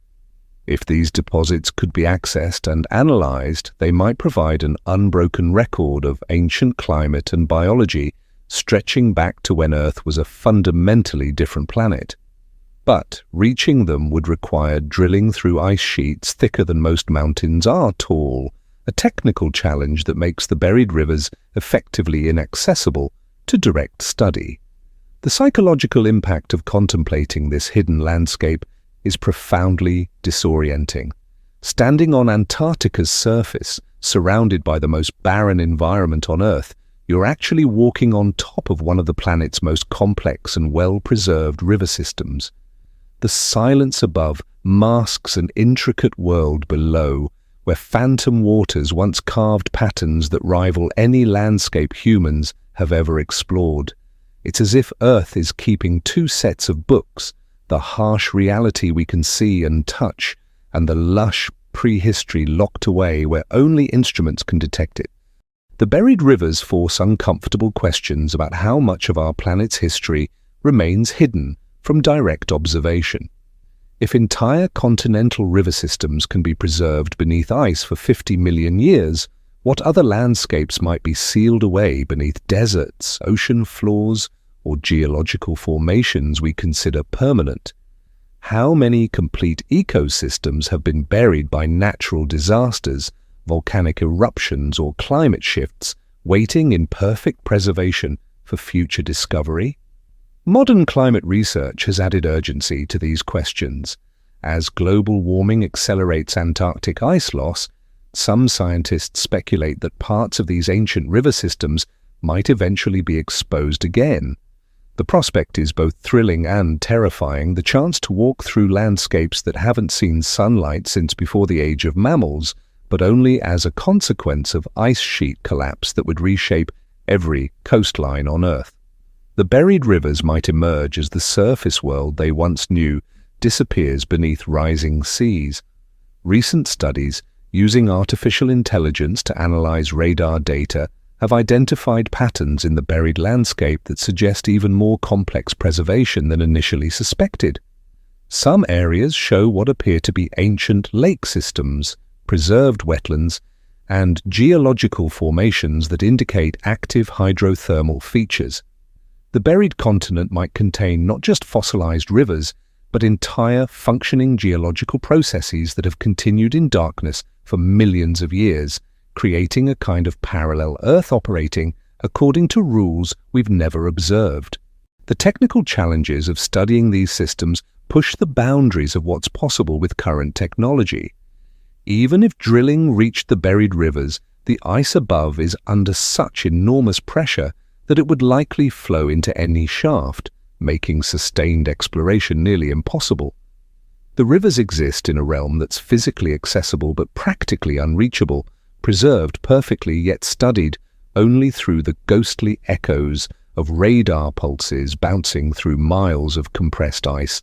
If these deposits could be accessed and analyzed, they might provide an unbroken record of ancient climate and biology stretching back to when Earth was a fundamentally different planet. But reaching them would require drilling through ice sheets thicker than most mountains are tall, a technical challenge that makes the buried rivers effectively inaccessible to direct study. The psychological impact of contemplating this hidden landscape is profoundly disorienting. Standing on Antarctica's surface, surrounded by the most barren environment on Earth, you're actually walking on top of one of the planet's most complex and well-preserved river systems. The silence above masks an intricate world below, where phantom waters once carved patterns that rival any landscape humans have ever explored. It's as if Earth is keeping two sets of books, the harsh reality we can see and touch, and the lush prehistory locked away where only instruments can detect it. The buried rivers force uncomfortable questions about how much of our planet's history remains hidden from direct observation. If entire continental river systems can be preserved beneath ice for 50 million years, what other landscapes might be sealed away beneath deserts, ocean floors, or geological formations we consider permanent? How many complete ecosystems have been buried by natural disasters, volcanic eruptions, or climate shifts, waiting in perfect preservation for future discovery? Modern climate research has added urgency to these questions. As global warming accelerates Antarctic ice loss, some scientists speculate that parts of these ancient river systems might eventually be exposed again. The prospect is both thrilling and terrifying, the chance to walk through landscapes that haven't seen sunlight since before the age of mammals, but only as a consequence of ice sheet collapse that would reshape every coastline on Earth. The buried rivers might emerge as the surface world they once knew disappears beneath rising seas. Recent studies, using artificial intelligence to analyze radar data, have identified patterns in the buried landscape that suggest even more complex preservation than initially suspected. Some areas show what appear to be ancient lake systems, preserved wetlands, and geological formations that indicate active hydrothermal features. The buried continent might contain not just fossilized rivers, but entire functioning geological processes that have continued in darkness for millions of years, creating a kind of parallel Earth operating according to rules we've never observed. The technical challenges of studying these systems push the boundaries of what's possible with current technology. Even if drilling reached the buried rivers, the ice above is under such enormous pressure that it would likely flow into any shaft, making sustained exploration nearly impossible. The rivers exist in a realm that's physically accessible but practically unreachable, preserved perfectly yet studied only through the ghostly echoes of radar pulses bouncing through miles of compressed ice.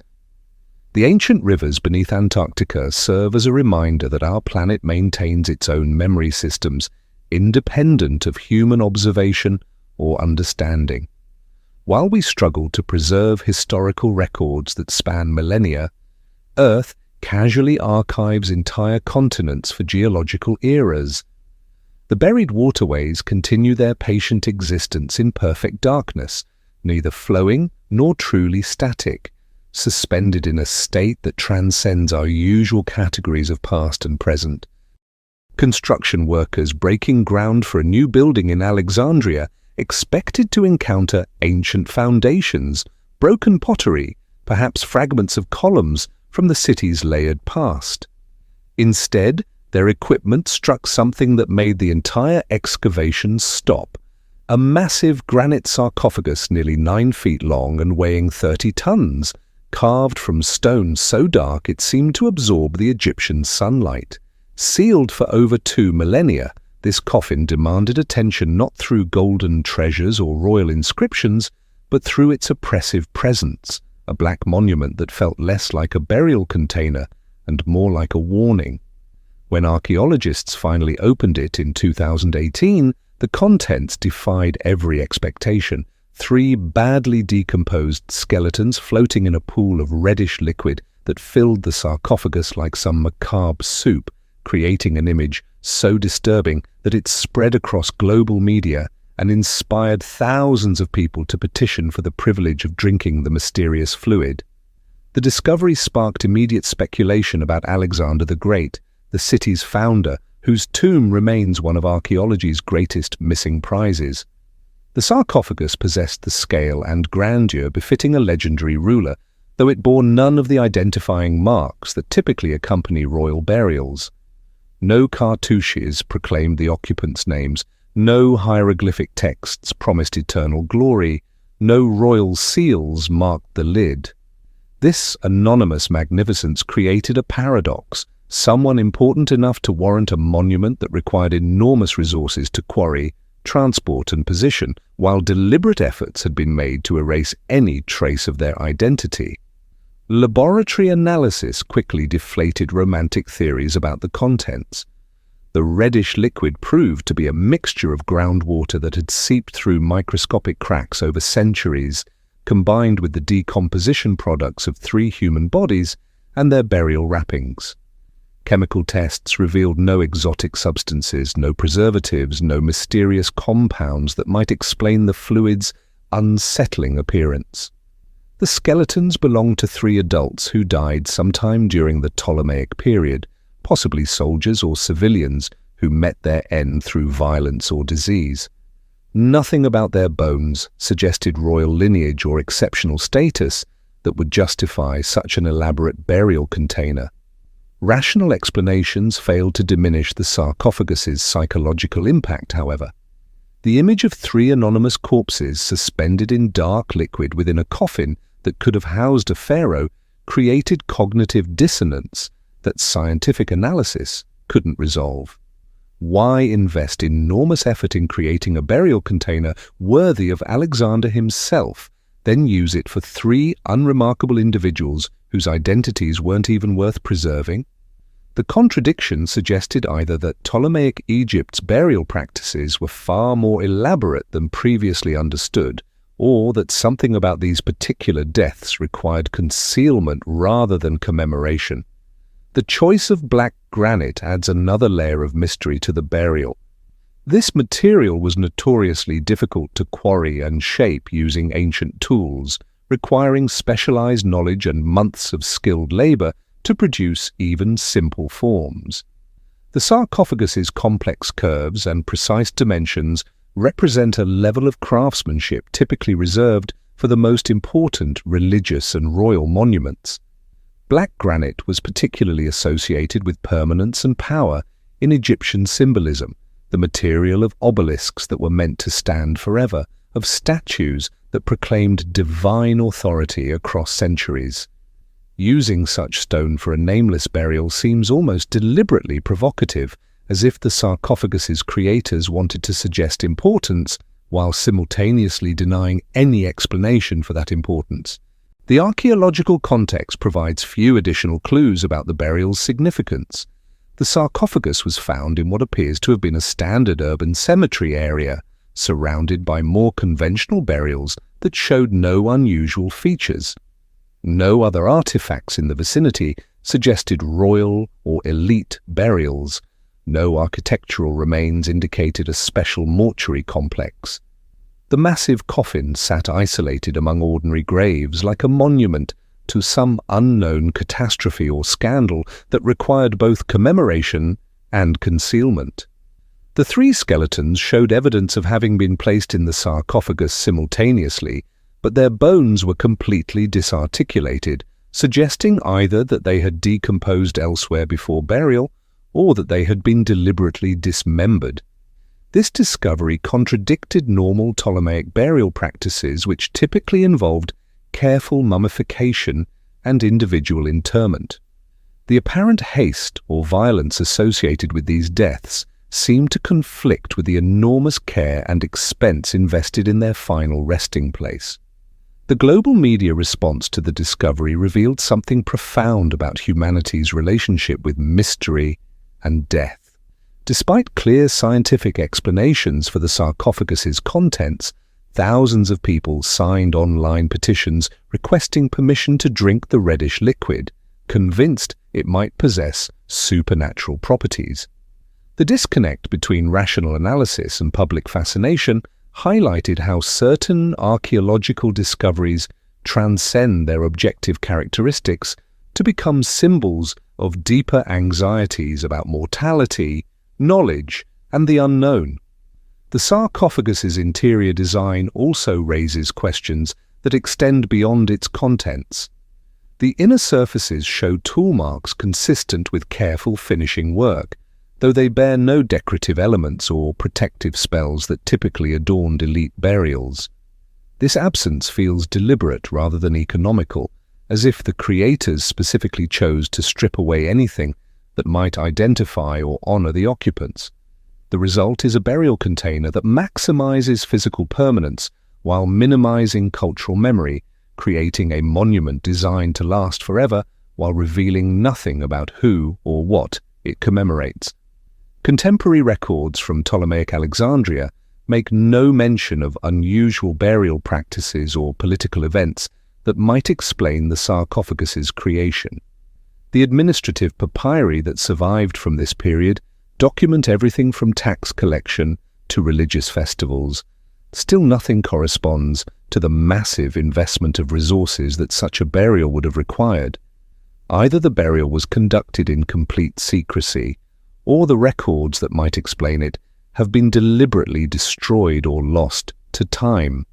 The ancient rivers beneath Antarctica serve as a reminder that our planet maintains its own memory systems, independent of human observation or understanding. While we struggle to preserve historical records that span millennia, Earth casually archives entire continents for geological eras. The buried waterways continue their patient existence in perfect darkness, neither flowing nor truly static, suspended in a state that transcends our usual categories of past and present. Construction workers breaking ground for a new building in Alexandria expected to encounter ancient foundations, broken pottery, perhaps fragments of columns from the city's layered past. Instead, their equipment struck something that made the entire excavation stop. A massive granite sarcophagus nearly 9 feet long and weighing 30 tons, carved from stone so dark it seemed to absorb the Egyptian sunlight. Sealed for over 2 millennia, this coffin demanded attention not through golden treasures or royal inscriptions, but through its oppressive presence, a black monument that felt less like a burial container and more like a warning. When archaeologists finally opened it in 2018, the contents defied every expectation. 3 badly decomposed skeletons floating in a pool of reddish liquid that filled the sarcophagus like some macabre soup, creating an image so disturbing that it spread across global media and inspired thousands of people to petition for the privilege of drinking the mysterious fluid. The discovery sparked immediate speculation about Alexander the Great, the city's founder, whose tomb remains one of archaeology's greatest missing prizes. The sarcophagus possessed the scale and grandeur befitting a legendary ruler, though it bore none of the identifying marks that typically accompany royal burials. No cartouches proclaimed the occupants' names, no hieroglyphic texts promised eternal glory, no royal seals marked the lid. This anonymous magnificence created a paradox. Someone important enough to warrant a monument that required enormous resources to quarry, transport and position, while deliberate efforts had been made to erase any trace of their identity. Laboratory analysis quickly deflated romantic theories about the contents. The reddish liquid proved to be a mixture of groundwater that had seeped through microscopic cracks over centuries, combined with the decomposition products of 3 human bodies and their burial wrappings. Chemical tests revealed no exotic substances, no preservatives, no mysterious compounds that might explain the fluid's unsettling appearance. The skeletons belonged to 3 adults who died sometime during the Ptolemaic period, possibly soldiers or civilians who met their end through violence or disease. Nothing about their bones suggested royal lineage or exceptional status that would justify such an elaborate burial container. Rational explanations failed to diminish the sarcophagus's psychological impact, however. The image of 3 anonymous corpses suspended in dark liquid within a coffin that could have housed a pharaoh created cognitive dissonance that scientific analysis couldn't resolve. Why invest enormous effort in creating a burial container worthy of Alexander himself, then use it for 3 unremarkable individuals whose identities weren't even worth preserving? The contradiction suggested either that Ptolemaic Egypt's burial practices were far more elaborate than previously understood, or that something about these particular deaths required concealment rather than commemoration. The choice of black granite adds another layer of mystery to the burial. This material was notoriously difficult to quarry and shape using ancient tools, requiring specialized knowledge and months of skilled labor to produce even simple forms. The sarcophagus's complex curves and precise dimensions represent a level of craftsmanship typically reserved for the most important religious and royal monuments. Black granite was particularly associated with permanence and power in Egyptian symbolism, the material of obelisks that were meant to stand forever, of statues that proclaimed divine authority across centuries. Using such stone for a nameless burial seems almost deliberately provocative, as if the sarcophagus's creators wanted to suggest importance while simultaneously denying any explanation for that importance. The archaeological context provides few additional clues about the burial's significance. The sarcophagus was found in what appears to have been a standard urban cemetery area, surrounded by more conventional burials that showed no unusual features. No other artifacts in the vicinity suggested royal or elite burials. No architectural remains indicated a special mortuary complex. The massive coffin sat isolated among ordinary graves like a monument to some unknown catastrophe or scandal that required both commemoration and concealment. The 3 skeletons showed evidence of having been placed in the sarcophagus simultaneously, but their bones were completely disarticulated, suggesting either that they had decomposed elsewhere before burial or that they had been deliberately dismembered. This discovery contradicted normal Ptolemaic burial practices, which typically involved careful mummification and individual interment. The apparent haste or violence associated with these deaths seemed to conflict with the enormous care and expense invested in their final resting place. The global media response to the discovery revealed something profound about humanity's relationship with mystery and death. Despite clear scientific explanations for the sarcophagus's contents, thousands of people signed online petitions requesting permission to drink the reddish liquid, convinced it might possess supernatural properties. The disconnect between rational analysis and public fascination highlighted how certain archaeological discoveries transcend their objective characteristics to become symbols of deeper anxieties about mortality, knowledge, and the unknown. The sarcophagus's interior design also raises questions that extend beyond its contents. The inner surfaces show tool marks consistent with careful finishing work, though they bear no decorative elements or protective spells that typically adorned elite burials. This absence feels deliberate rather than economical, as if the creators specifically chose to strip away anything that might identify or honor the occupants. The result is a burial container that maximizes physical permanence while minimizing cultural memory, creating a monument designed to last forever while revealing nothing about who or what it commemorates. Contemporary records from Ptolemaic Alexandria make no mention of unusual burial practices or political events that might explain the sarcophagus's creation. The administrative papyri that survived from this period document everything from tax collection to religious festivals. Still, nothing corresponds to the massive investment of resources that such a burial would have required. Either the burial was conducted in complete secrecy, or the records that might explain it have been deliberately destroyed or lost to time.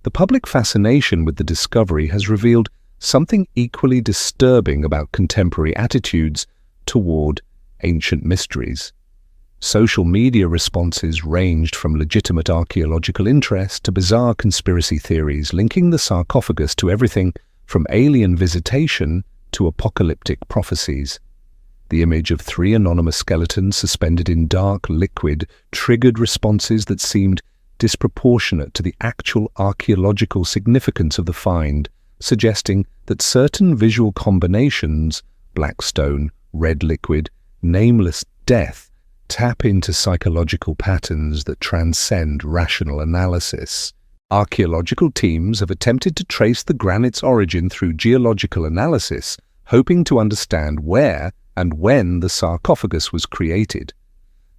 The public fascination with the discovery has revealed something equally disturbing about contemporary attitudes toward ancient mysteries. Social media responses ranged from legitimate archaeological interest to bizarre conspiracy theories linking the sarcophagus to everything from alien visitation to apocalyptic prophecies. The image of 3 anonymous skeletons suspended in dark liquid triggered responses that seemed disproportionate to the actual archaeological significance of the find, suggesting that certain visual combinations, black stone, red liquid, nameless death, tap into psychological patterns that transcend rational analysis. Archaeological teams have attempted to trace the granite's origin through geological analysis, hoping to understand where and when the sarcophagus was created.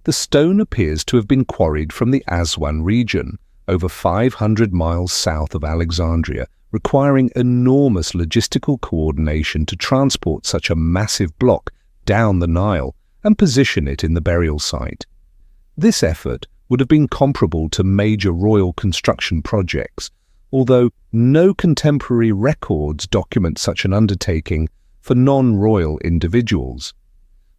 The stone appears to have been quarried from the Aswan region, over 500 miles south of Alexandria, requiring enormous logistical coordination to transport such a massive block down the Nile and position it in the burial site. This effort would have been comparable to major royal construction projects, although no contemporary records document such an undertaking for non-royal individuals.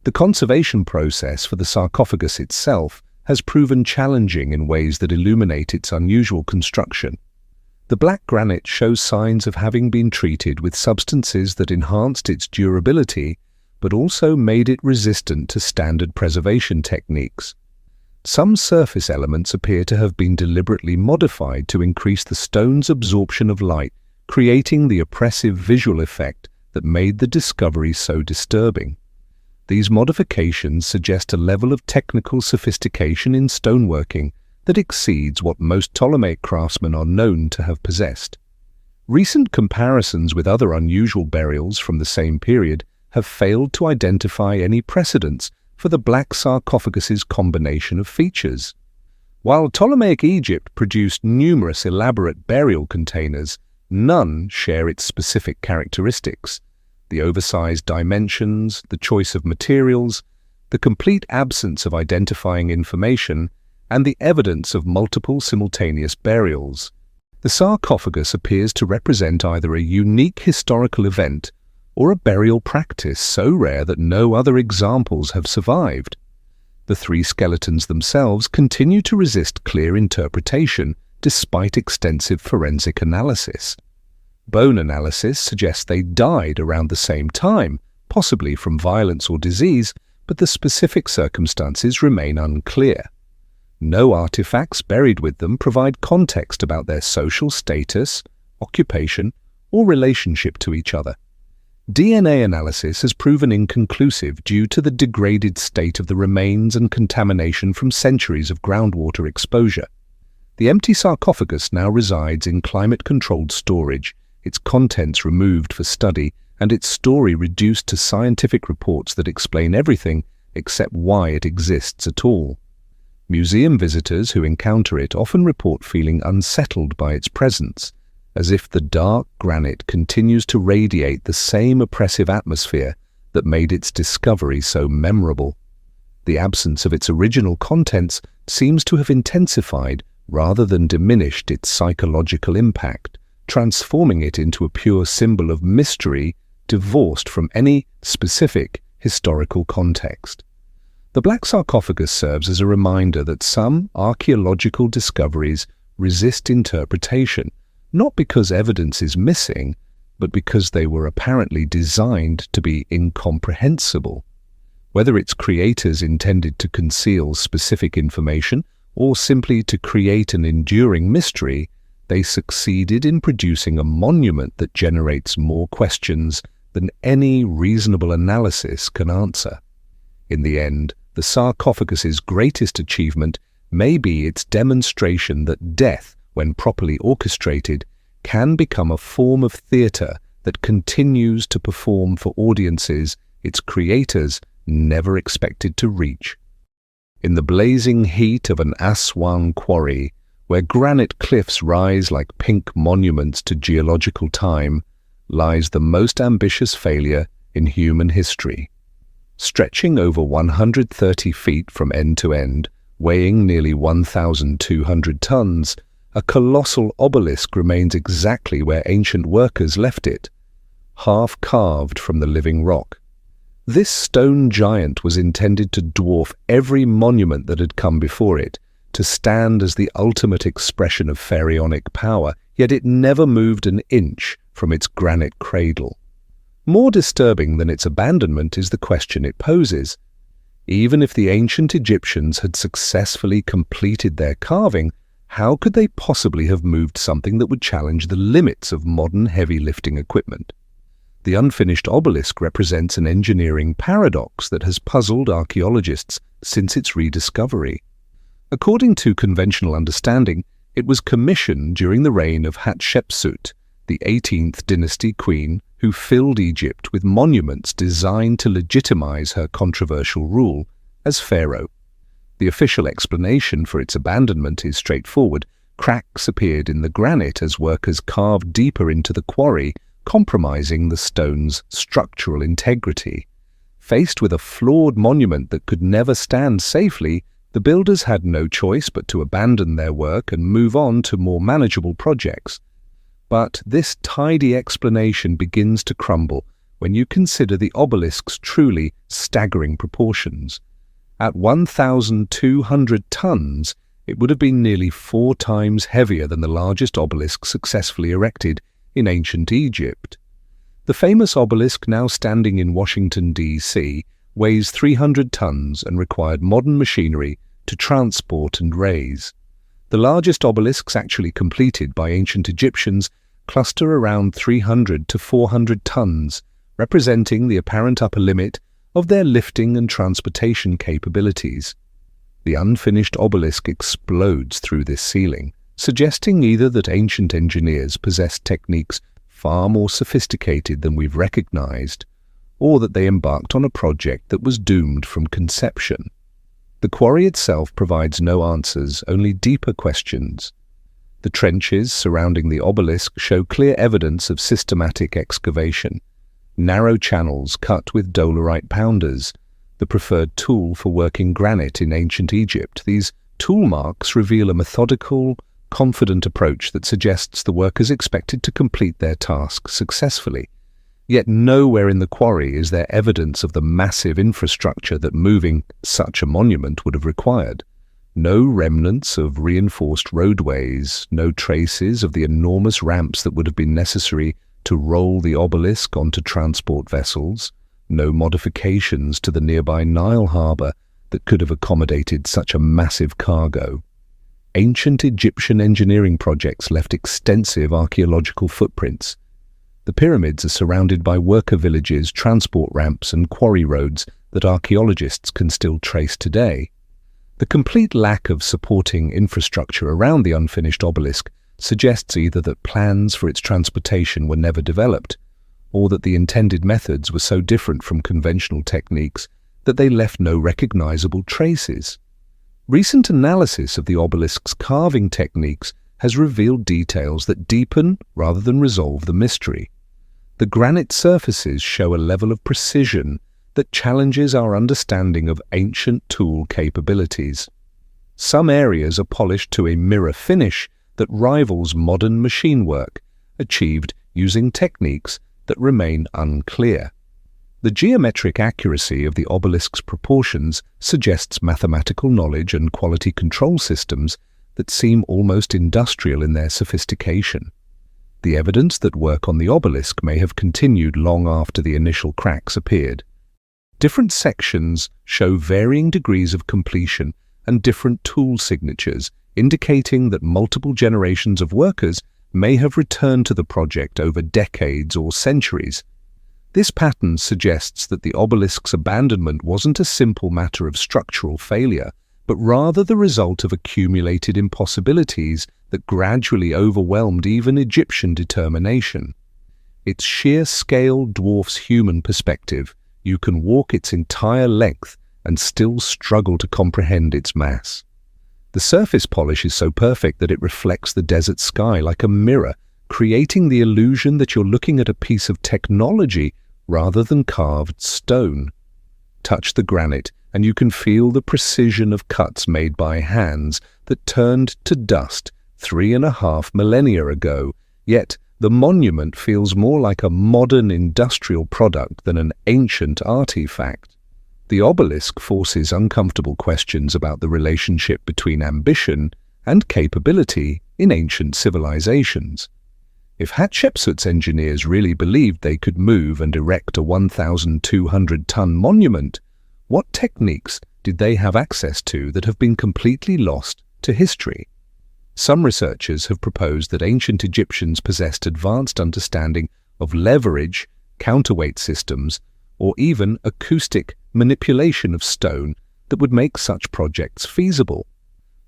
The conservation process for the sarcophagus itself has proven challenging in ways that illuminate its unusual construction. The black granite shows signs of having been treated with substances that enhanced its durability but also made it resistant to standard preservation techniques. Some surface elements appear to have been deliberately modified to increase the stone's absorption of light, creating the oppressive visual effect that made the discovery so disturbing. These modifications suggest a level of technical sophistication in stoneworking that exceeds what most Ptolemaic craftsmen are known to have possessed. Recent comparisons with other unusual burials from the same period have failed to identify any precedents for the black sarcophagus's combination of features. While Ptolemaic Egypt produced numerous elaborate burial containers, none share its specific characteristics. The oversized dimensions, the choice of materials, the complete absence of identifying information, and the evidence of multiple simultaneous burials. The sarcophagus appears to represent either a unique historical event or a burial practice so rare that no other examples have survived. The 3 skeletons themselves continue to resist clear interpretation despite extensive forensic analysis. Bone analysis suggests they died around the same time, possibly from violence or disease, but the specific circumstances remain unclear. No artifacts buried with them provide context about their social status, occupation, or relationship to each other. DNA analysis has proven inconclusive due to the degraded state of the remains and contamination from centuries of groundwater exposure. The empty sarcophagus now resides in climate-controlled storage, its contents removed for study, and its story reduced to scientific reports that explain everything except why it exists at all. Museum visitors who encounter it often report feeling unsettled by its presence, as if the dark granite continues to radiate the same oppressive atmosphere that made its discovery so memorable. The absence of its original contents seems to have intensified rather than diminished its psychological impact, transforming it into a pure symbol of mystery divorced from any specific historical context. The black sarcophagus serves as a reminder that some archaeological discoveries resist interpretation, not because evidence is missing, but because they were apparently designed to be incomprehensible. Whether its creators intended to conceal specific information or simply to create an enduring mystery, they succeeded in producing a monument that generates more questions than any reasonable analysis can answer. In the end, the sarcophagus's greatest achievement may be its demonstration that death, when properly orchestrated, can become a form of theatre that continues to perform for audiences its creators never expected to reach. In the blazing heat of an Aswan quarry, where granite cliffs rise like pink monuments to geological time, lies the most ambitious failure in human history. Stretching over 130 feet from end to end, weighing nearly 1,200 tons, a colossal obelisk remains exactly where ancient workers left it, half carved from the living rock. This stone giant was intended to dwarf every monument that had come before it, to stand as the ultimate expression of pharaonic power, yet it never moved an inch from its granite cradle. More disturbing than its abandonment is the question it poses. Even if the ancient Egyptians had successfully completed their carving, how could they possibly have moved something that would challenge the limits of modern heavy lifting equipment? The unfinished obelisk represents an engineering paradox that has puzzled archaeologists since its rediscovery. According to conventional understanding, it was commissioned during the reign of Hatshepsut, the 18th dynasty queen who filled Egypt with monuments designed to legitimize her controversial rule as pharaoh. The official explanation for its abandonment is straightforward. Cracks appeared in the granite as workers carved deeper into the quarry, compromising the stone's structural integrity. Faced with a flawed monument that could never stand safely, the builders had no choice but to abandon their work and move on to more manageable projects. But this tidy explanation begins to crumble when you consider the obelisk's truly staggering proportions. At 1,200 tons, it would have been nearly 4 times heavier than the largest obelisk successfully erected in ancient Egypt. The famous obelisk, now standing in Washington, D.C., weighs 300 tons and required modern machinery to transport and raise. The largest obelisks actually completed by ancient Egyptians cluster around 300 to 400 tons, representing the apparent upper limit of their lifting and transportation capabilities. The unfinished obelisk explodes through this ceiling, suggesting either that ancient engineers possessed techniques far more sophisticated than we've recognized, or that they embarked on a project that was doomed from conception. The quarry itself provides no answers, only deeper questions. The trenches surrounding the obelisk show clear evidence of systematic excavation. Narrow channels cut with dolerite pounders, the preferred tool for working granite in ancient Egypt. These tool marks reveal a methodical, confident approach that suggests the workers expected to complete their task successfully. Yet nowhere in the quarry is there evidence of the massive infrastructure that moving such a monument would have required. No remnants of reinforced roadways, no traces of the enormous ramps that would have been necessary to roll the obelisk onto transport vessels, no modifications to the nearby Nile harbor that could have accommodated such a massive cargo. Ancient Egyptian engineering projects left extensive archaeological footprints. The pyramids are surrounded by worker villages, transport ramps, and quarry roads that archaeologists can still trace today. The complete lack of supporting infrastructure around the unfinished obelisk suggests either that plans for its transportation were never developed, or that the intended methods were so different from conventional techniques that they left no recognizable traces. Recent analysis of the obelisk's carving techniques has revealed details that deepen rather than resolve the mystery. The granite surfaces show a level of precision that challenges our understanding of ancient tool capabilities. Some areas are polished to a mirror finish that rivals modern machine work, achieved using techniques that remain unclear. The geometric accuracy of the obelisk's proportions suggests mathematical knowledge and quality control systems that seem almost industrial in their sophistication. The evidence that work on the obelisk may have continued long after the initial cracks appeared. Different sections show varying degrees of completion and different tool signatures, indicating that multiple generations of workers may have returned to the project over decades or centuries. This pattern suggests that the obelisk's abandonment wasn't a simple matter of structural failure, but rather the result of accumulated impossibilities that gradually overwhelmed even Egyptian determination. Its sheer scale dwarfs human perspective. You can walk its entire length and still struggle to comprehend its mass. The surface polish is so perfect that it reflects the desert sky like a mirror, creating the illusion that you're looking at a piece of technology rather than carved stone. Touch the granite, and you can feel the precision of cuts made by hands that turned to dust 3.5 millennia ago, yet the monument feels more like a modern industrial product than an ancient artifact. The obelisk forces uncomfortable questions about the relationship between ambition and capability in ancient civilizations. If Hatshepsut's engineers really believed they could move and erect a 1,200-ton monument, what techniques did they have access to that have been completely lost to history? Some researchers have proposed that ancient Egyptians possessed advanced understanding of leverage, counterweight systems, or even acoustic manipulation of stone that would make such projects feasible.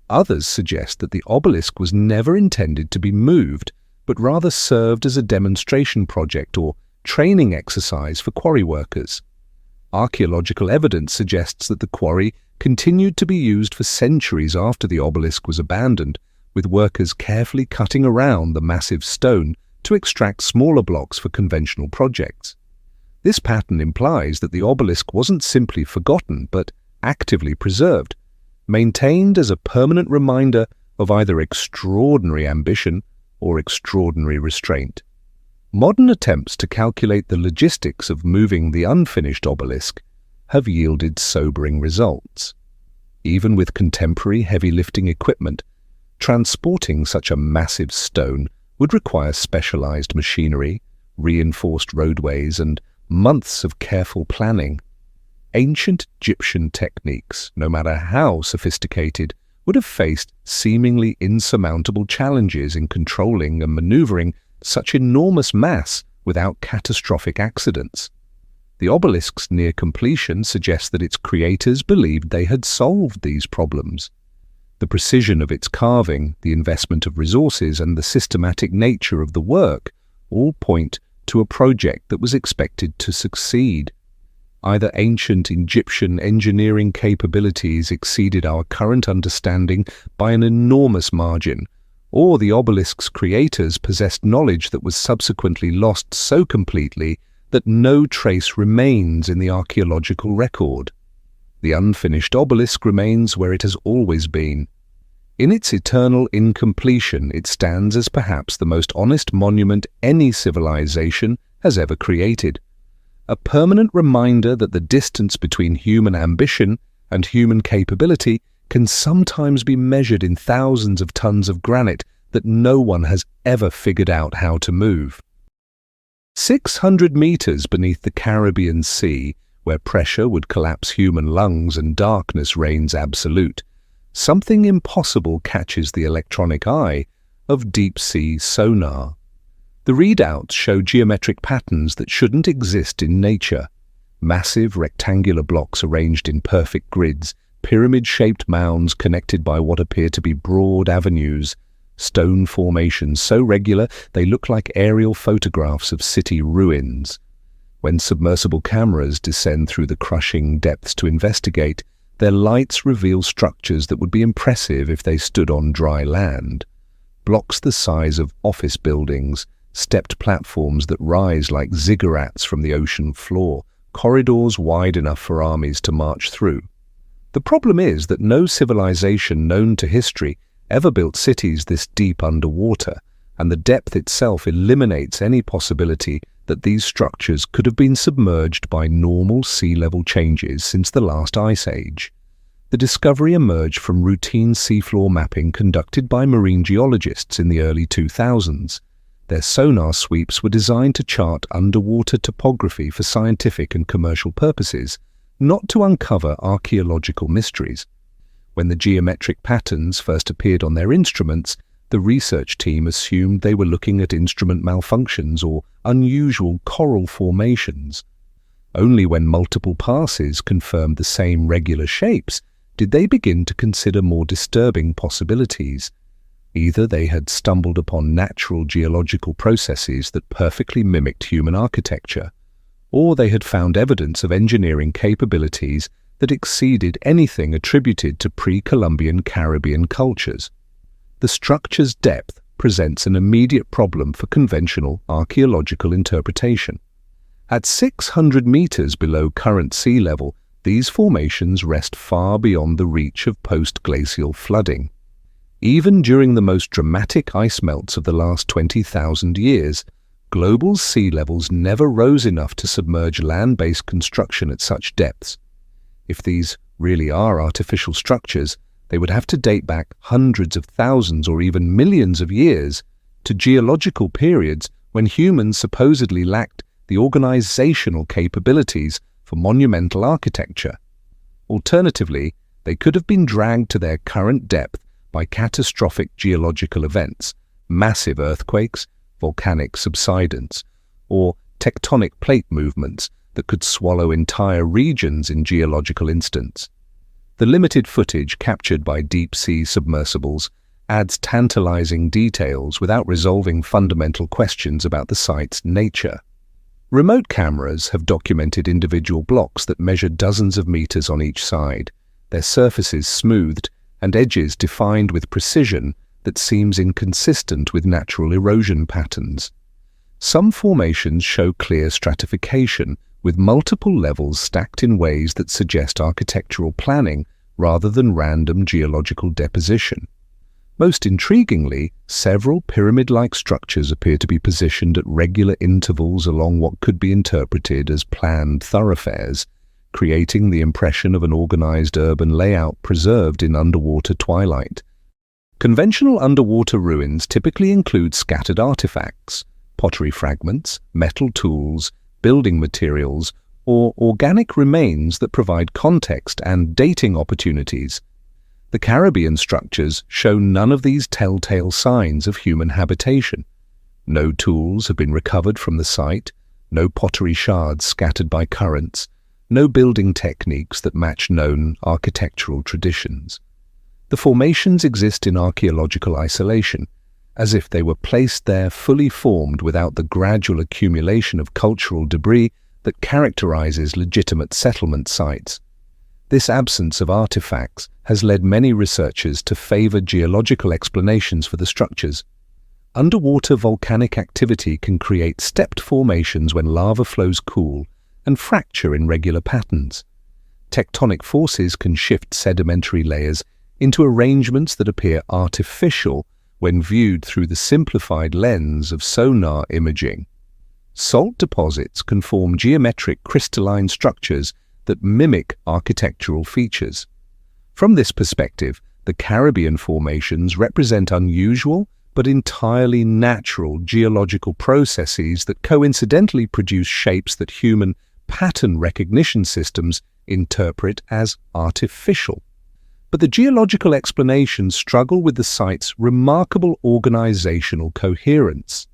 Others suggest that the obelisk was never intended to be moved, but rather served as a demonstration project or training exercise for quarry workers. Archaeological evidence suggests that the quarry continued to be used for centuries after the obelisk was abandoned, with workers carefully cutting around the massive stone to extract smaller blocks for conventional projects. This pattern implies that the obelisk wasn't simply forgotten, but actively preserved, maintained as a permanent reminder of either extraordinary ambition or extraordinary restraint. Modern attempts to calculate the logistics of moving the unfinished obelisk have yielded sobering results. Even with contemporary heavy lifting equipment, transporting such a massive stone would require specialized machinery, reinforced roadways, and months of careful planning. Ancient Egyptian techniques, no matter how sophisticated, would have faced seemingly insurmountable challenges in controlling and maneuvering such enormous mass without catastrophic accidents. The obelisk's near completion suggests that its creators believed they had solved these problems. The precision of its carving, the investment of resources, and the systematic nature of the work all point to a project that was expected to succeed. Either ancient Egyptian engineering capabilities exceeded our current understanding by an enormous margin, or the obelisk's creators possessed knowledge that was subsequently lost so completely that no trace remains in the archaeological record. The unfinished obelisk remains where it has always been. In its eternal incompletion, it stands as perhaps the most honest monument any civilization has ever created. A permanent reminder that the distance between human ambition and human capability can sometimes be measured in thousands of tons of granite that no one has ever figured out how to move. 600 meters beneath the Caribbean Sea, where pressure would collapse human lungs and darkness reigns absolute, something impossible catches the electronic eye of deep-sea sonar. The readouts show geometric patterns that shouldn't exist in nature. Massive rectangular blocks arranged in perfect grids, pyramid-shaped mounds connected by what appear to be broad avenues, stone formations so regular they look like aerial photographs of city ruins. When submersible cameras descend through the crushing depths to investigate, their lights reveal structures that would be impressive if they stood on dry land. Blocks the size of office buildings, stepped platforms that rise like ziggurats from the ocean floor, corridors wide enough for armies to march through. The problem is that no civilization known to history ever built cities this deep underwater, and the depth itself eliminates any possibility that these structures could have been submerged by normal sea level changes since the last ice age. The discovery emerged from routine seafloor mapping conducted by marine geologists in the early 2000s. Their sonar sweeps were designed to chart underwater topography for scientific and commercial purposes, not to uncover archaeological mysteries. When the geometric patterns first appeared on their instruments, The research team assumed they were looking at instrument malfunctions or unusual coral formations. Only when multiple passes confirmed the same regular shapes did they begin to consider more disturbing possibilities. Either they had stumbled upon natural geological processes that perfectly mimicked human architecture, or they had found evidence of engineering capabilities that exceeded anything attributed to pre-Columbian Caribbean cultures. The structure's depth presents an immediate problem for conventional archaeological interpretation. At 600 meters below current sea level, these formations rest far beyond the reach of post-glacial flooding. Even during the most dramatic ice melts of the last 20,000 years, global sea levels never rose enough to submerge land-based construction at such depths. If these really are artificial structures, they would have to date back hundreds of thousands or even millions of years to geological periods when humans supposedly lacked the organizational capabilities for monumental architecture. Alternatively, they could have been dragged to their current depth by catastrophic geological events, massive earthquakes, volcanic subsidence, or tectonic plate movements that could swallow entire regions in geological instants. The limited footage captured by deep-sea submersibles adds tantalizing details without resolving fundamental questions about the site's nature. Remote cameras have documented individual blocks that measure dozens of meters on each side, their surfaces smoothed and edges defined with precision that seems inconsistent with natural erosion patterns. Some formations show clear stratification, with multiple levels stacked in ways that suggest architectural planning rather than random geological deposition. Most intriguingly, several pyramid-like structures appear to be positioned at regular intervals along what could be interpreted as planned thoroughfares, creating the impression of an organized urban layout preserved in underwater twilight. Conventional underwater ruins typically include scattered artifacts, pottery fragments, metal tools, building materials, or organic remains that provide context and dating opportunities. The Caribbean structures show none of these telltale signs of human habitation. No tools have been recovered from the site, no pottery shards scattered by currents, no building techniques that match known architectural traditions. The formations exist in archaeological isolation, as if they were placed there fully formed without the gradual accumulation of cultural debris that characterizes legitimate settlement sites. This absence of artifacts has led many researchers to favor geological explanations for the structures. Underwater volcanic activity can create stepped formations when lava flows cool and fracture in regular patterns. Tectonic forces can shift sedimentary layers into arrangements that appear artificial when viewed through the simplified lens of sonar imaging. Salt deposits can form geometric crystalline structures that mimic architectural features. From this perspective, the Caribbean formations represent unusual but entirely natural geological processes that coincidentally produce shapes that human pattern recognition systems interpret as artificial. But the geological explanations struggle with the site's remarkable organizational coherence.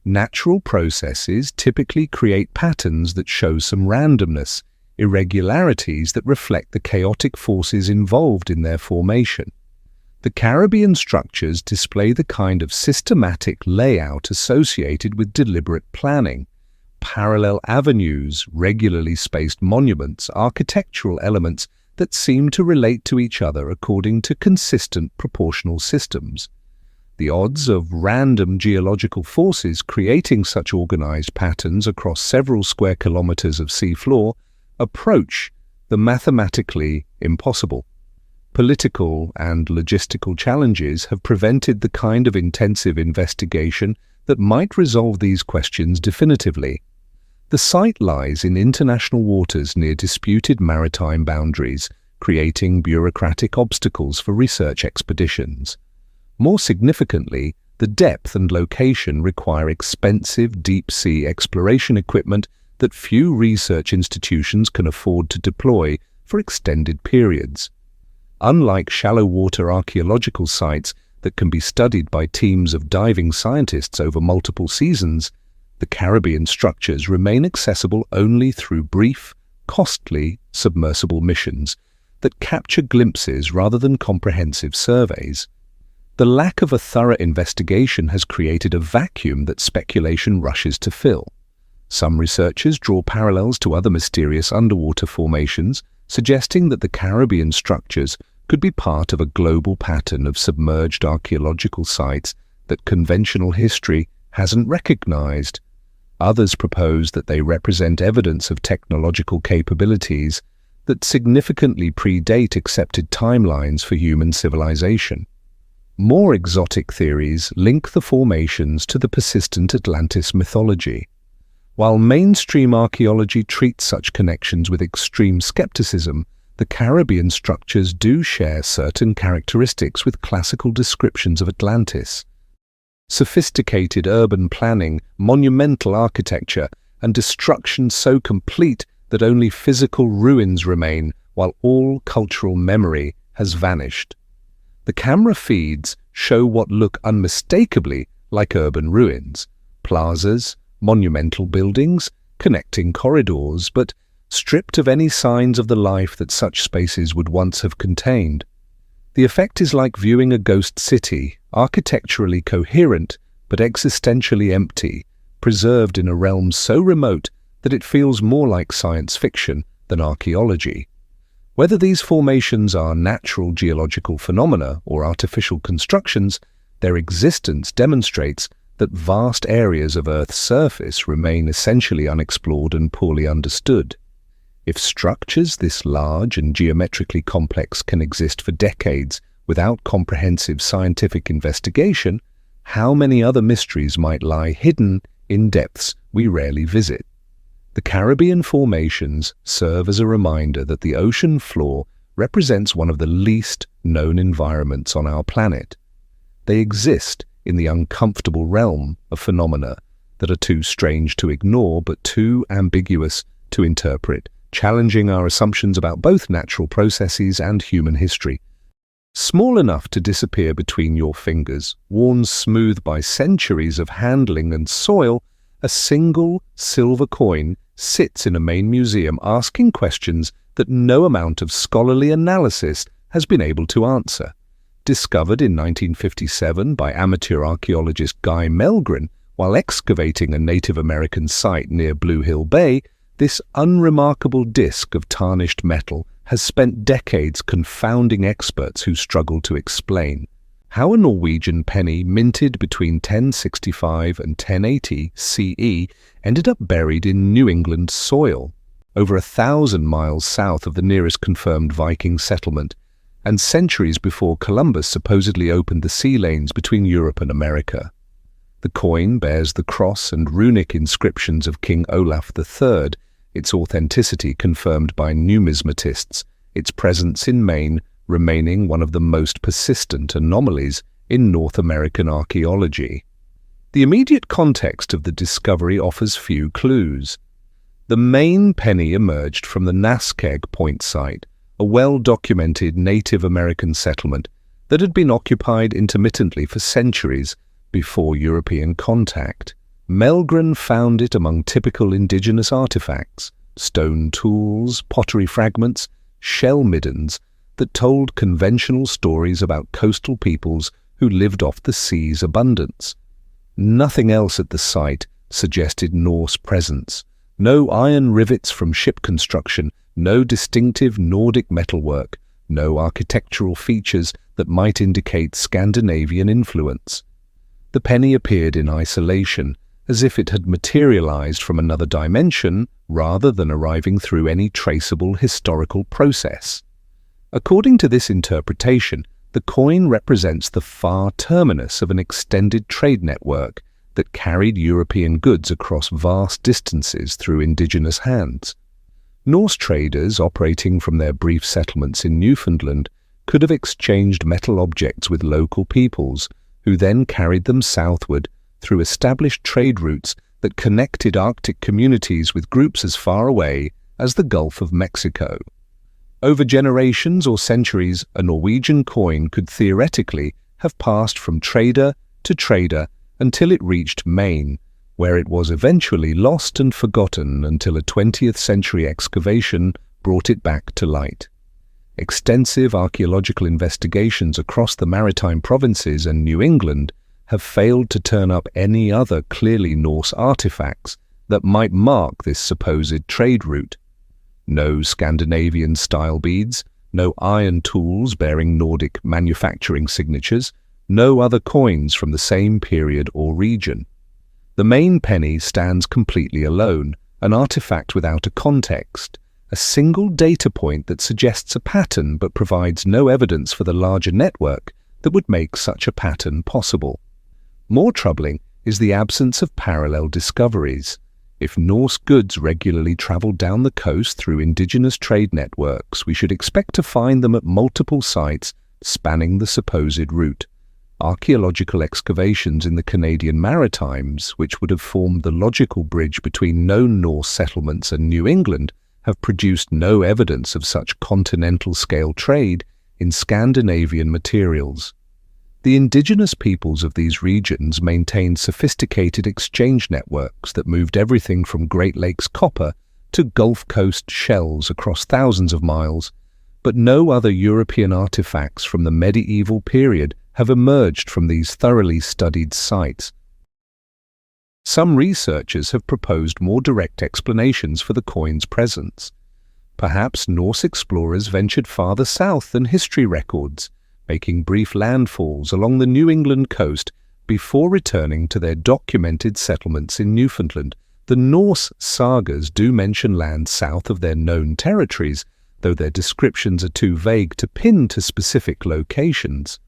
Natural processes typically create patterns that show some randomness, irregularities that reflect the chaotic forces involved in their formation. The Caribbean structures display the kind of systematic layout associated with deliberate planning. Parallel avenues, regularly spaced monuments, architectural elements that seem to relate to each other according to consistent proportional systems. The odds of random geological forces creating such organized patterns across several square kilometers of seafloor approach the mathematically impossible. Political and logistical challenges have prevented the kind of intensive investigation that might resolve these questions definitively. The site lies in international waters near disputed maritime boundaries, creating bureaucratic obstacles for research expeditions. More significantly, the depth and location require expensive deep-sea exploration equipment that few research institutions can afford to deploy for extended periods. Unlike shallow-water archaeological sites that can be studied by teams of diving scientists over multiple seasons, the Caribbean structures remain accessible only through brief, costly, submersible missions that capture glimpses rather than comprehensive surveys. The lack of a thorough investigation has created a vacuum that speculation rushes to fill. Some researchers draw parallels to other mysterious underwater formations, suggesting that the Caribbean structures could be part of a global pattern of submerged archaeological sites that conventional history hasn't recognized. Others propose that they represent evidence of technological capabilities that significantly predate accepted timelines for human civilization. More exotic theories link the formations to the persistent Atlantis mythology. While mainstream archaeology treats such connections with extreme skepticism, the Caribbean structures do share certain characteristics with classical descriptions of Atlantis. Sophisticated urban planning, monumental architecture, and destruction so complete that only physical ruins remain while all cultural memory has vanished. The camera feeds show what look unmistakably like urban ruins, plazas, monumental buildings, connecting corridors, but stripped of any signs of the life that such spaces would once have contained. The effect is like viewing a ghost city, architecturally coherent but existentially empty, preserved in a realm so remote that it feels more like science fiction than archaeology. Whether these formations are natural geological phenomena or artificial constructions, their existence demonstrates that vast areas of Earth's surface remain essentially unexplored and poorly understood. If structures this large and geometrically complex can exist for decades without comprehensive scientific investigation, how many other mysteries might lie hidden in depths we rarely visit? The Caribbean formations serve as a reminder that the ocean floor represents one of the least known environments on our planet. They exist in the uncomfortable realm of phenomena that are too strange to ignore but too ambiguous to interpret, challenging our assumptions about both natural processes and human history. Small enough to disappear between your fingers, worn smooth by centuries of handling and soil, a single silver coin sits in a Maine museum asking questions that no amount of scholarly analysis has been able to answer. Discovered in 1957 by amateur archaeologist Guy Melgren while excavating a Native American site near Blue Hill Bay, this unremarkable disc of tarnished metal has spent decades confounding experts who struggle to explain how a Norwegian penny minted between 1065 and 1080 CE ended up buried in New England soil, over 1,000 miles south of the nearest confirmed Viking settlement, and centuries before Columbus supposedly opened the sea lanes between Europe and America. The coin bears the cross and runic inscriptions of King Olaf III, its authenticity confirmed by numismatists, its presence in Maine remaining one of the most persistent anomalies in North American archaeology. The immediate context of the discovery offers few clues. The Maine Penny emerged from the Naskeg Point site, a well-documented Native American settlement that had been occupied intermittently for centuries before European contact. Melgren found it among typical indigenous artifacts, stone tools, pottery fragments, shell middens that told conventional stories about coastal peoples who lived off the sea's abundance. Nothing else at the site suggested Norse presence. No iron rivets from ship construction, no distinctive Nordic metalwork, no architectural features that might indicate Scandinavian influence. The penny appeared in isolation, as if it had materialized from another dimension rather than arriving through any traceable historical process. According to this interpretation, the coin represents the far terminus of an extended trade network that carried European goods across vast distances through indigenous hands. Norse traders operating from their brief settlements in Newfoundland could have exchanged metal objects with local peoples, who then carried them southward through established trade routes that connected Arctic communities with groups as far away as the Gulf of Mexico. Over generations or centuries, a Norwegian coin could theoretically have passed from trader to trader until it reached Maine, where it was eventually lost and forgotten until a 20th century excavation brought it back to light. Extensive archaeological investigations across the maritime provinces and New England have failed to turn up any other clearly Norse artifacts that might mark this supposed trade route. No Scandinavian style beads, no iron tools bearing Nordic manufacturing signatures, no other coins from the same period or region. The Maine Penny stands completely alone, an artifact without a context, a single data point that suggests a pattern but provides no evidence for the larger network that would make such a pattern possible. More troubling is the absence of parallel discoveries. If Norse goods regularly traveled down the coast through indigenous trade networks, we should expect to find them at multiple sites spanning the supposed route. Archaeological excavations in the Canadian Maritimes, which would have formed the logical bridge between known Norse settlements and New England, have produced no evidence of such continental-scale trade in Scandinavian materials. The indigenous peoples of these regions maintained sophisticated exchange networks that moved everything from Great Lakes copper to Gulf Coast shells across thousands of miles, but no other European artifacts from the medieval period have emerged from these thoroughly studied sites. Some researchers have proposed more direct explanations for the coin's presence. Perhaps Norse explorers ventured farther south than history records, making brief landfalls along the New England coast before returning to their documented settlements in Newfoundland. The Norse sagas do mention land south of their known territories, though their descriptions are too vague to pin to specific locations.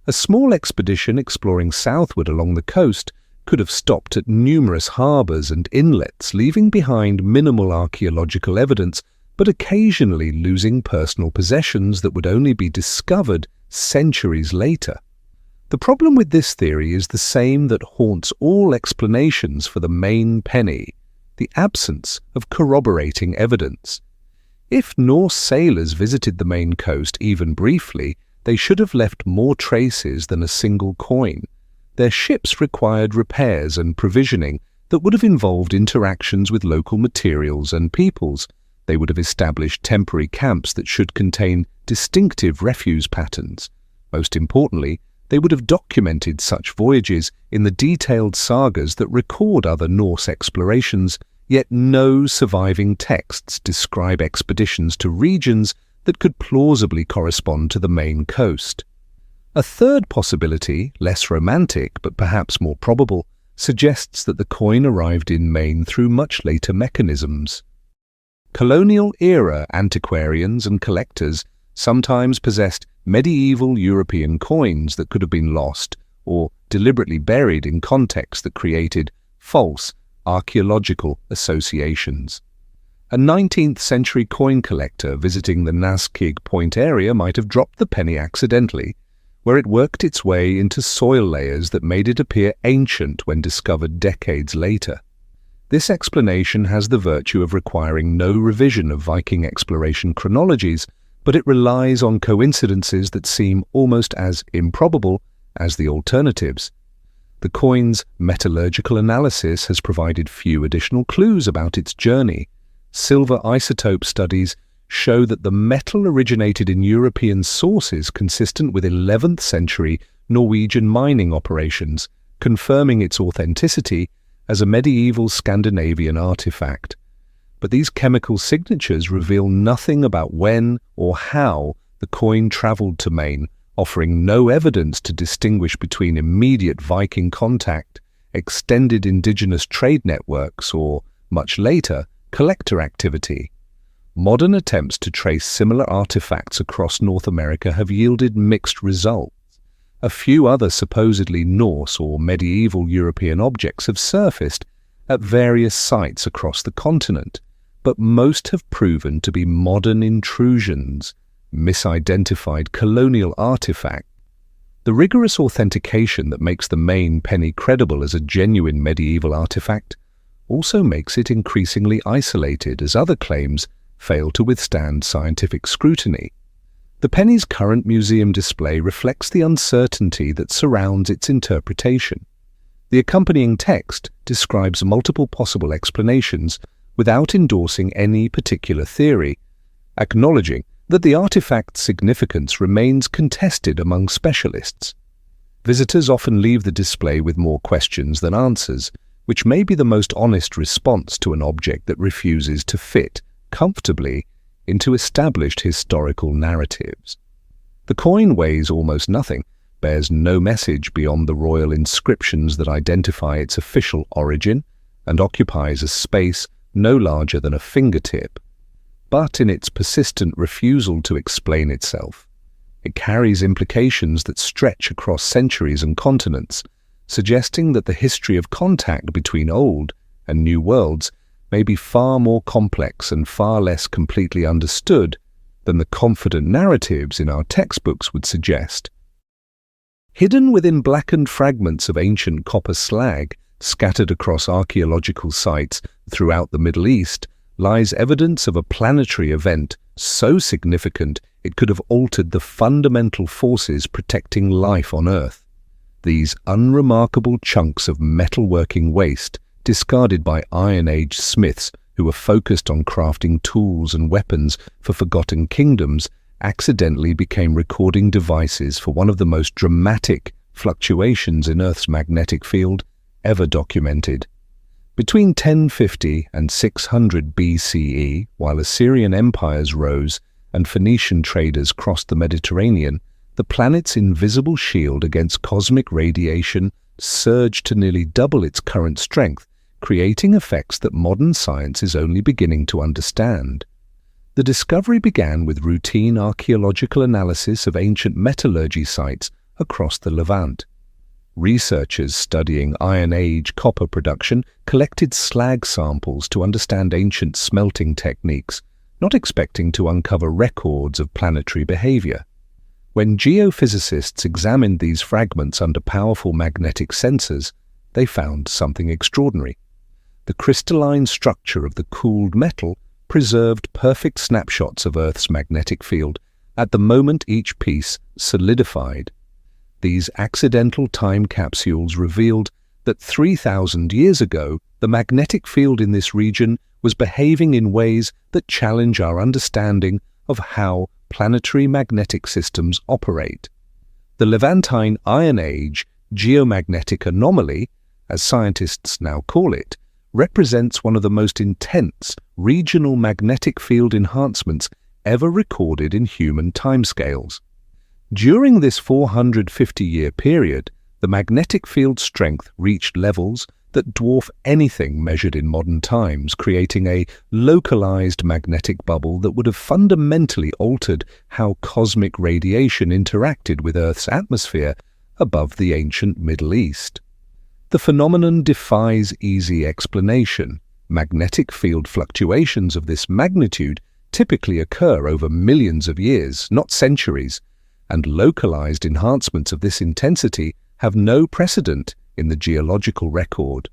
A small expedition exploring southward along the coast could have stopped at numerous harbours and inlets, leaving behind minimal archaeological evidence, but occasionally losing personal possessions that would only be discovered centuries later. The problem with this theory is the same that haunts all explanations for the Maine Penny: the absence of corroborating evidence. If Norse sailors visited the Maine coast even briefly, they should have left more traces than a single coin. Their ships required repairs and provisioning that would have involved interactions with local materials and peoples. They would have established temporary camps that should contain distinctive refuse patterns. Most importantly, they would have documented such voyages in the detailed sagas that record other Norse explorations, yet no surviving texts describe expeditions to regions that could plausibly correspond to the Maine coast. A third possibility, less romantic but perhaps more probable, suggests that the coin arrived in Maine through much later mechanisms. Colonial-era antiquarians and collectors sometimes possessed medieval European coins that could have been lost or deliberately buried in contexts that created false archaeological associations. A 19th century coin collector visiting the Naskig Point area might have dropped the penny accidentally, where it worked its way into soil layers that made it appear ancient when discovered decades later. This explanation has the virtue of requiring no revision of Viking exploration chronologies, but it relies on coincidences that seem almost as improbable as the alternatives. The coin's metallurgical analysis has provided few additional clues about its journey. Silver isotope studies show that the metal originated in European sources consistent with 11th century Norwegian mining operations, confirming its authenticity as a medieval Scandinavian artifact. But these chemical signatures reveal nothing about when or how the coin traveled to Maine, offering no evidence to distinguish between immediate Viking contact, extended indigenous trade networks, or, much later, collector activity. Modern attempts to trace similar artifacts across North America have yielded mixed results. A few other supposedly Norse or medieval European objects have surfaced at various sites across the continent, but most have proven to be modern intrusions, misidentified colonial artifacts. The rigorous authentication that makes the Maine Penny credible as a genuine medieval artifact also makes it increasingly isolated as other claims fail to withstand scientific scrutiny. The penny's current museum display reflects the uncertainty that surrounds its interpretation. The accompanying text describes multiple possible explanations without endorsing any particular theory, acknowledging that the artifact's significance remains contested among specialists. Visitors often leave the display with more questions than answers, which may be the most honest response to an object that refuses to fit comfortably into established historical narratives. The coin weighs almost nothing, bears no message beyond the royal inscriptions that identify its official origin, and occupies a space no larger than a fingertip. But in its persistent refusal to explain itself, it carries implications that stretch across centuries and continents, suggesting that the history of contact between old and new worlds may be far more complex and far less completely understood than the confident narratives in our textbooks would suggest. Hidden within blackened fragments of ancient copper slag scattered across archaeological sites throughout the Middle East lies evidence of a planetary event so significant it could have altered the fundamental forces protecting life on Earth. These unremarkable chunks of metalworking waste, discarded by Iron Age smiths who were focused on crafting tools and weapons for forgotten kingdoms, accidentally became recording devices for one of the most dramatic fluctuations in Earth's magnetic field ever documented. Between 1050 and 600 BCE, while Assyrian empires rose and Phoenician traders crossed the Mediterranean, the planet's invisible shield against cosmic radiation surged to nearly double its current strength, creating effects that modern science is only beginning to understand. The discovery began with routine archaeological analysis of ancient metallurgy sites across the Levant. Researchers studying Iron Age copper production collected slag samples to understand ancient smelting techniques, not expecting to uncover records of planetary behavior. When geophysicists examined these fragments under powerful magnetic sensors, they found something extraordinary. The crystalline structure of the cooled metal preserved perfect snapshots of Earth's magnetic field at the moment each piece solidified. These accidental time capsules revealed that 3,000 years ago, the magnetic field in this region was behaving in ways that challenge our understanding of how planetary magnetic systems operate. The Levantine Iron Age Geomagnetic Anomaly, as scientists now call it, represents one of the most intense regional magnetic field enhancements ever recorded in human timescales. During this 450-year period, the magnetic field strength reached levels that dwarf anything measured in modern times, creating a localized magnetic bubble that would have fundamentally altered how cosmic radiation interacted with Earth's atmosphere above the ancient Middle East. The phenomenon defies easy explanation. Magnetic field fluctuations of this magnitude typically occur over millions of years, not centuries, and localized enhancements of this intensity have no precedent in the geological record.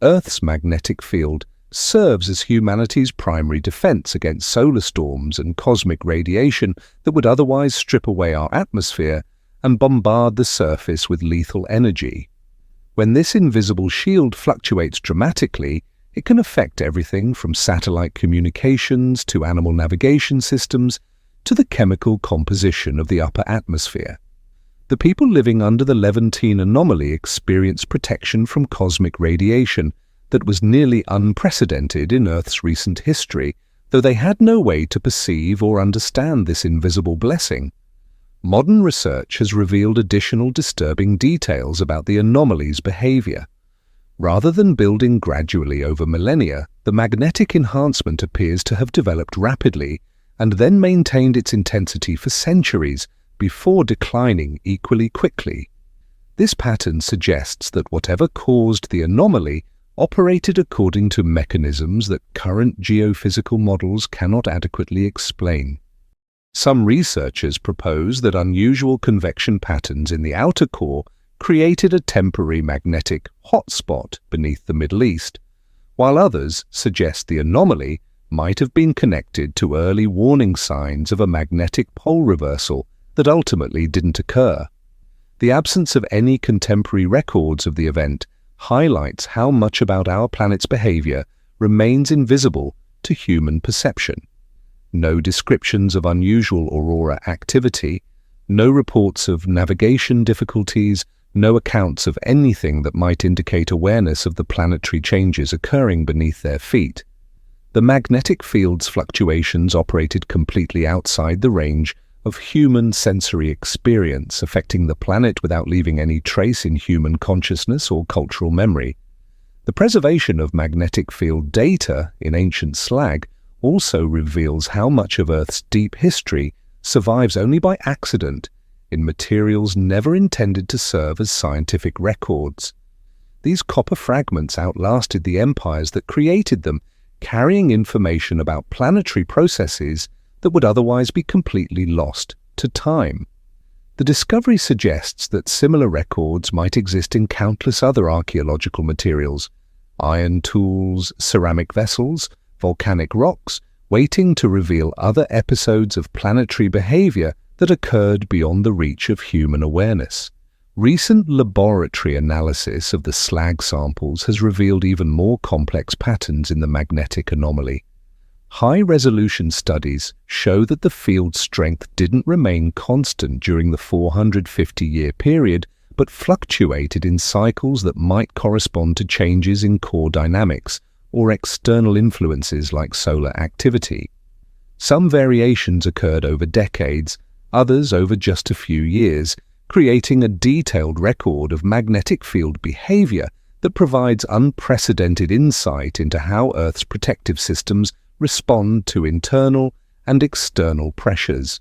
Earth's magnetic field serves as humanity's primary defense against solar storms and cosmic radiation that would otherwise strip away our atmosphere and bombard the surface with lethal energy. When this invisible shield fluctuates dramatically, it can affect everything from satellite communications to animal navigation systems to the chemical composition of the upper atmosphere. The people living under the Levantine anomaly experienced protection from cosmic radiation that was nearly unprecedented in Earth's recent history, though they had no way to perceive or understand this invisible blessing. Modern research has revealed additional disturbing details about the anomaly's behavior. Rather than building gradually over millennia, the magnetic enhancement appears to have developed rapidly and then maintained its intensity for centuries before declining equally quickly. This pattern suggests that whatever caused the anomaly operated according to mechanisms that current geophysical models cannot adequately explain. Some researchers propose that unusual convection patterns in the outer core created a temporary magnetic hotspot beneath the Middle East, while others suggest the anomaly might have been connected to early warning signs of a magnetic pole reversal that ultimately didn't occur. The absence of any contemporary records of the event highlights how much about our planet's behavior remains invisible to human perception. No descriptions of unusual aurora activity, no reports of navigation difficulties, no accounts of anything that might indicate awareness of the planetary changes occurring beneath their feet. The magnetic field's fluctuations operated completely outside the range of human sensory experience, affecting the planet without leaving any trace in human consciousness or cultural memory. The preservation of magnetic field data in ancient slag also reveals how much of Earth's deep history survives only by accident in materials never intended to serve as scientific records. These copper fragments outlasted the empires that created them, carrying information about planetary processes that would otherwise be completely lost to time. The discovery suggests that similar records might exist in countless other archaeological materials: iron tools, ceramic vessels, volcanic rocks, waiting to reveal other episodes of planetary behavior that occurred beyond the reach of human awareness. Recent laboratory analysis of the slag samples has revealed even more complex patterns in the magnetic anomaly. High-resolution studies show that the field strength didn't remain constant during the 450-year period, but fluctuated in cycles that might correspond to changes in core dynamics or external influences like solar activity. Some variations occurred over decades, others over just a few years, creating a detailed record of magnetic field behavior that provides unprecedented insight into how Earth's protective systems respond to internal and external pressures.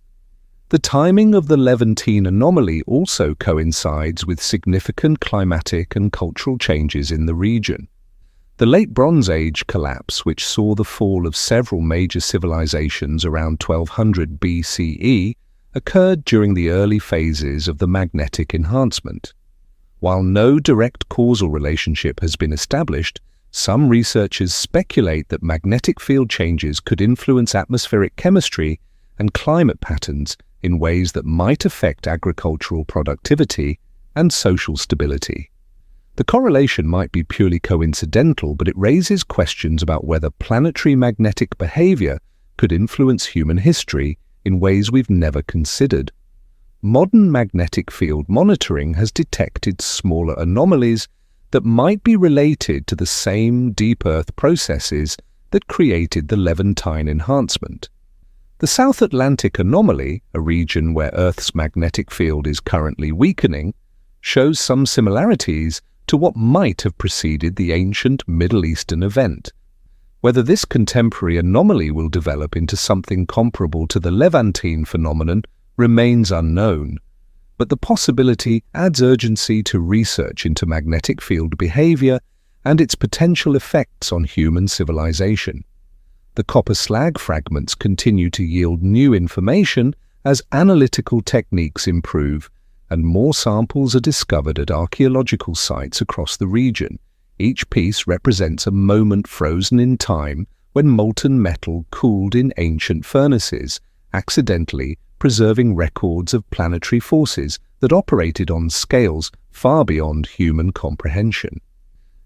The timing of the Levantine anomaly also coincides with significant climatic and cultural changes in the region. The Late Bronze Age collapse, which saw the fall of several major civilizations around 1200 BCE, occurred during the early phases of the magnetic enhancement. While no direct causal relationship has been established, some researchers speculate that magnetic field changes could influence atmospheric chemistry and climate patterns in ways that might affect agricultural productivity and social stability. The correlation might be purely coincidental, but it raises questions about whether planetary magnetic behavior could influence human history in ways we've never considered. Modern magnetic field monitoring has detected smaller anomalies that might be related to the same deep Earth processes that created the Levantine enhancement. The South Atlantic anomaly, a region where Earth's magnetic field is currently weakening, shows some similarities to what might have preceded the ancient Middle Eastern event. Whether this contemporary anomaly will develop into something comparable to the Levantine phenomenon remains unknown, but the possibility adds urgency to research into magnetic field behavior and its potential effects on human civilization. The copper slag fragments continue to yield new information as analytical techniques improve and more samples are discovered at archaeological sites across the region. Each piece represents a moment frozen in time when molten metal cooled in ancient furnaces, accidentally preserving records of planetary forces that operated on scales far beyond human comprehension.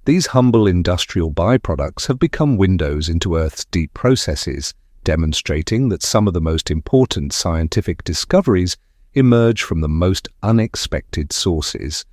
These humble industrial byproducts have become windows into Earth's deep processes, demonstrating that some of the most important scientific discoveries emerge from the most unexpected sources.